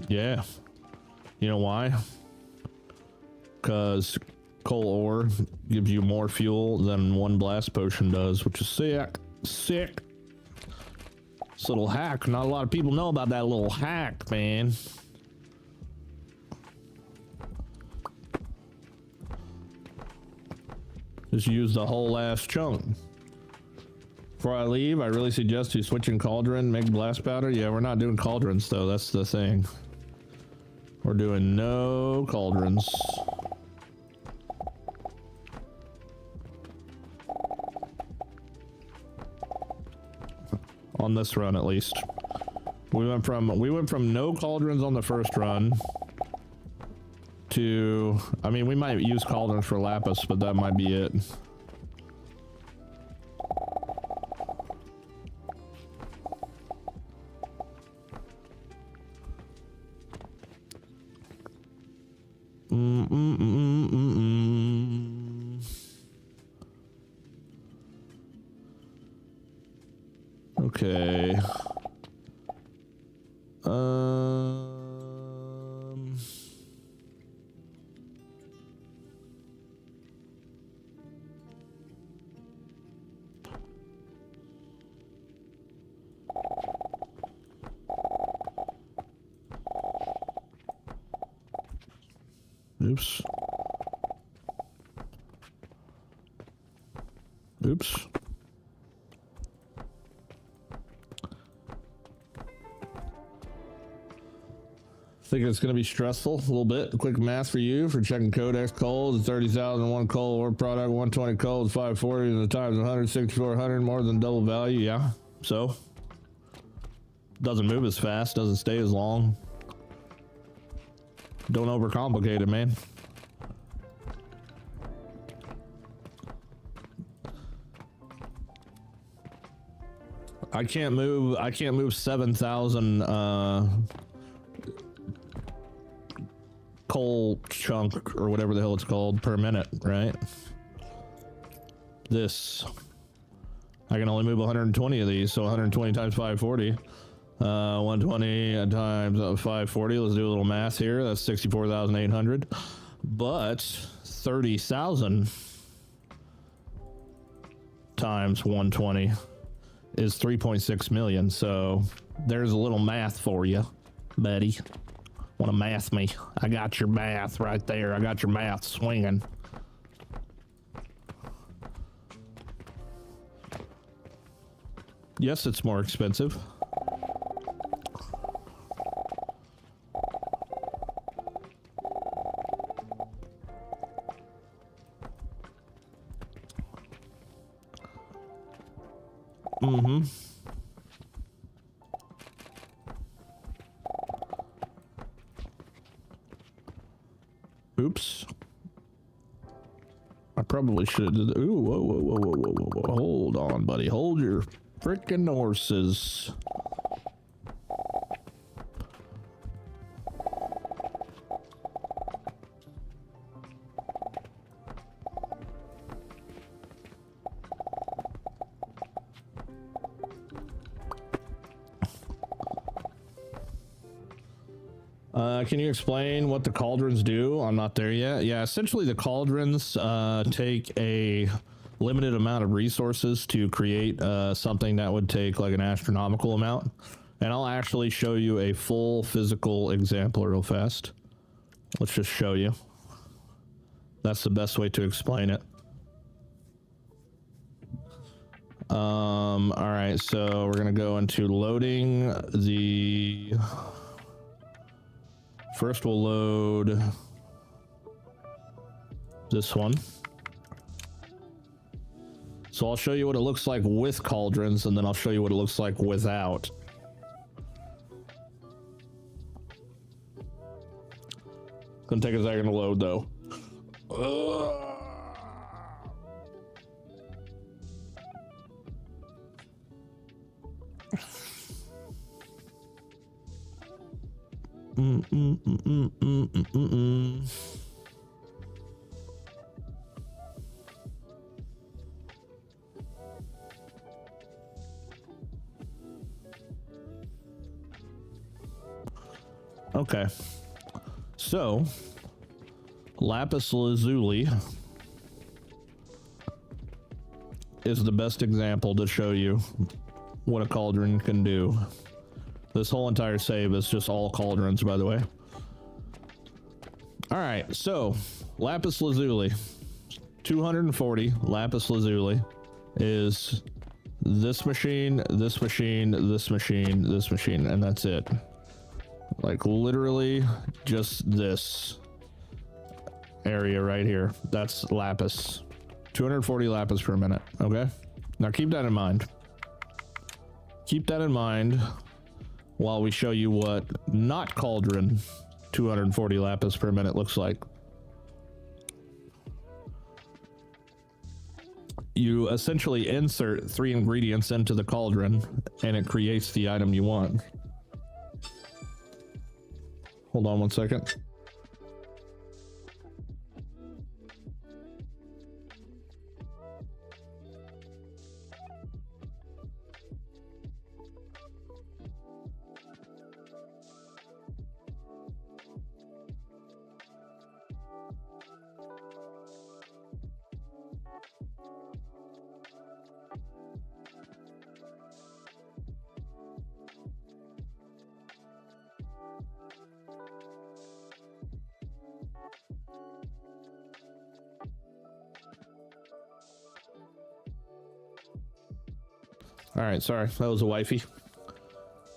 Yeah. You know why? Because coal ore gives you more fuel than one blast potion does, which is sick. Sick. This little hack. Not a lot of people know about that little hack, man. Just use the whole last chunk. Before I leave, I really suggest you switching cauldron, make blast powder. Yeah, we're not doing cauldrons though, that's the thing. We're doing no cauldrons. On this run at least. We went from no cauldrons on the first run to, I mean, we might use cauldrons for lapis, but that might be it. Okay. Oops. Oops. Think it's going to be stressful a little bit. Quick math for you for checking codex cold. 30,001 cold ore product, 120 cold, 540, and the times 100, 6,400, more than double value. Yeah. So doesn't move as fast, doesn't stay as long. Don't overcomplicate it, man. I can't move 7,000 coal chunk or whatever the hell it's called per minute, right? This, I can only move 120 of these, so 120 times 540. 120 times 540. Let's do a little math here. That's 64,800. But 30,000 times 120 is 3.6 million. So there's a little math for you, buddy. Want to math me? I got your math right there. I got your math swinging. Yes, it's more expensive. Mm-hmm. Oops. I probably should. Ooh, whoa, whoa, whoa, whoa, whoa, whoa. Hold on, buddy. Hold your frickin' horses. Can you explain what the cauldrons do? I'm not there yet. Yeah, essentially the cauldrons take a limited amount of resources to create something that would take like an astronomical amount. And I'll actually show you a full physical example real fast. Let's just show you. That's the best way to explain it. All right, so we're gonna go into loading the... First we'll load this one. So I'll show you what it looks like with cauldrons, and then I'll show you what it looks like without. Gonna take a second to load though. Okay, so lapis lazuli is the best example to show you what a cauldron can do. This whole entire save is just all cauldrons, by the way. All right, so lapis lazuli, 240 lapis lazuli is this machine, this machine, this machine, this machine, and that's it. Like literally just this area right here. That's lapis. 240 lapis per minute. Okay. Now keep that in mind. Keep that in mind while we show you what not cauldron 240 lapis per minute looks like. You essentially insert 3 ingredients into the cauldron and it creates the item you want. Hold on one second. All right, sorry, that was a wifey.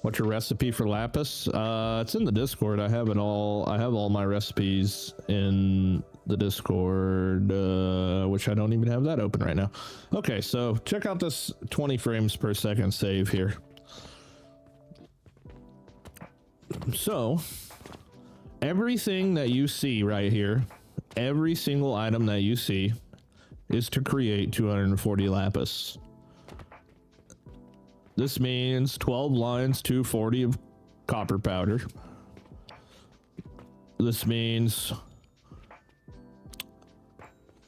What's your recipe for lapis? It's in the Discord. I have it all. I have all my recipes in the Discord, which I don't even have that open right now. Okay, so check out this 20 frames per second save here. So everything that you see right here, every single item that you see is to create 240 lapis. This means 12 lines, 240 of copper powder. This means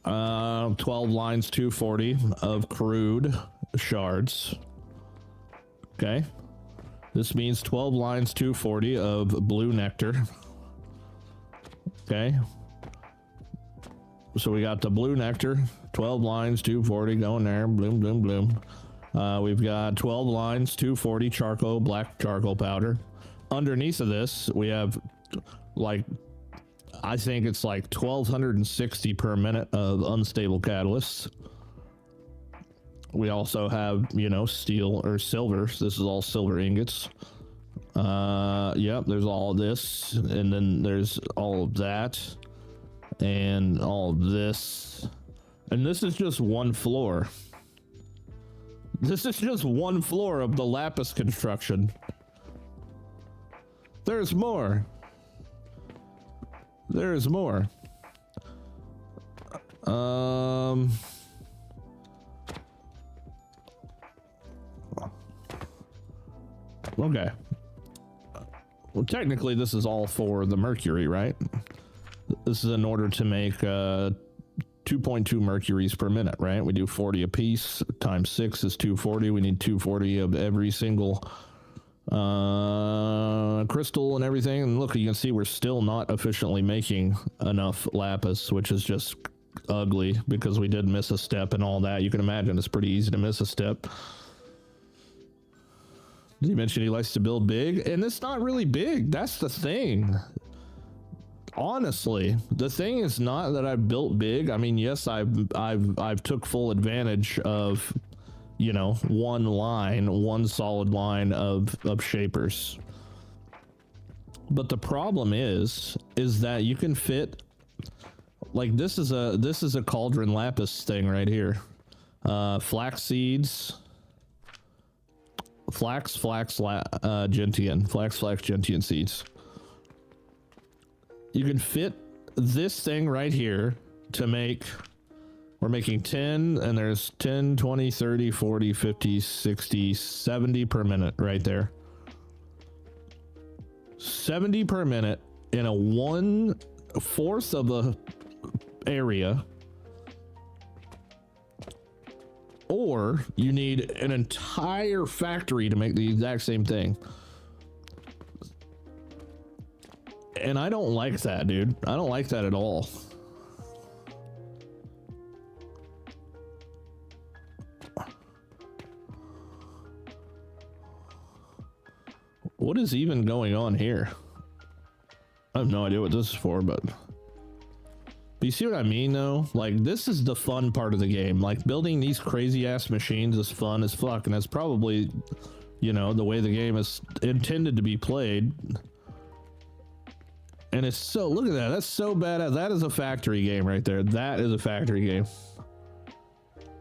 12 lines, 240 of crude shards. Okay. This means 12 lines, 240 of blue nectar. Okay. So we got the blue nectar, 12 lines, 240 going there. Bloom, bloom, bloom. We've got 12 lines, 240 charcoal, black charcoal powder. Underneath of this, we have like, I think it's like 1260 per minute of unstable catalysts. We also have, you know, steel or silver. This is all silver ingots. Yep, there's all of this. And then there's all of that. And all of this. And this is just one floor. This is just one floor of the lapis construction. There's more. There's more. Okay. Well, technically this is all for the mercury, right? This is in order to make 2.2 mercuries per minute, right? We do 40 a piece, times 6 is 240. We need 240 of every single crystal and everything. And look, you can see we're still not efficiently making enough lapis, which is just ugly because we did miss a step and all that. You can imagine it's pretty easy to miss a step. Did he mention he likes to build big? And it's not really big. That's the thing. Honestly, the thing is not that I've built big. I mean, yes, I've took full advantage of, you know, one solid line of shapers. But the problem is that you can fit, like this is a cauldron lapis thing right here. Flax seeds, flax gentian seeds. You can fit this thing right here to make, we're making 10, and there's 10, 20, 30, 40, 50, 60, 70 per minute right there. 70 per minute in a 1/4 of the area. Or you need an entire factory to make the exact same thing. And I don't like that, dude. I don't like that at all. What is even going on here? I have no idea what this is for, but you see what I mean, though? Like, this is the fun part of the game. Like, building these crazy ass machines is fun as fuck, and that's probably, you know, the way the game is intended to be played. And it's so, look at that. That's so badass. That is a factory game right there. That is a factory game.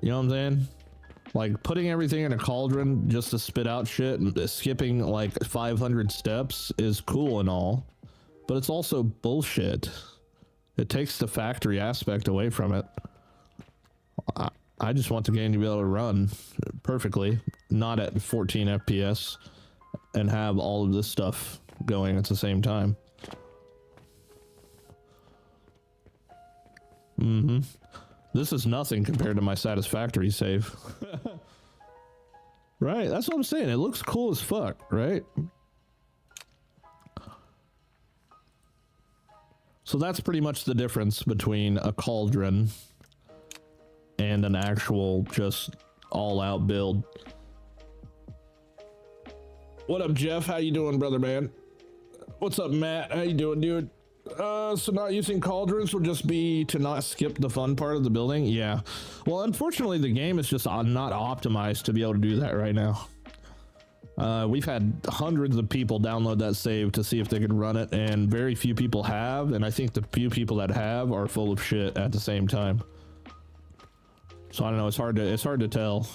You know what I'm saying? Like, putting everything in a cauldron just to spit out shit and skipping like 500 steps is cool and all, but it's also bullshit. It takes the factory aspect away from it. I just want the game to be able to run perfectly, not at 14 FPS, and have all of this stuff going at the same time. This is nothing compared to my satisfactory save. Right, that's what I'm saying. It looks cool as fuck, right? So that's pretty much the difference between a cauldron and an actual just all-out build. What up, Jeff? How you doing, brother man? What's up, Matt? How you doing, dude? So not using cauldrons would just be to not skip the fun part of the building? Yeah. Well, unfortunately, the game is just not optimized to be able to do that right now. We've had hundreds of people download that save to see if they could run it, and very few people have, and I think the few people that have are full of shit at the same time. So I don't know, it's hard to tell.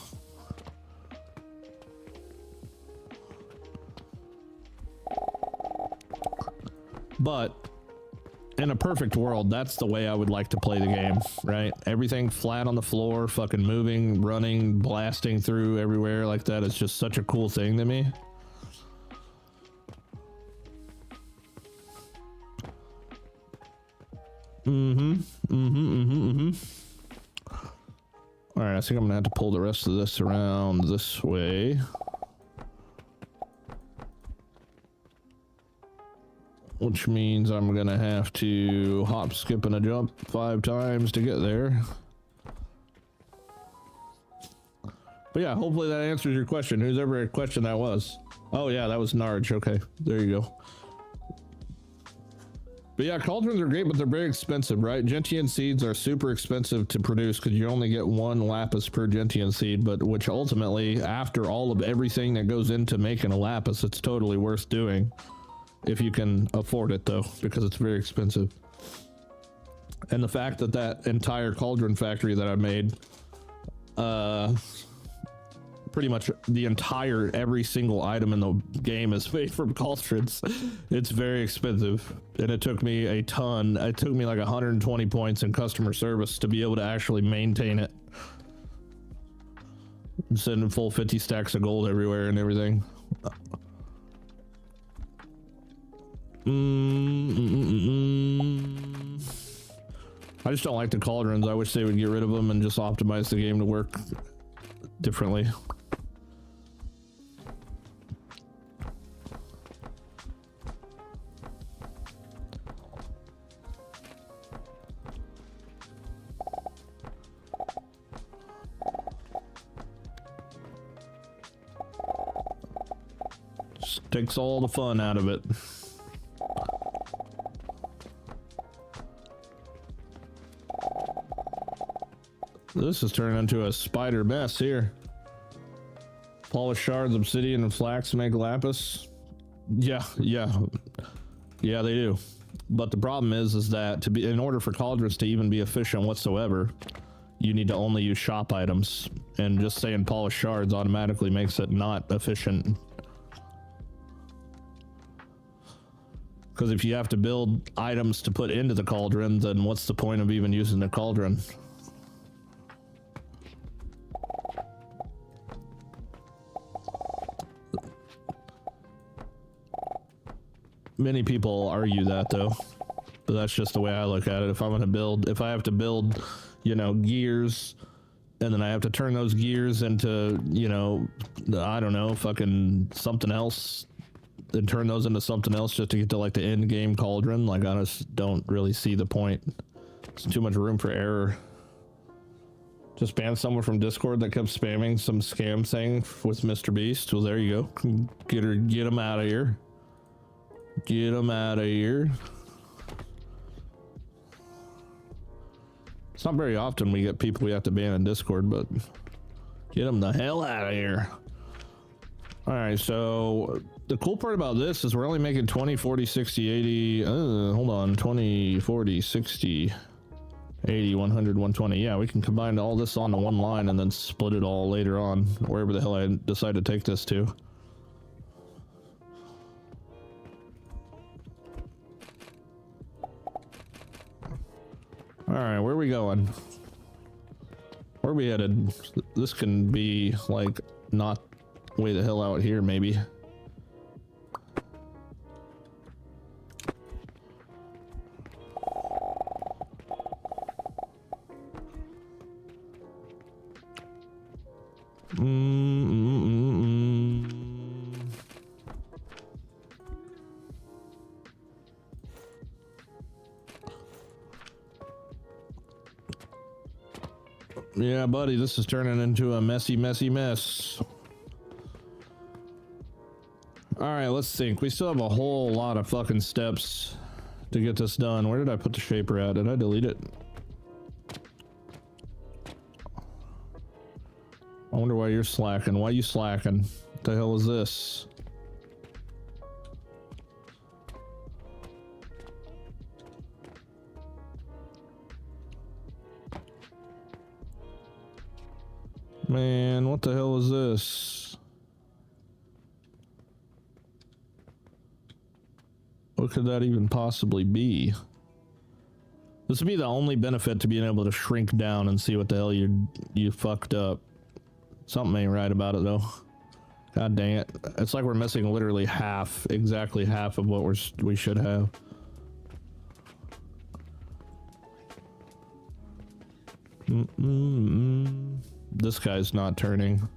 But in a perfect world, that's the way I would like to play the game, right? Everything flat on the floor, fucking moving, running, blasting through everywhere like that is just such a cool thing to me. All right, I think I'm gonna have to pull the rest of this around this way. Which means I'm gonna have to hop, skip, and a jump 5 times to get there. But yeah, hopefully that answers your question. Whose ever question that was. Oh yeah, that was Narge. Okay, there you go. But yeah, cauldrons are great, but they're very expensive, right? Gentian seeds are super expensive to produce because you only get 1 lapis per gentian seed, but which ultimately, after all of everything that goes into making a lapis, it's totally worth doing. If you can afford it though, because it's very expensive. And the fact that that entire cauldron factory that I made, pretty much the entire, every single item in the game is made from cauldrons. It's very expensive. And it took me a ton. It took me like 120 points in customer service to be able to actually maintain it. Sending full 50 stacks of gold everywhere and everything. I just don't like the cauldrons. I wish they would get rid of them and just optimize the game to work differently. Just takes all the fun out of it. This is turning into a spider mess here. Polished shards, obsidian, and flax make lapis. Yeah, they do. But the problem is that in order for cauldrons to even be efficient whatsoever, you need to only use shop items. And just saying polished shards automatically makes it not efficient. Because if you have to build items to put into the cauldron, then what's the point of even using the cauldron? Many people argue that though, but that's just the way I look at it. If I'm going to build, if I have to build, you know, gears, and then I have to turn those gears into, you know, I don't know, fucking something else, and turn those into something else just to get to like the end game cauldron, like I just don't really see the point. It's too much room for error. Just banned someone from Discord that kept spamming some scam thing with Mr. Beast. Well, there you go. Get him out of here. Get him out of here. It's not very often we get people we have to ban in Discord, but get them the hell out of here. All right, so the cool part about this is we're only making 20, 40, 60, 80. Hold on, 20, 40, 60, 80, 100, 120. Yeah, we can combine all this onto one line and then split it all later on, wherever the hell I decide to take this to. All right, where are we going? Where are we headed? This can be like not way the hell out here, maybe. Yeah, buddy, this is turning into a messy mess. All right, let's think. We still have a whole lot of fucking steps to get this done. Where did I put the shaper at? Did I delete it? I wonder why you're slacking. Why you slacking? What the hell is this? Man, what the hell is this? What could that even possibly be? This would be the only benefit to being able to shrink down and see what the hell you fucked up. Something ain't right about it though. God dang it. It's like we're missing literally half, exactly half of what we should have. This guy's not turning.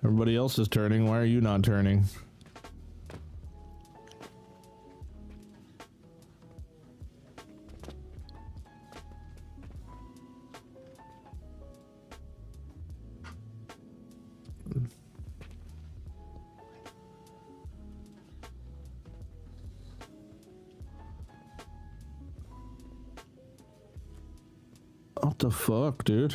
Everybody else is turning. Why are you not turning? What the fuck, dude?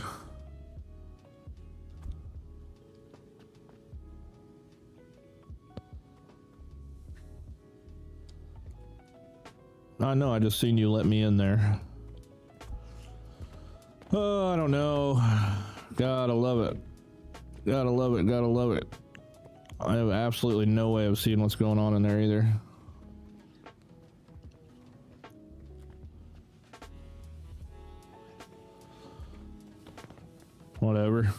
I know, I just seen you let me in there. Oh, I don't know. Gotta love it. Gotta love it, gotta love it. I have absolutely no way of seeing what's going on in there either. Whatever.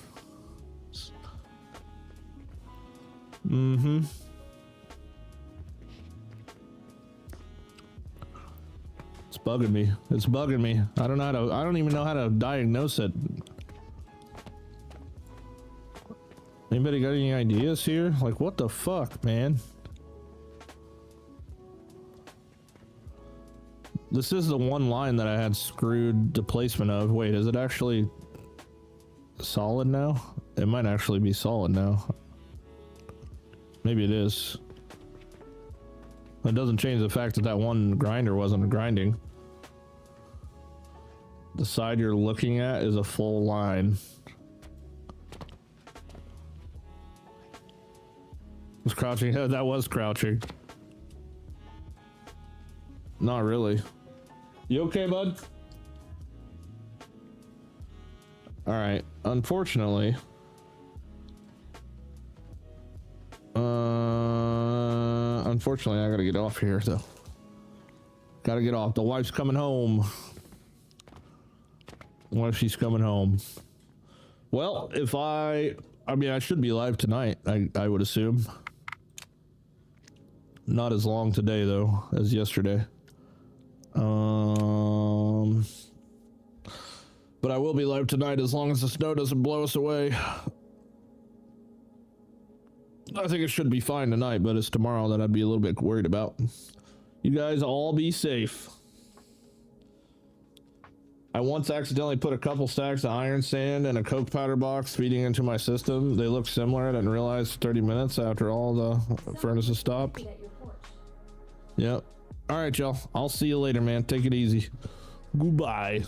Mm-hmm. It's bugging me. It's bugging me. I don't even know how to diagnose it. Anybody got any ideas here? Like, what the fuck, man? This is the one line that I had screwed the placement of. Wait, is it actually solid now? It might actually be solid now. Maybe it is. It doesn't change the fact that that one grinder wasn't grinding. The side you're looking at is a full line. Was crouching? Yeah, that was crouching. Not really. You okay, bud? All right. Unfortunately, I gotta get off here though. Gotta get off. The wife's coming home. What if she's coming home? Well, if I mean, I should be live tonight, I would assume. Not as long today though as yesterday. But I will be live tonight as long as the snow doesn't blow us away. I think it should be fine tonight, but it's tomorrow that I'd be a little bit worried about. You guys all be safe. I once accidentally put a couple stacks of iron sand in a coke powder box feeding into my system. They look similar. I didn't realize 30 minutes after all the furnaces stopped. Yep. All right, y'all. I'll see you later, man. Take it easy. Goodbye.